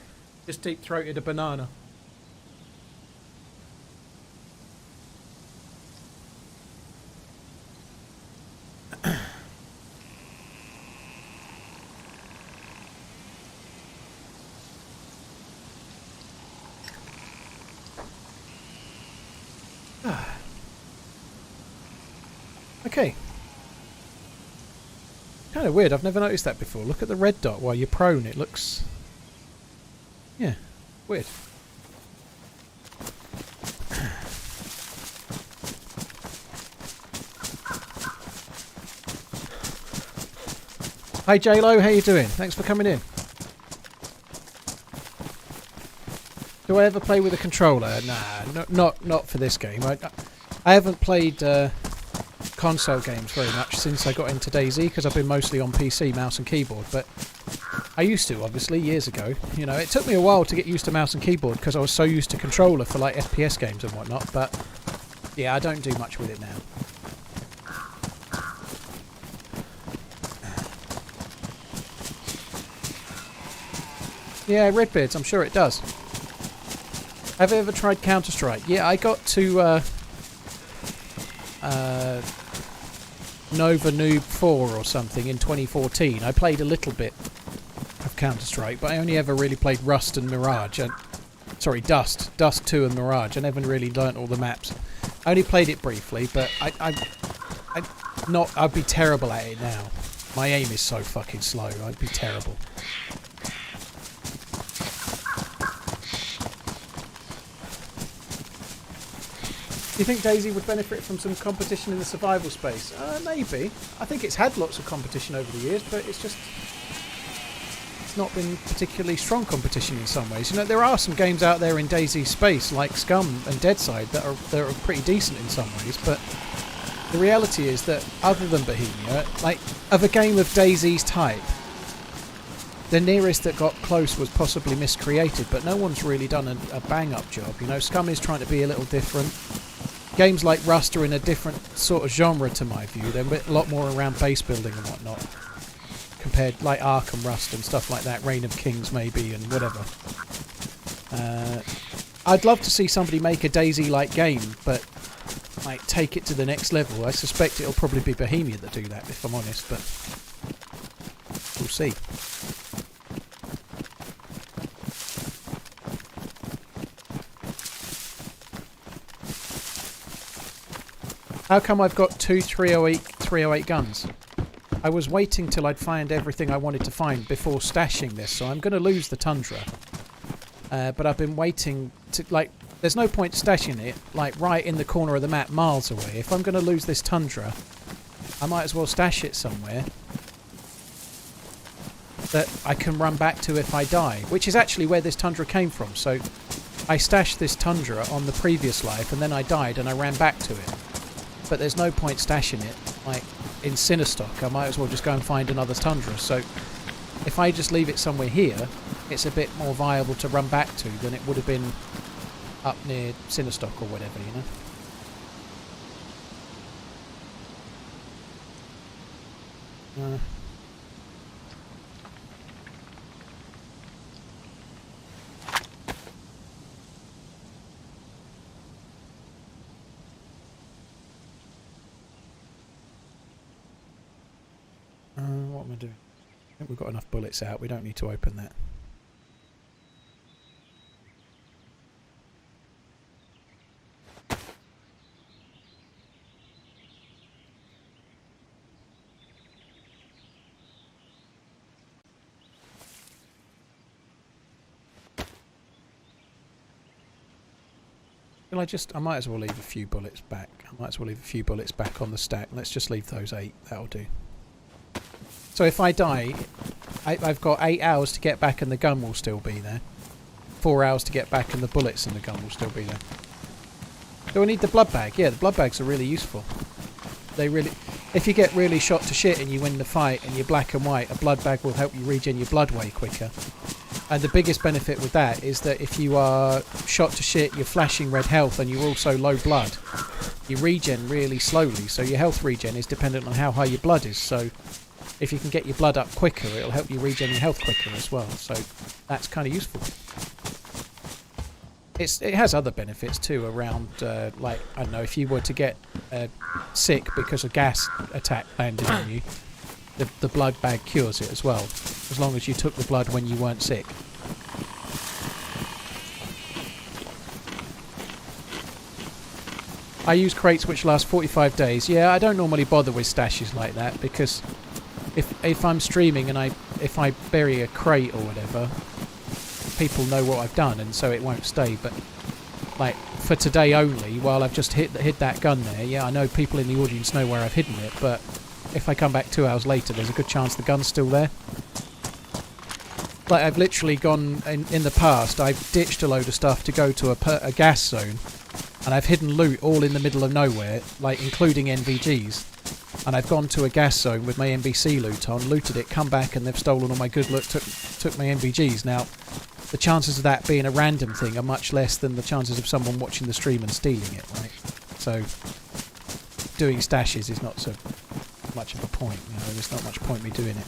Just deep-throated a banana. Okay. Kind of weird. I've never noticed that before. Look at the red dot while you're prone. It looks... Yeah. Weird. Hi JLo, how you doing? Thanks for coming in. Do I ever play with a controller? Nah, not for this game. I haven't played console games very much since I got into DayZ because I've been mostly on PC, mouse and keyboard, but I used to, obviously, years ago. You know, it took me a while to get used to mouse and keyboard because I was so used to controller for like FPS games and whatnot, but yeah, I don't do much with it now. Yeah, Redbeards, I'm sure it does. Have you ever tried Counter-Strike? Yeah, I got to Nova Noob 4 or something in 2014. I played a little bit of Counter-Strike, but I only ever really played Rust and Mirage. Sorry, Dust 2 and Mirage. I never really learnt all the maps. I only played it briefly, but I'd be terrible at it now. My aim is so fucking slow. I'd be terrible. Do you think DayZ would benefit from some competition in the survival space? Maybe. I think it's had lots of competition over the years, but it's not been particularly strong competition in some ways. You know, there are some games out there in DayZ space, like Scum and Deadside, that are pretty decent in some ways, but the reality is that other than Bohemia, like, of a game of DayZ's type, the nearest that got close was possibly Miscreated, but no one's really done a bang-up job. You know, Scum is trying to be a little different. Games like Rust are in a different sort of genre to my view. They're a lot more around base building and whatnot. Compared, like Arkham Rust and stuff like that, Reign of Kings maybe, and whatever. I'd love to see somebody make a DayZ-like game, but like take it to the next level. I suspect it'll probably be Bohemia that do that, if I'm honest, but we'll see. How come I've got two 308 guns? I was waiting till I'd find everything I wanted to find before stashing this, so I'm going to lose the Tundra. But I've been waiting to, like, there's no point stashing it, like, right in the corner of the map, miles away. If I'm going to lose this Tundra, I might as well stash it somewhere that I can run back to if I die, which is actually where this Tundra came from. So I stashed this Tundra on the previous life, and then I died, and I ran back to it. But there's no point stashing it, like, in Cinestock. I might as well just go and find another Tundra. So if I just leave it somewhere here, it's a bit more viable to run back to than it would have been up near Cinestock or whatever, you know? What am I doing? I think we've got enough bullets out. We don't need to open that. I might as well leave a few bullets back. I might as well leave a few bullets back on the stack. Let's just leave those 8. That'll do. So if I die, I've got 8 hours to get back and the gun will still be there. 4 hours to get back and the bullets and the gun will still be there. Do I need the blood bag? Yeah, the blood bags are really useful. They really... If you get really shot to shit and you win the fight and you're black and white, a blood bag will help you regen your blood way quicker. And the biggest benefit with that is that if you are shot to shit, you're flashing red health and you're also low blood, you regen really slowly. So your health regen is dependent on how high your blood is. So if you can get your blood up quicker, it'll help you regen your health quicker as well. So that's kind of useful. It has other benefits too around, like, I don't know, if you were to get sick because a gas attack landed on you, the blood bag cures it as well, as long as you took the blood when you weren't sick. I use crates which last 45 days. Yeah, I don't normally bother with stashes like that, because if I'm streaming and if I bury a crate or whatever, people know what I've done, and so it won't stay. But like for today only, while I've just hid that gun there, yeah, I know people in the audience know where I've hidden it, but if I come back 2 hours later, there's a good chance the gun's still there. Like, I've literally gone in the past, I've ditched a load of stuff to go to a gas zone, and I've hidden loot all in the middle of nowhere, like including NVGs. And I've gone to a gas zone with my NBC loot on, looted it, come back, and they've stolen all my good loot, took my NVGs. Now, the chances of that being a random thing are much less than the chances of someone watching the stream and stealing it, right? So, doing stashes is not so much of a point, you know, there's not much point me doing it.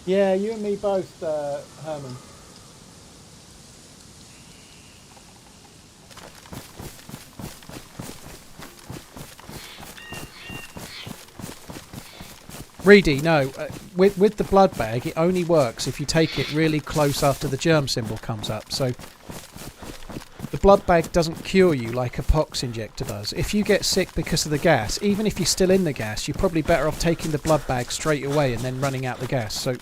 Yeah, you and me both, Herman. Reedy, no. With the blood bag, it only works if you take it really close after the germ symbol comes up. So the blood bag doesn't cure you like a pox injector does. If you get sick because of the gas, even if you're still in the gas, you're probably better off taking the blood bag straight away and then running out the gas. So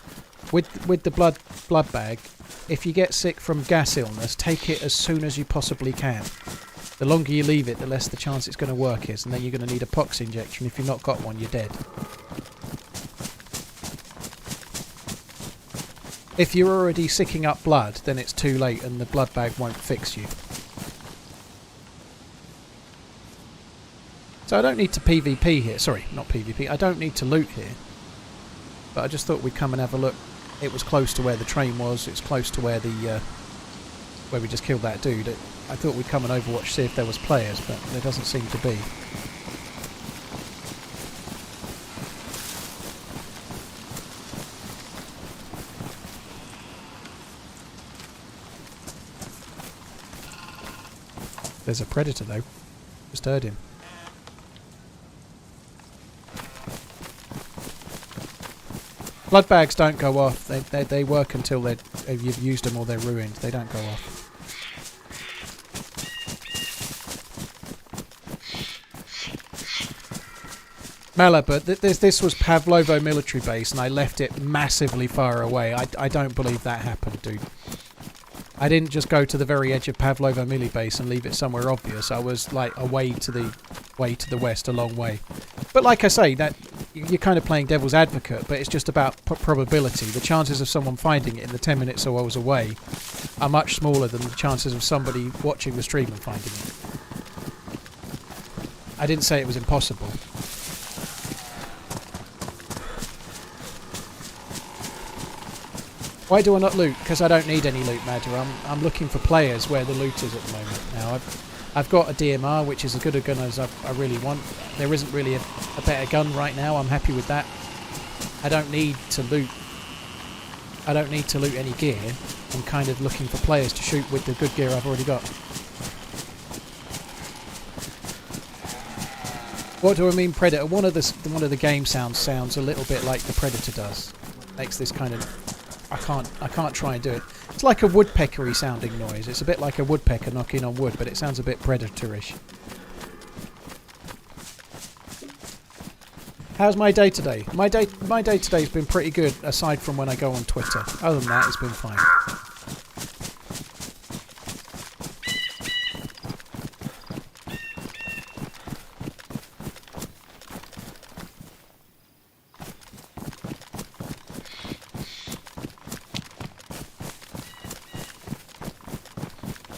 with the blood bag, if you get sick from gas illness, take it as soon as you possibly can. The longer you leave it, the less the chance it's going to work is, and then you're going to need a pox injection. If you've not got one, you're dead. If you're already sicking up blood, then it's too late and the blood bag won't fix you. So I don't need to PvP here. Sorry, not PvP. I don't need to loot here. But I just thought we'd come and have a look. It was close to where the train was. It's close to where where we just killed that dude. I thought we'd come and overwatch, see if there was players, but there doesn't seem to be. There's a predator though. Just heard him. Blood bags don't go off. They work until you've used them or they're ruined. They don't go off. Mela, but this was Pavlovo military base, and I left it massively far away. I don't believe that happened, dude. I didn't just go to the very edge of Pavlovo Mili base and leave it somewhere obvious. I was like away to the west, a long way. But like I say, that you're kind of playing devil's advocate, but it's just about probability. The chances of someone finding it in the 10 minutes or I was away are much smaller than the chances of somebody watching the stream and finding it. I didn't say it was impossible. Why do I not loot? Because I don't need any loot, Madder. I'm looking for players where the loot is at the moment. Now, I've got a DMR, which is as good a gun as I really want. There isn't really a better gun right now. I'm happy with that. I don't need to loot. I don't need to loot any gear. I'm kind of looking for players to shoot with the good gear I've already got. What do I mean, Predator? One of the game sounds a little bit like the Predator does. Makes this kind of. I can't try and do it. It's like a woodpeckery sounding noise. It's a bit like a woodpecker knocking on wood, but it sounds a bit predatorish. How's my day today? My day today's been pretty good, aside from when I go on Twitter. Other than that, it's been fine.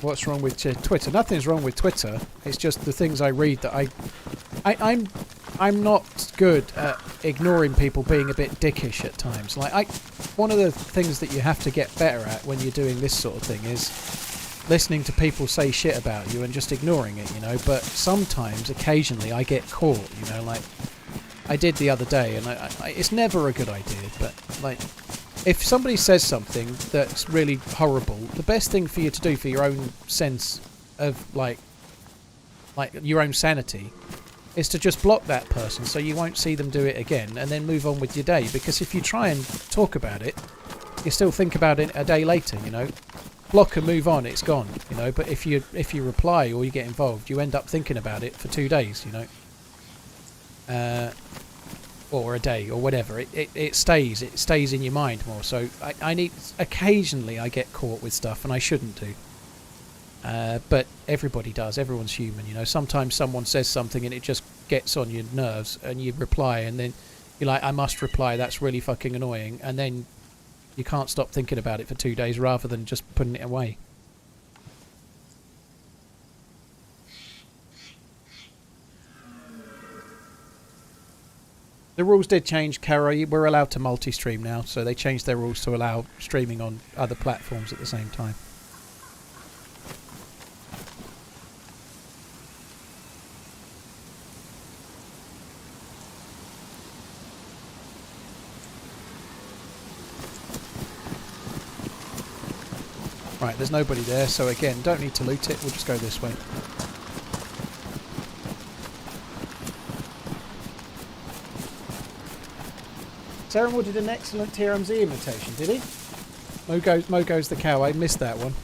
What's wrong with Twitter? Nothing's wrong with Twitter. It's just the things I read that I'm not good at ignoring people being a bit dickish at times. Like, one of the things that you have to get better at when you're doing this sort of thing is listening to people say shit about you and just ignoring it, you know. But sometimes, occasionally, I get caught, you know, like I did the other day, and it's never a good idea, but like, if somebody says something that's really horrible, the best thing for you to do for your own sense of like your own sanity is to just block that person so you won't see them do it again, and then move on with your day. Because if you try and talk about it, you still think about it a day later, you know. Block and move on, it's gone, you know. But if you reply or you get involved, you end up thinking about it for 2 days, you know. Or a day, or whatever. It stays in your mind more. So I need, occasionally I get caught with stuff, and I shouldn't do. But everybody does. Everyone's human, you know. Sometimes someone says something and it just gets on your nerves, and you reply, and then you're like, I must reply, that's really fucking annoying. And then you can't stop thinking about it for 2 days rather than just putting it away. The rules did change, Kara. We're allowed to multi-stream now, so they changed their rules to allow streaming on other platforms at the same time. Right, there's nobody there, so again, don't need to loot it, we'll just go this way. Saramore did an excellent TRMZ imitation, did he? Mogo's the cow, I missed that one.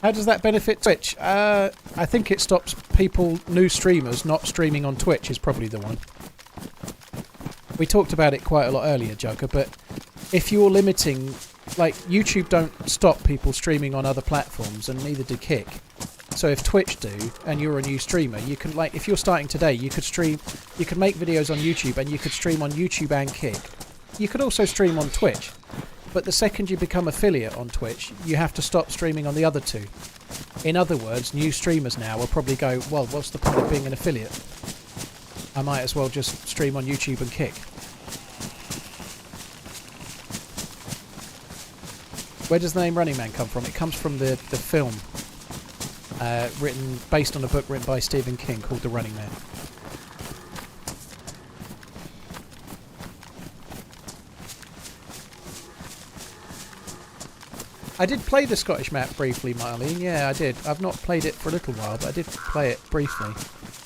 How does that benefit Twitch? I think it stops people, new streamers, not streaming on Twitch is probably the one. We talked about it quite a lot earlier, Jugger, but if you're limiting, like, YouTube don't stop people streaming on other platforms, and neither do Kick. So if Twitch do, and you're a new streamer, you can, like, if you're starting today, you could stream, you could make videos on YouTube, and you could stream on YouTube and Kick. You could also stream on Twitch. But the second you become affiliate on Twitch, you have to stop streaming on the other two. In other words, new streamers now will probably go, well, what's the point of being an affiliate? I might as well just stream on YouTube and Kick. Where does the name Running Man come from? It comes from the film, based on a book written by Stephen King called The Running Man. I did play the Scottish map briefly, Marlene. Yeah, I did. I've not played it for a little while, but I did play it briefly.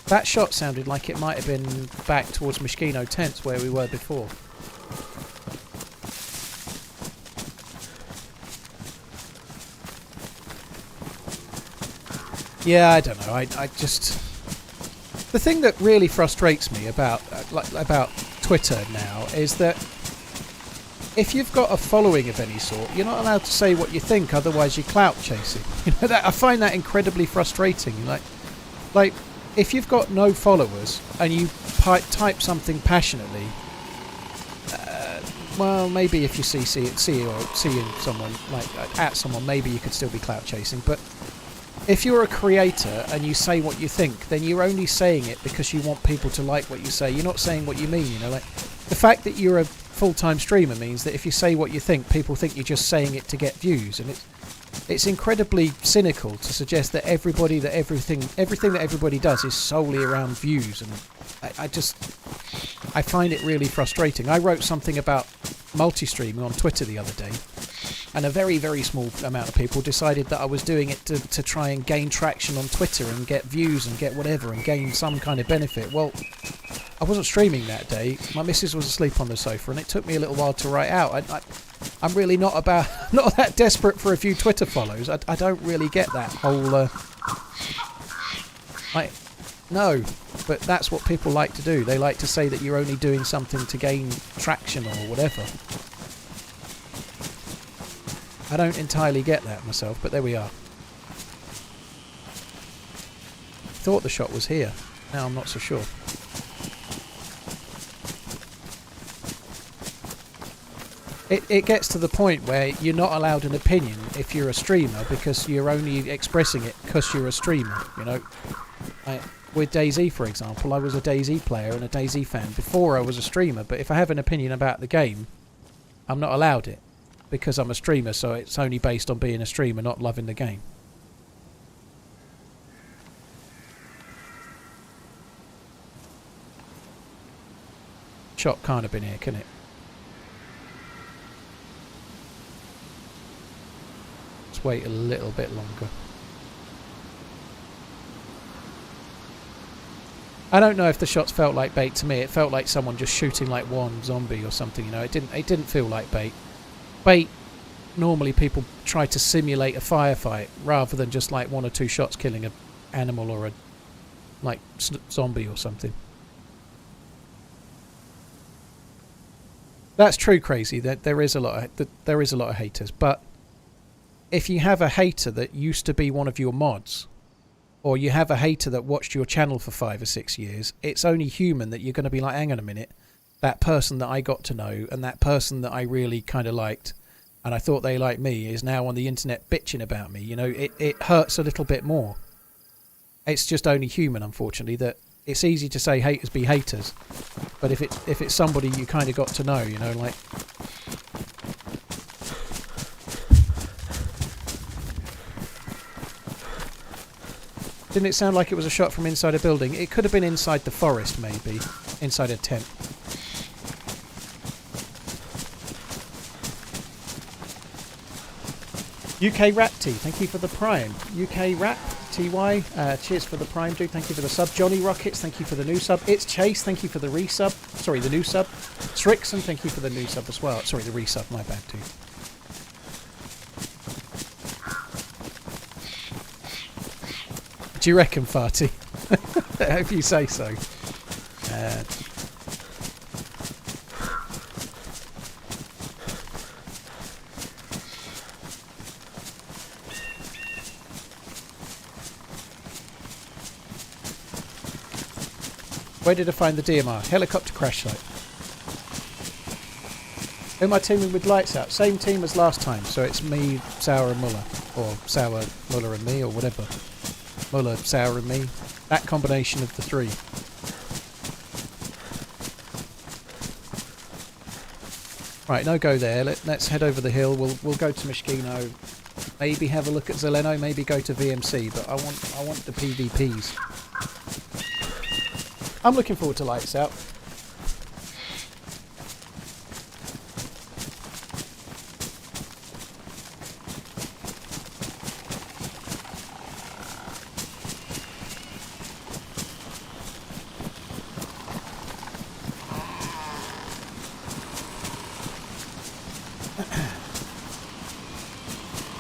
That shot sounded like it might have been back towards Moschino Tents where we were before. Yeah, I don't know. I just... The thing that really frustrates me about Twitter now is that if you've got a following of any sort, you're not allowed to say what you think, otherwise you're clout chasing. You know, I find that incredibly frustrating. Like if you've got no followers and you type something passionately, well, maybe if you see someone, like at someone, maybe you could still be clout chasing. But if you're a creator and you say what you think, then you're only saying it because you want people to like what you say. You're not saying what you mean. You know, like the fact that you're a full-time streamer means that if you say what you think, people think you're just saying it to get views, and it's incredibly cynical to suggest that everything that everybody does is solely around views. And I find it really frustrating. I wrote something about multi-streaming on Twitter the other day, and a very, very small amount of people decided that I was doing it to try and gain traction on Twitter and get views and get whatever and gain some kind of benefit. Well, I wasn't streaming that day. My missus was asleep on the sofa, and it took me a little while to write out. I'm really not that desperate for a few Twitter follows. I don't really get that whole... No, but that's what people like to do. They like to say that you're only doing something to gain traction or whatever. I don't entirely get that myself, but there we are. Thought the shot was here. Now I'm not so sure. It gets to the point where you're not allowed an opinion if you're a streamer because you're only expressing it because you're a streamer, you know. With DayZ, for example, I was a DayZ player and a DayZ fan before I was a streamer, but if I have an opinion about the game, I'm not allowed it because I'm a streamer, so it's only based on being a streamer, not loving the game. Shot can't have been here, can it? Let's wait a little bit longer. I don't know if the shots felt like bait to me. It felt like someone just shooting like one zombie or something, you know. It didn't feel like bait. Bait, normally people try to simulate a firefight rather than just like one or two shots killing an animal or a like zombie or something. That's true, Crazy. That there is a lot of haters, but if you have a hater that used to be one of your mods, or you have a hater that watched your channel for 5 or 6 years, it's only human that you're going to be like, hang on a minute, that person that I got to know and that person that I really kind of liked and I thought they liked me is now on the internet bitching about me. You know, it hurts a little bit more. It's just only human, unfortunately, that it's easy to say haters be haters, but if it's somebody you kind of got to know, you know, like... Didn't it sound like it was a shot from inside a building? It could have been inside the forest, maybe. Inside a tent. UK Rap T, thank you for the Prime. UK Rap TY, cheers for the Prime, dude. Thank you for the sub. Johnny Rockets, thank you for the new sub. It's Chase, thank you for the resub. Sorry, the new sub. Strixon, thank you for the new sub as well. Sorry, the resub, my bad, dude. Do you reckon, Farty? I hope you say so. Where did I find the DMR? Helicopter crash site. Who am I teaming with lights out? Same team as last time, so it's me, Sour and Muller. Or Sour, Muller and me, or whatever. Muller, Sour and me. That combination of the three. Right, no go there. Let's head over the hill. We'll go to Mishkino. Maybe have a look at Zeleno. Maybe go to VMC. But I want the PvPs. I'm looking forward to lights out.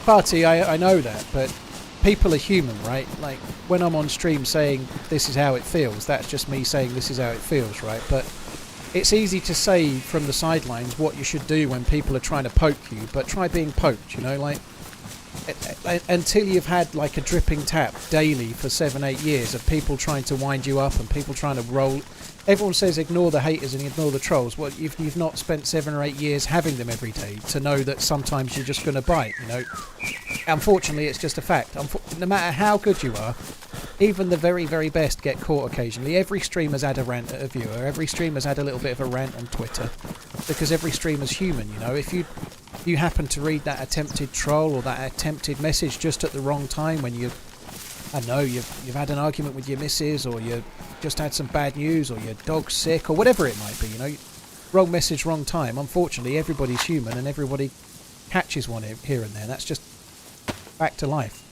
Party, I know that, but people are human, right? Like, when I'm on stream saying this is how it feels, that's just me saying this is how it feels, right? But it's easy to say from the sidelines what you should do when people are trying to poke you, but try being poked, you know, like, until you've had like a dripping tap daily for 7-8 years of people trying to wind you up and people trying to roll. Everyone says ignore the haters and ignore the trolls. Well, you've not spent 7 or 8 years having them every day to know that sometimes you're just going to bite, you know. Unfortunately, it's just a fact. No matter how good you are, even the very, very best get caught occasionally. Every streamer's had a rant at a viewer. Every streamer's had a little bit of a rant on Twitter. Because every streamer's human, you know. If you happen to read that attempted troll or that attempted message just at the wrong time when you... I don't know, you've had an argument with your missus, or you just had some bad news, or your dog's sick, or whatever it might be, you know. Wrong message, wrong time. Unfortunately, everybody's human and everybody catches one here and there. That's just back to life.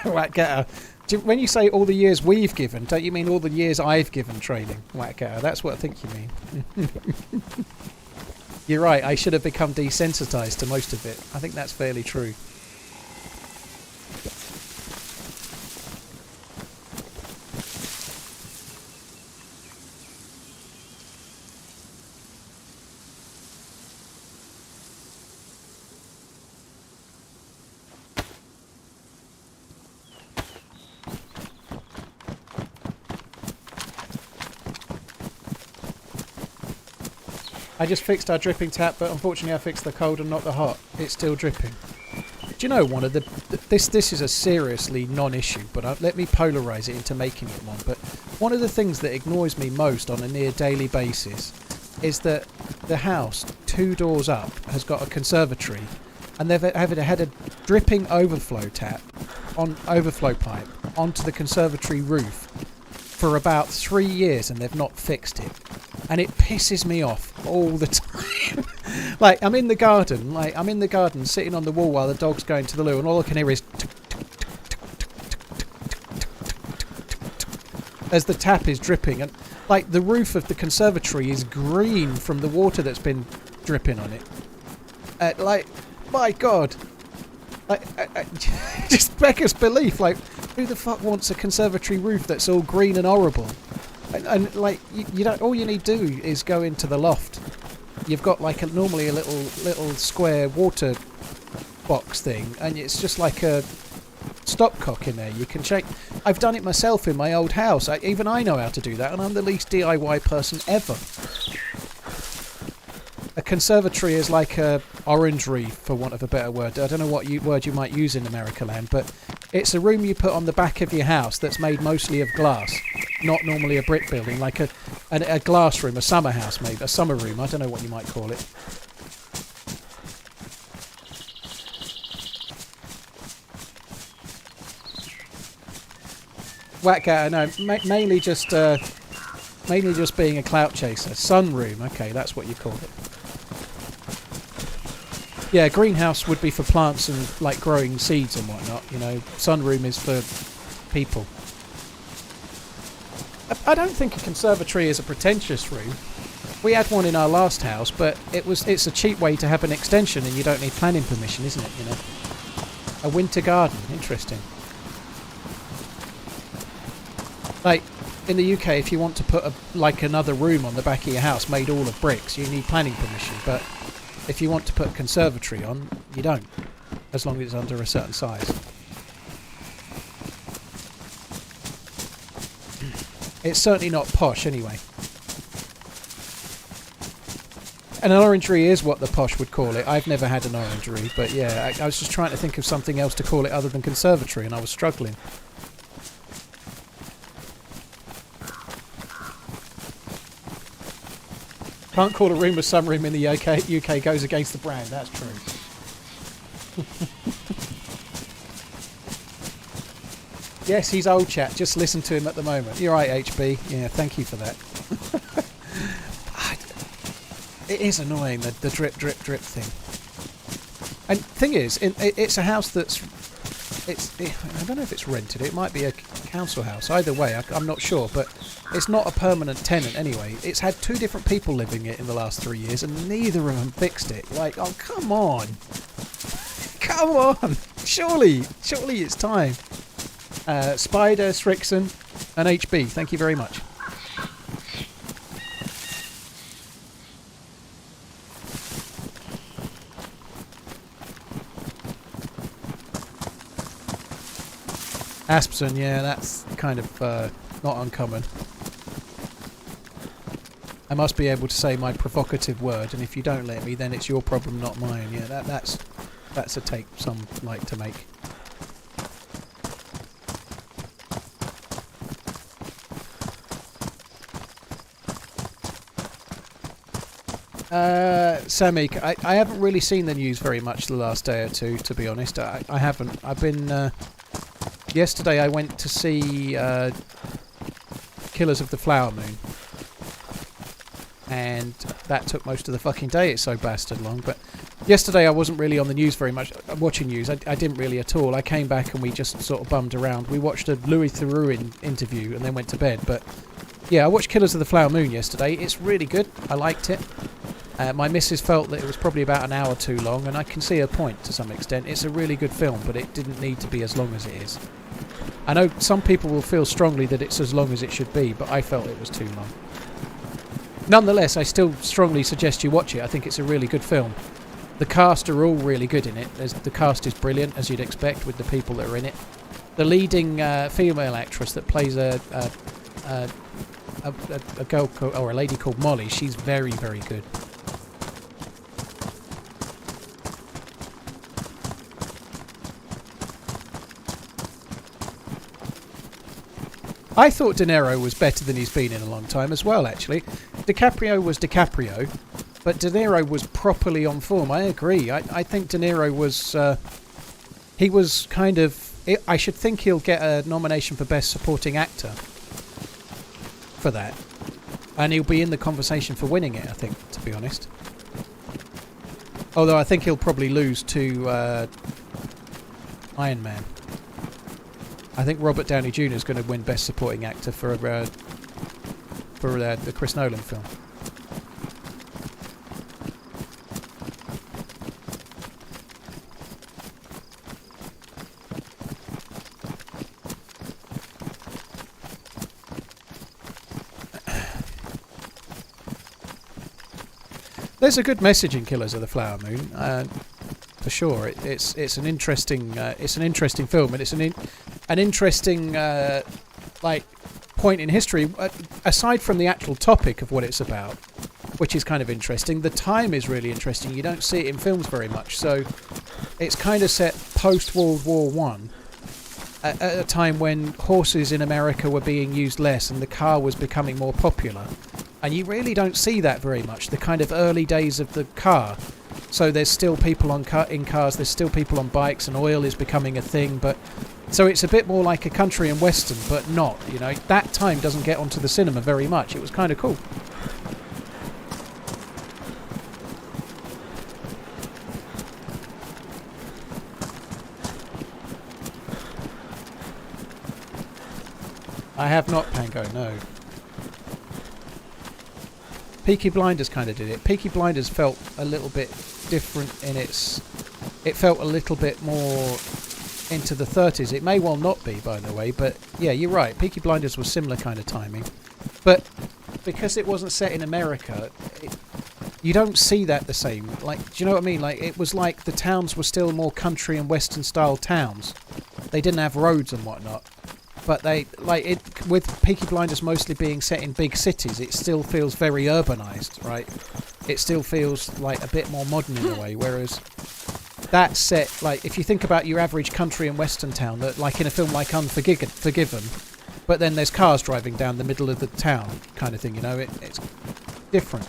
Whack-getter. When you say all the years we've given, don't you mean all the years I've given training? Whack-getter. That's what I think you mean. You're right, I should have become desensitized to most of it. I think that's fairly true. I just fixed our dripping tap, but unfortunately I fixed the cold and not the hot. It's still dripping. Do you know one of the... This is a seriously non-issue, but let me polarise it into making it one. But one of the things that annoys me most on a near daily basis is that the house 2 doors up has got a conservatory, and they've had a dripping overflow pipe onto the conservatory roof for about 3 years, and they've not fixed it. And it pisses me off all the time. Like, I'm in the garden, sitting on the wall while the dog's going to the loo, and all I can hear is as the tap is dripping. And, like, the roof of the conservatory is green from the water that's been dripping on it. Like, my God. Like, just beggars belief. Like, who the fuck wants a conservatory roof that's all green and horrible? And like, you don't. All you need to do is go into the loft. You've got like normally a little square water box thing, and it's just like a stopcock in there. You can check. I've done it myself in my old house. Even I know how to do that, and I'm the least DIY person ever. A conservatory is like a orangery, for want of a better word. I don't know what word you might use in America land, but it's a room you put on the back of your house that's made mostly of glass. Not normally a brick building, like a glass room, a summer house maybe, a summer room, I don't know what you might call it. Whack-gatter, no, mainly just being a clout chaser. Sunroom, okay, that's what you call it. Yeah, greenhouse would be for plants and like growing seeds and whatnot, you know. Sunroom is for people. I don't think a conservatory is a pretentious room. We had one in our last house, but it's a cheap way to have an extension, and you don't need planning permission, isn't it? You know, a winter garden, interesting. Like in the UK, if you want to put another room on the back of your house made all of bricks, you need planning permission. But if you want to put a conservatory on, you don't, as long as it's under a certain size. It's certainly not posh, anyway. And an orangery is what the posh would call it. I've never had an orangery, but yeah, I was just trying to think of something else to call it other than conservatory, and I was struggling. Can't call a room a sunroom in the UK goes against the brand, that's true. Yes, he's old chat. Just listen to him at the moment. You're right, HB. Yeah, thank you for that. It is annoying, the drip, drip, drip thing. And thing is, it's a house that's... I don't know if it's rented. It might be a council house. Either way, I'm not sure. But it's not a permanent tenant anyway. It's had 2 different people living it in the last 3 years, and neither of them fixed it. Like, oh, come on. Come on. Surely it's time. Spider, Strixon, and HB, thank you very much. Aspson, yeah, that's kind of not uncommon. I must be able to say my provocative word, and if you don't let me, then it's your problem, not mine. Yeah, that's a take some like to make. Samik, I haven't really seen the news very much the last day or two, to be honest. I haven't. I've been... yesterday I went to see Killers of the Flower Moon. And that took most of the fucking day, it's so bastard long. But yesterday I wasn't really on the news very much, watching news. I didn't really at all. I came back and we just sort of bummed around. We watched a Louis Theroux interview and then went to bed. But yeah, I watched Killers of the Flower Moon yesterday. It's really good. I liked it. My missus felt that it was probably about an hour too long, and I can see her point to some extent. It's a really good film, but it didn't need to be as long as it is. I know some people will feel strongly that it's as long as it should be, but I felt it was too long. Nonetheless, I still strongly suggest you watch it. I think it's a really good film. The cast are all really good in it. The cast is brilliant, as you'd expect, with the people that are in it. The leading female actress that plays a girl or a lady called Molly, she's very, very good. I thought De Niro was better than he's been in a long time as well, actually. DiCaprio was DiCaprio, but De Niro was properly on form. I agree. I think De Niro was... he was kind of... I should think he'll get a nomination for Best Supporting Actor for that. And he'll be in the conversation for winning it, I think, to be honest. Although I think he'll probably lose to Iron Man. I think Robert Downey Jr. is going to win Best Supporting Actor for the Chris Nolan film. There's a good message in Killers of the Flower Moon, for sure. It's an interesting film, and it's an interesting point in history. Aside from the actual topic of what it's about, which is kind of interesting, the time is really interesting. You don't see it in films very much, so it's kind of set post World War One, at a time when horses in America were being used less and the car was becoming more popular. And you really don't see that very much, the kind of early days of the car. So there's still people in cars, there's still people on bikes, and oil is becoming a thing. But so it's a bit more like a country and western, but not, you know. That time doesn't get onto the cinema very much. It was kind of cool. I have not, Pango, no. Peaky Blinders kind of did it. Peaky Blinders felt a little bit different in its... It felt a little bit more into the 30s. It may well not be, by the way, but yeah, you're right. Peaky Blinders was similar kind of timing. But because it wasn't set in America, you don't see that the same. Like, do you know what I mean? Like, it was like the towns were still more country and western style towns. They didn't have roads and whatnot. But they, like, it, with Peaky Blinders mostly being set in big cities, it still feels very urbanised, right? It still feels like a bit more modern in a way, whereas that set, like, if you think about your average country and western town, that, like in a film like Unforgiven, but then there's cars driving down the middle of the town kind of thing, you know, it's different.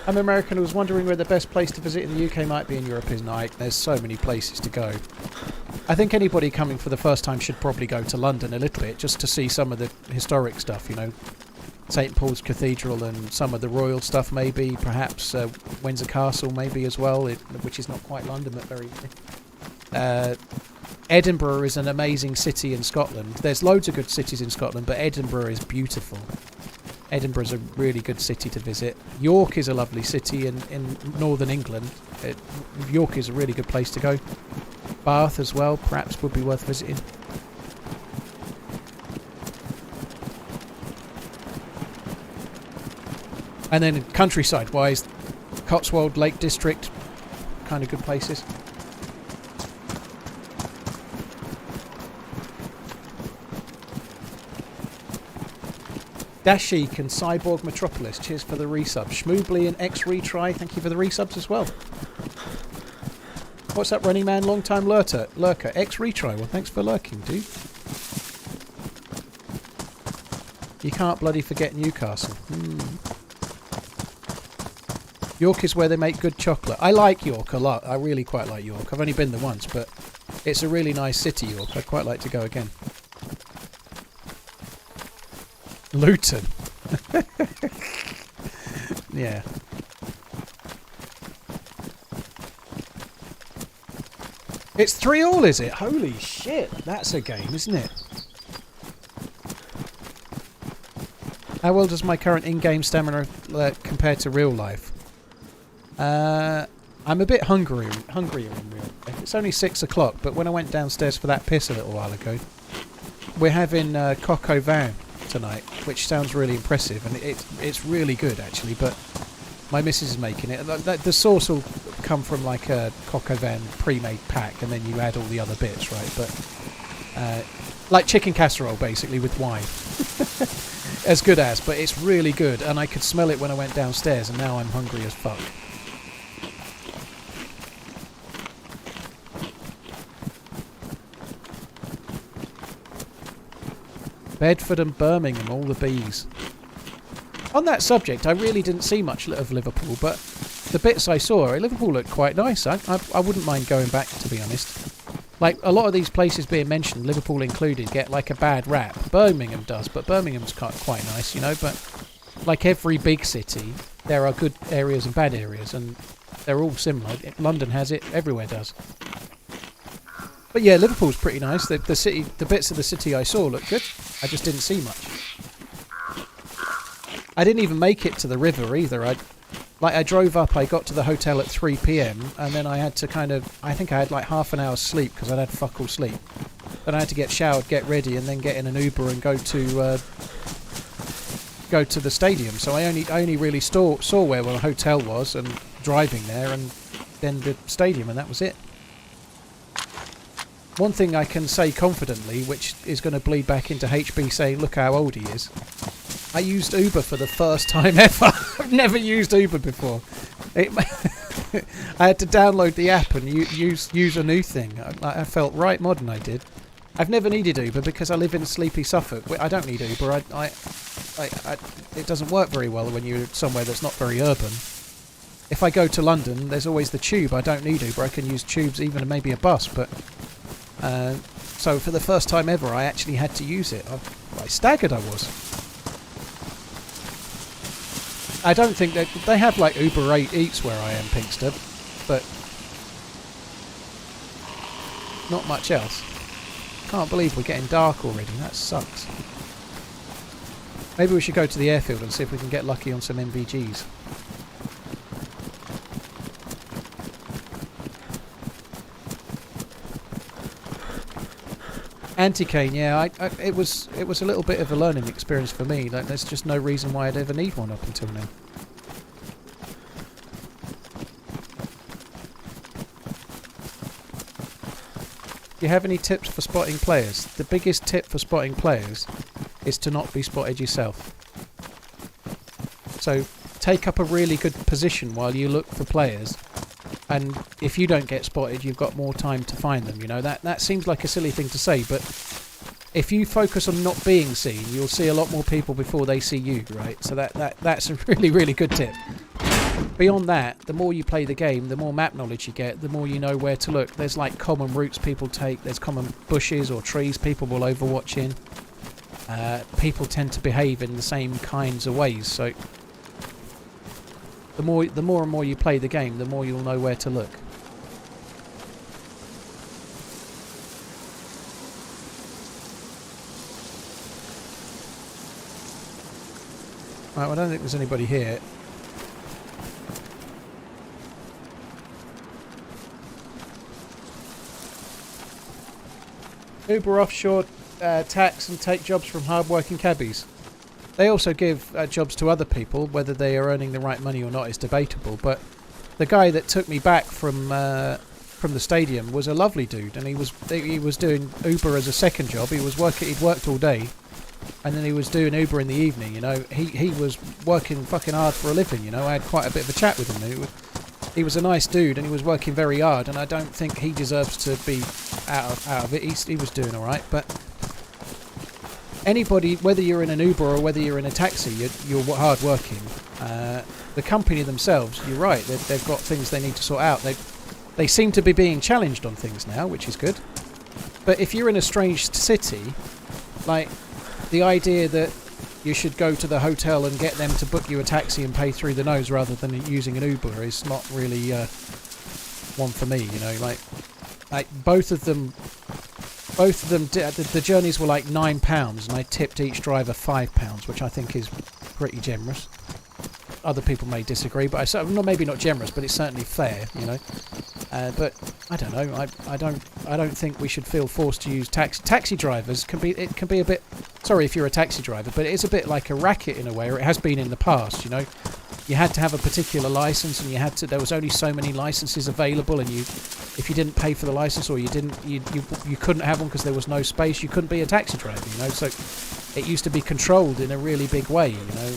I'm American who was wondering where the best place to visit in the UK might be in Europe is night. There's so many places to go. I think anybody coming for the first time should probably go to London a little bit, just to see some of the historic stuff, you know. St Paul's Cathedral and some of the royal stuff maybe, perhaps Windsor Castle maybe as well, which is not quite London but very... Edinburgh is an amazing city in Scotland. There's loads of good cities in Scotland, but Edinburgh is beautiful. Edinburgh's a really good city to visit. York is a lovely city in northern England. York is a really good place to go. Bath as well, perhaps, would be worth visiting. And then countryside-wise, Cotswold, Lake District, kind of good places. Dashik and Cyborg Metropolis, cheers for the resub. Schmoobly and X Retry, thank you for the resubs as well. What's up, Running Man? Long time lurker. X Retry, well, thanks for lurking, dude. You can't bloody forget Newcastle. York is where they make good chocolate. I like York a lot. I really quite like York. I've only been there once, but it's a really nice city, York. I'd quite like to go again. Luton. Yeah. It's 3-3, is it? Holy shit. That's a game, isn't it? How well does my current in-game stamina compare to real life? I'm a bit hungrier in real life. It's only 6 o'clock, but when I went downstairs for that piss a little while ago, we're having coq au vin tonight, which sounds really impressive, and it's really good actually, but my missus is making it. The sauce will come from like a coq au vin pre-made pack, and then you add all the other bits, right? But like chicken casserole basically with wine. as good as, but it's really good, and I could smell it when I went downstairs, and now I'm hungry as fuck. Bedford and Birmingham, all the bees. On that subject, I really didn't see much of Liverpool, but the bits I saw, Liverpool looked quite nice. I wouldn't mind going back, to be honest. Like, a lot of these places being mentioned, Liverpool included, get like a bad rap. Birmingham does, but Birmingham's quite nice, you know, but like every big city, there are good areas and bad areas, and they're all similar. London has it, everywhere does. But yeah, Liverpool's pretty nice. The bits of the city I saw looked good. I just didn't see much. I didn't even make it to the river either. I drove up, I got to the hotel at 3 p.m. and then I had to I think I had like half an hour's sleep because I'd had fuck all sleep. Then I had to get showered, get ready, and then get in an Uber and go to the stadium. So I only really saw where the hotel was and driving there, and then the stadium, and that was it. One thing I can say confidently, which is going to bleed back into HB saying, look how old he is. I used Uber for the first time ever. I've never used Uber before. I had to download the app and use a new thing. I felt right modern, I did. I've never needed Uber because I live in sleepy Suffolk. I don't need Uber. It doesn't work very well when you're somewhere that's not very urban. If I go to London, there's always the tube. I don't need Uber. I can use tubes, even maybe a bus, but... so for the first time ever, I actually had to use it. I staggered I was. I don't think they have like Uber Eats where I am, Pinkster, but not much else. Can't believe we're getting dark already. That sucks. Maybe we should go to the airfield and see if we can get lucky on some MVGs. Anti-cane, yeah, it was a little bit of a learning experience for me. Like, there's just no reason why I'd ever need one up until now. Do you have any tips for spotting players? The biggest tip for spotting players is to not be spotted yourself. So take up a really good position while you look for players. And if you don't get spotted, you've got more time to find them. You know, that seems like a silly thing to say, but if you focus on not being seen, you'll see a lot more people before they see you, right? So that's a really, really good tip. Beyond that, the more you play the game, the more map knowledge you get, the more you know where to look. There's like common routes people take, there's common bushes or trees people will overwatch in. People tend to behave in the same kinds of ways, so... The more and more you play the game, the more you'll know where to look. Right, well, I don't think there's anybody here. Uber offshore tax and take jobs from hard-working cabbies. They also give jobs to other people. Whether they are earning the right money or not is debatable. But the guy that took me back from the stadium was a lovely dude, and he was doing Uber as a second job. He'd worked all day, and then he was doing Uber in the evening. You know, he was working fucking hard for a living. You know, I had quite a bit of a chat with him. He was a nice dude, and he was working very hard. And I don't think he deserves to be out of it. He was doing all right, but. Anybody, whether you're in an Uber or whether you're in a taxi, you're hard working. The company themselves, you're right, they've got things they need to sort out. They seem to be being challenged on things now, which is good. But if you're in a strange city, like the idea that you should go to the hotel and get them to book you a taxi and pay through the nose rather than using an Uber is not really one for me. You know, like both of them. The journeys were like £9, and I tipped each driver £5, which I think is pretty generous. Other people may disagree, but maybe not generous, but it's certainly fair, you know. But I don't know. I don't think we should feel forced to use taxi drivers. Can be a bit. Sorry if you're a taxi driver, but it is a bit like a racket in a way, or it has been in the past. You know, you had to have a particular license, and there was only so many licenses available, and if you didn't pay for the license or you couldn't have one because there was no space, you couldn't be a taxi driver. You know, so it used to be controlled in a really big way, you know.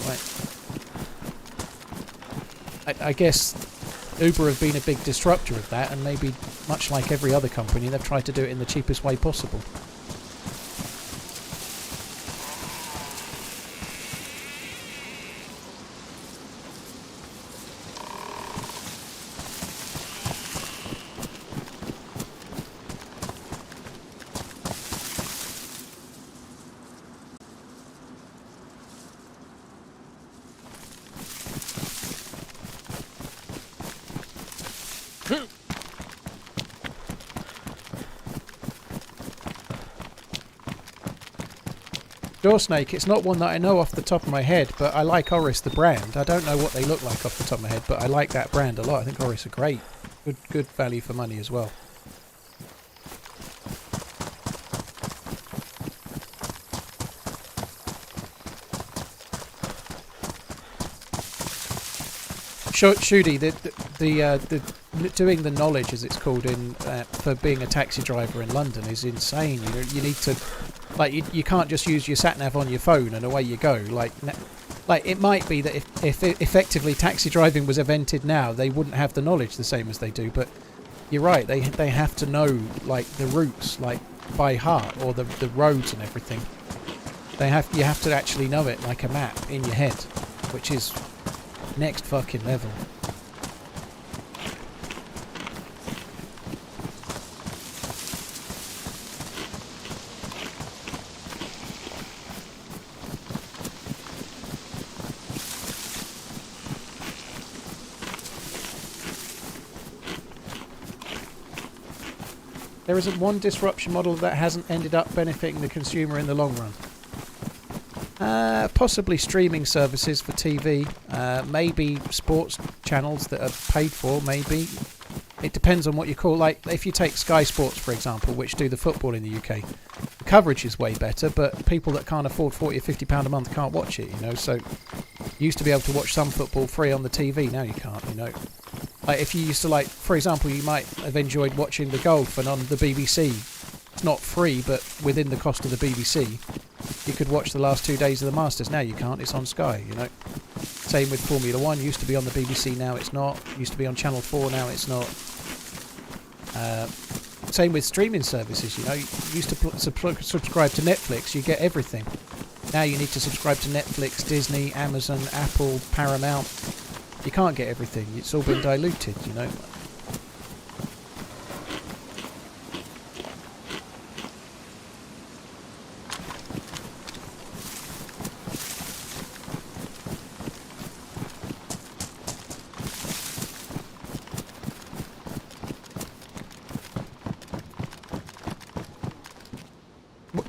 I guess Uber have been a big disruptor of that, and maybe much like every other company, they've tried to do it in the cheapest way possible. Door snake, it's not one that I know off the top of my head, but I like Oris the brand. I don't know what they look like off the top of my head, but I like that brand a lot. I think Oris are great. Good value for money as well. Shudi, the doing the knowledge, as it's called, in for being a taxi driver in London is insane. You need to, like, you can't just use your sat nav on your phone and away you go. Like it might be that if effectively taxi driving was invented now, they wouldn't have the knowledge the same as they do. But you're right, they have to know, like, the routes, like, by heart, or the roads and everything. You have to actually know it like a map in your head, which is next fucking level. There isn't one disruption model that hasn't ended up benefiting the consumer in the long run. Possibly streaming services for TV, maybe sports channels that are paid for, maybe. It depends on what you call, like, if you take Sky Sports, for example, which do the football in the UK, the coverage is way better, but people that can't afford £40 or £50 a month can't watch it, you know, so you used to be able to watch some football free on the TV, now you can't, you know. Like, if you used to, like, for example, you might have enjoyed watching the golf, and on the BBC, it's not free, but within the cost of the BBC, you could watch the last 2 days of the Masters. Now you can't, it's on Sky, you know. Same with Formula 1, used to be on the BBC, now it's not. Used to be on Channel 4, now it's not. Same with streaming services, you know. You used to subscribe to Netflix, you get everything. Now you need to subscribe to Netflix, Disney, Amazon, Apple, Paramount. You can't get everything, it's all been diluted, you know.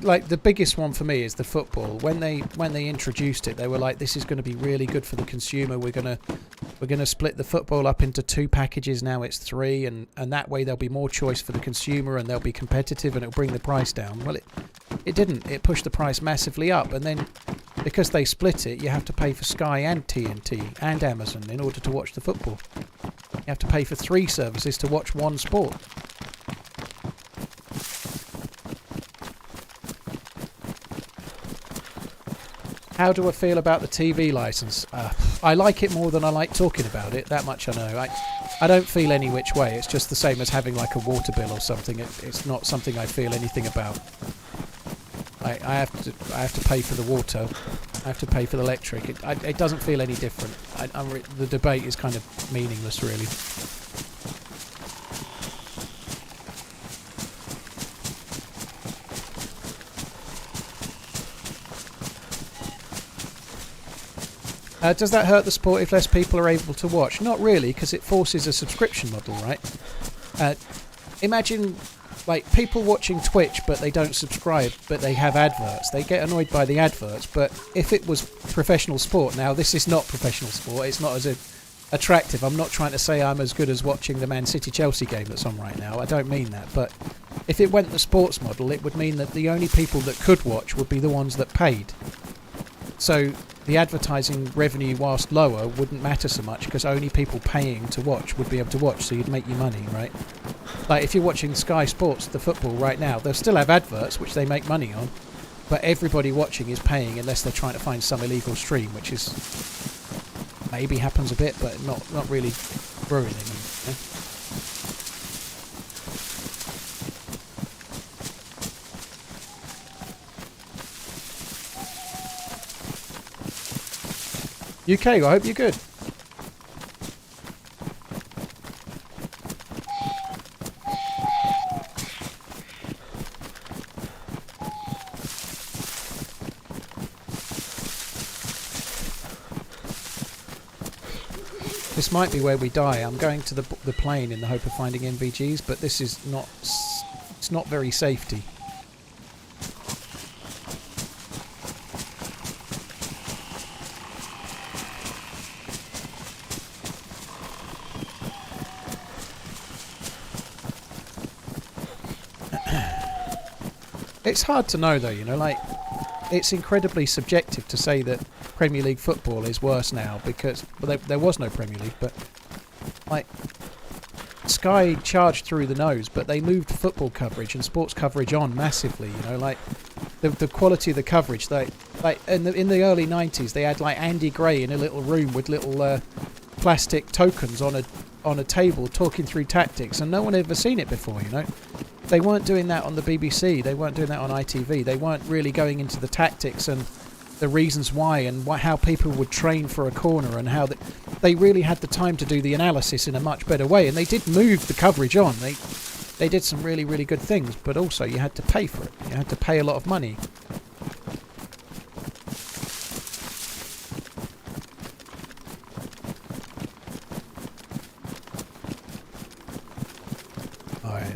Like, the biggest one for me is the football. When they introduced it, they were like, this is going to be really good for the consumer. We're gonna split the football up into 2 packages. Now it's 3, and that way there'll be more choice for the consumer, and they'll be competitive, and it'll bring the price down. Well, it didn't. It pushed the price massively up, and then because they split it, you have to pay for Sky and TNT and Amazon in order to watch the football. You have to pay for 3 services to watch one sport. How do I feel about the TV license? I like it more than I like talking about it. That much I know. I don't feel any which way. It's just the same as having, like, a water bill or something. It's not something I feel anything about. I have to pay for the water. I have to pay for the electric. It doesn't feel any different. The debate is kind of meaningless, really. Does that hurt the sport if less people are able to watch? Not really, because it forces a subscription model, right? Imagine, like, people watching Twitch but they don't subscribe, but they have adverts. They get annoyed by the adverts, but if it was professional sport, now this is not professional sport, it's not as attractive. I'm not trying to say I'm as good as watching the Man City-Chelsea game that's on right now. I don't mean that, but if it went the sports model, it would mean that the only people that could watch would be the ones that paid. So the advertising revenue, whilst lower, wouldn't matter so much, because only people paying to watch would be able to watch, so you'd make your money, right? Like, if you're watching Sky Sports, the football right now, they'll still have adverts, which they make money on, but everybody watching is paying unless they're trying to find some illegal stream, which is maybe happens a bit, but not really ruining them. You know? UK, I hope you're good. This might be where we die. I'm going to the plane in the hope of finding NVGs, but this is not... it's not very safety. It's hard to know though, you know, like, it's incredibly subjective to say that Premier League football is worse now because, well, there was no Premier League, but, like, Sky charged through the nose, but they moved football coverage and sports coverage on massively, you know, like, the quality of the coverage, like in the early 90s, they had, like, Andy Gray in a little room with little plastic tokens on a table talking through tactics, and no one had ever seen it before, you know. They weren't doing that on the BBC, they weren't doing that on ITV, they weren't really going into the tactics and the reasons why and how people would train for a corner and how they really had the time to do the analysis in a much better way, and they did move the coverage on. They did some really, really good things, but also you had to pay for it. You had to pay a lot of money.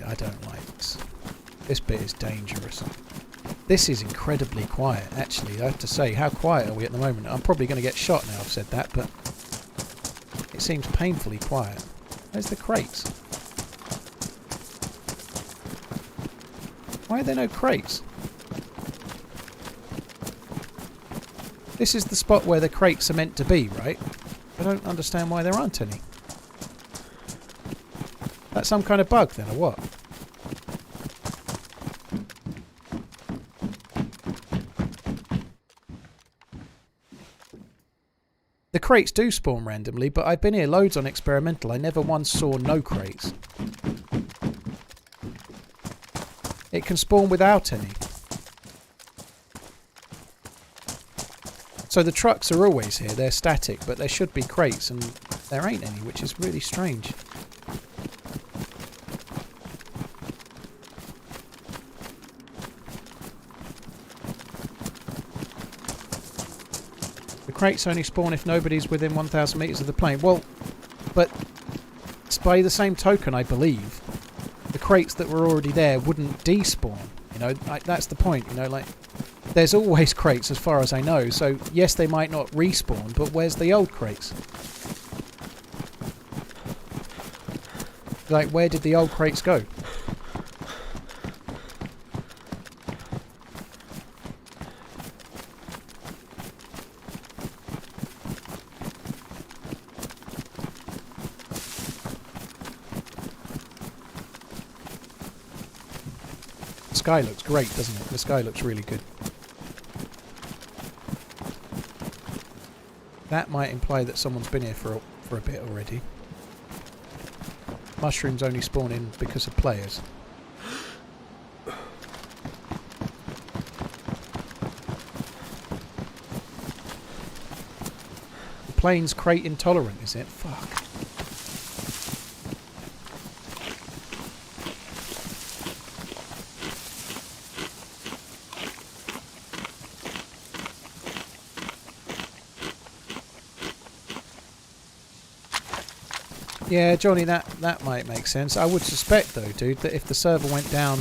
I don't like this. This bit is dangerous. This is incredibly quiet, actually. I have to say, how quiet are we at the moment? I'm probably going to get shot now I've said that, but it seems painfully quiet. Where's the crates? Why are there no crates? This is the spot where the crates are meant to be, right? I don't understand why there aren't any. That's some kind of bug then, or what? The crates do spawn randomly, but I've been here loads on experimental. I never once saw no crates. It can spawn without any. So the trucks are always here, they're static, but there should be crates and there ain't any, which is really strange. Crates only spawn if nobody's within 1,000 metres of the plane. Well, but by the same token, I believe, the crates that were already there wouldn't despawn. You know, like, that's the point. You know, like, there's always crates as far as I know. So yes, they might not respawn, but where's the old crates? Like, where did the old crates go? The sky looks great, doesn't it? The sky looks really good. That might imply that someone's been here for a bit already. Mushrooms only spawn in because of players. The plane's crate intolerant, is it? Fuck. Yeah, Johnny, that might make sense. I would suspect, though, dude, that if the server went down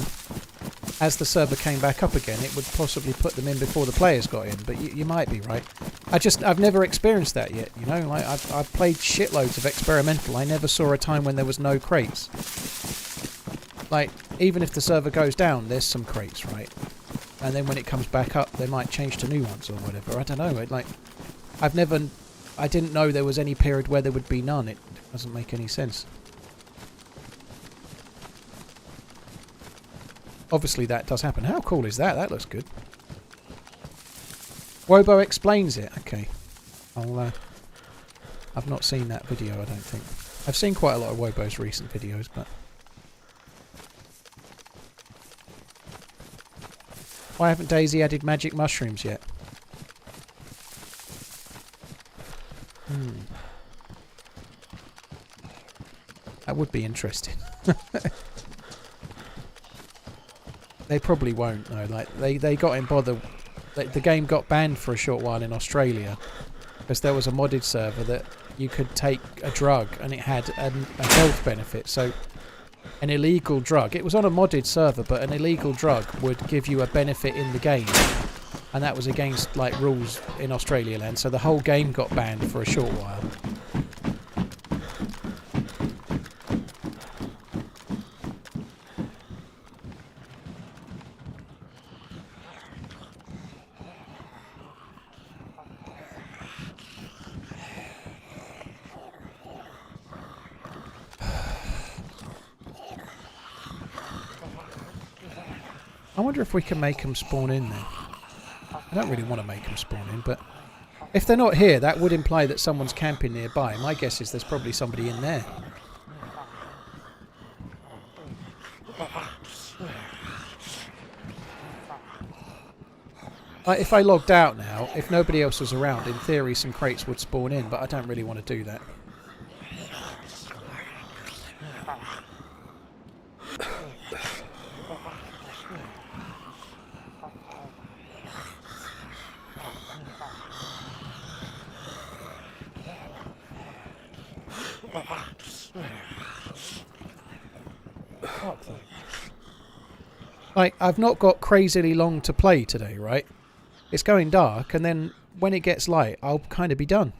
as the server came back up again, it would possibly put them in before the players got in. But you might be right. I've never experienced that yet, you know? Like, I've played shitloads of experimental. I never saw a time when there was no crates. Like, even if the server goes down, there's some crates, right? And then when it comes back up, they might change to new ones or whatever. I don't know. I didn't know there was any period where there would be none. It doesn't make any sense. Obviously that does happen. How cool is that? That looks good. Wobo explains it. Okay. I've not seen that video, I don't think. I've seen quite a lot of Wobo's recent videos, but... Why haven't DayZ added magic mushrooms yet? That would be interesting. They probably won't though. Like they got in bother. The game got banned for a short while in Australia because there was a modded server that you could take a drug and it had a health benefit. So an illegal drug. It was on a modded server, but an illegal drug would give you a benefit in the game, and that was against like rules in Australia land. So the whole game got banned for a short while. I wonder if we can make them spawn in then. I don't really want to make them spawn in, but if they're not here, that would imply that someone's camping nearby. My guess is there's probably somebody in there. If I logged out now, if nobody else was around, in theory some crates would spawn in, but I don't really want to do that. Like, I've not got crazily long to play today, right? It's going dark, and then when it gets light, I'll kind of be done.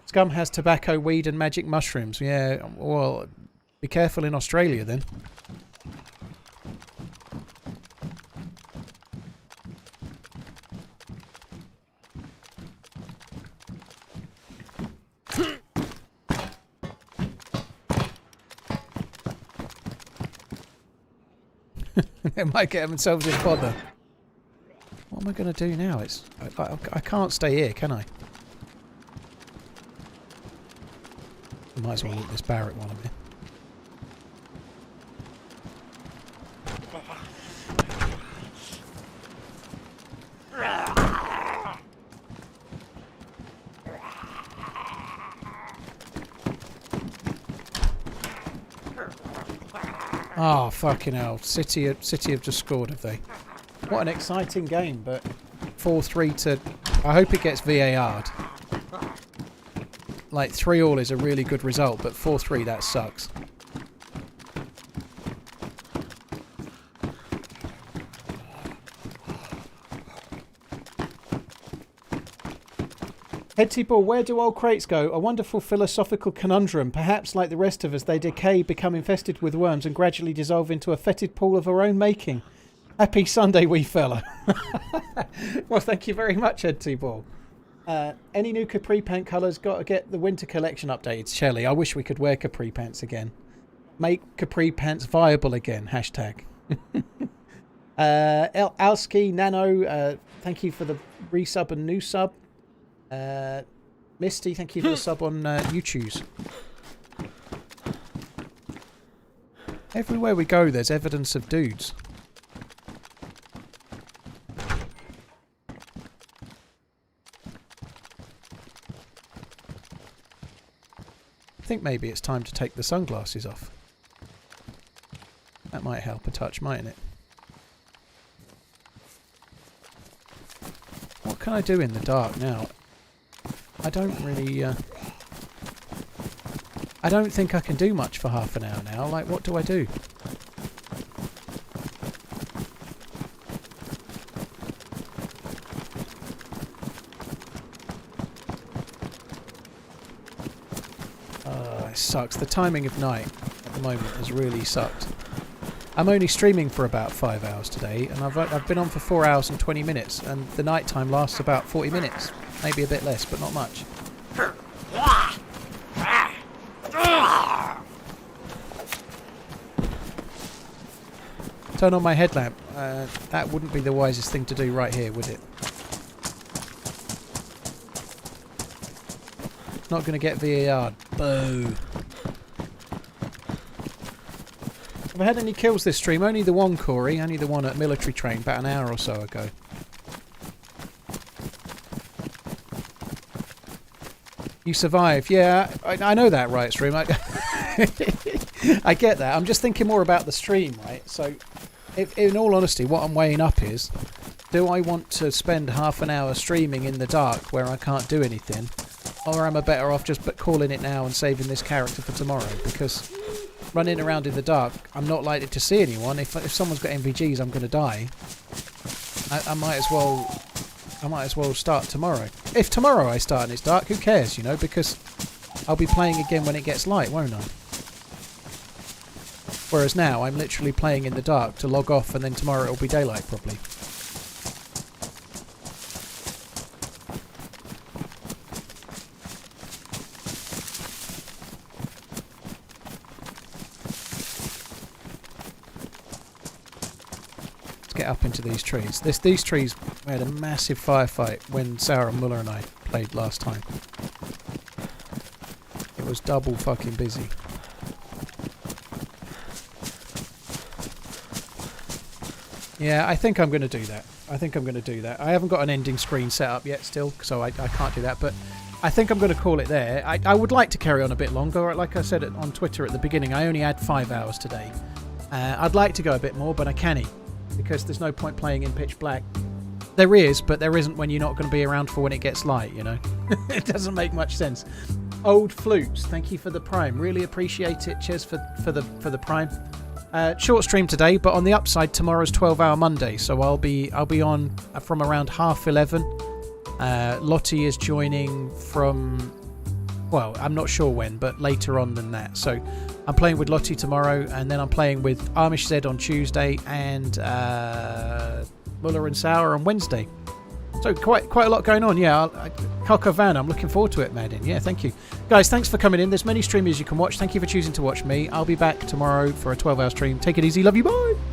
Scum has tobacco, weed, and magic mushrooms. Yeah, well, be careful in Australia then. They might get themselves in bother. What am I going to do now? I can't stay here, can I? I might as well loot this barrack while I'm here. Oh, fucking hell. City have just scored, have they? What an exciting game, but 4-3 to... I hope it gets VAR'd. Like, 3-all is a really good result, but 4-3, that sucks. Headsy Ball, where do old crates go? A wonderful philosophical conundrum. Perhaps, like the rest of us, they decay, become infested with worms, and gradually dissolve into a fetid pool of our own making. Happy Sunday, wee fella. Well, thank you very much, Headsy Ball. Any new capri pant colours? Got to get the winter collection updated. Shelley, I wish we could wear capri pants again. Make capri pants viable again. Hashtag. Alski, Nano, thank you for the resub and new sub. Misty, thank you for the sub on YouTube. Everywhere we go, there's evidence of dudes. I think maybe it's time to take the sunglasses off. That might help a touch, mightn't it? What can I do in the dark now? I don't really... I don't think I can do much for half an hour now. Like, what do I do? It sucks. The timing of night at the moment has really sucked. I'm only streaming for about 5 hours today, and I've been on for 4 hours and 20 minutes, and the night time lasts about 40 minutes. Maybe a bit less, but not much. Turn on my headlamp. That wouldn't be the wisest thing to do right here, would it? Not going to get VAR. Boo. Have I had any kills this stream? Only the one, Corey. Only the one at military train about an hour or so ago. You survived. Yeah, I know that, right, stream. I get that. I'm just thinking more about the stream, right? So, if, in all honesty, what I'm weighing up is, do I want to spend half an hour streaming in the dark where I can't do anything? Or am I better off just calling it now and saving this character for tomorrow? Because running around in the dark, I'm not likely to see anyone. If someone's got MVGs, I'm going to die. I might as well start tomorrow. If tomorrow I start and it's dark, who cares, you know? Because I'll be playing again when it gets light, won't I? Whereas now, I'm literally playing in the dark to log off and then tomorrow it'll be daylight probably. Get up into these trees. These trees had a massive firefight when Sarah Muller and I played last time. It was double fucking busy. Yeah, I think I'm going to do that. I haven't got an ending screen set up yet still, so I can't do that, but I think I'm going to call it there. I would like to carry on a bit longer. Like I said on Twitter at the beginning, I only had 5 hours today. I'd like to go a bit more, but I can't. Because there's no point playing in pitch black. There is, but there isn't when you're not going to be around for when it gets light, you know. It doesn't make much sense. Old Flutes, thank you for the prime. Really appreciate it. Cheers for the prime. Short stream today, but on the upside, tomorrow's 12-hour Monday, so I'll be on from around 11:30. Lottie is joining from, well, I'm not sure when, but later on than that. So I'm playing with Lottie tomorrow, and then I'm playing with Amish Z on Tuesday and Muller and Sauer on Wednesday. So quite a lot going on. Yeah, Cocker Van, I'm looking forward to it, Madden. Yeah, thank you. Guys, thanks for coming in. There's many streamers you can watch. Thank you for choosing to watch me. I'll be back tomorrow for a 12-hour stream. Take it easy. Love you. Bye.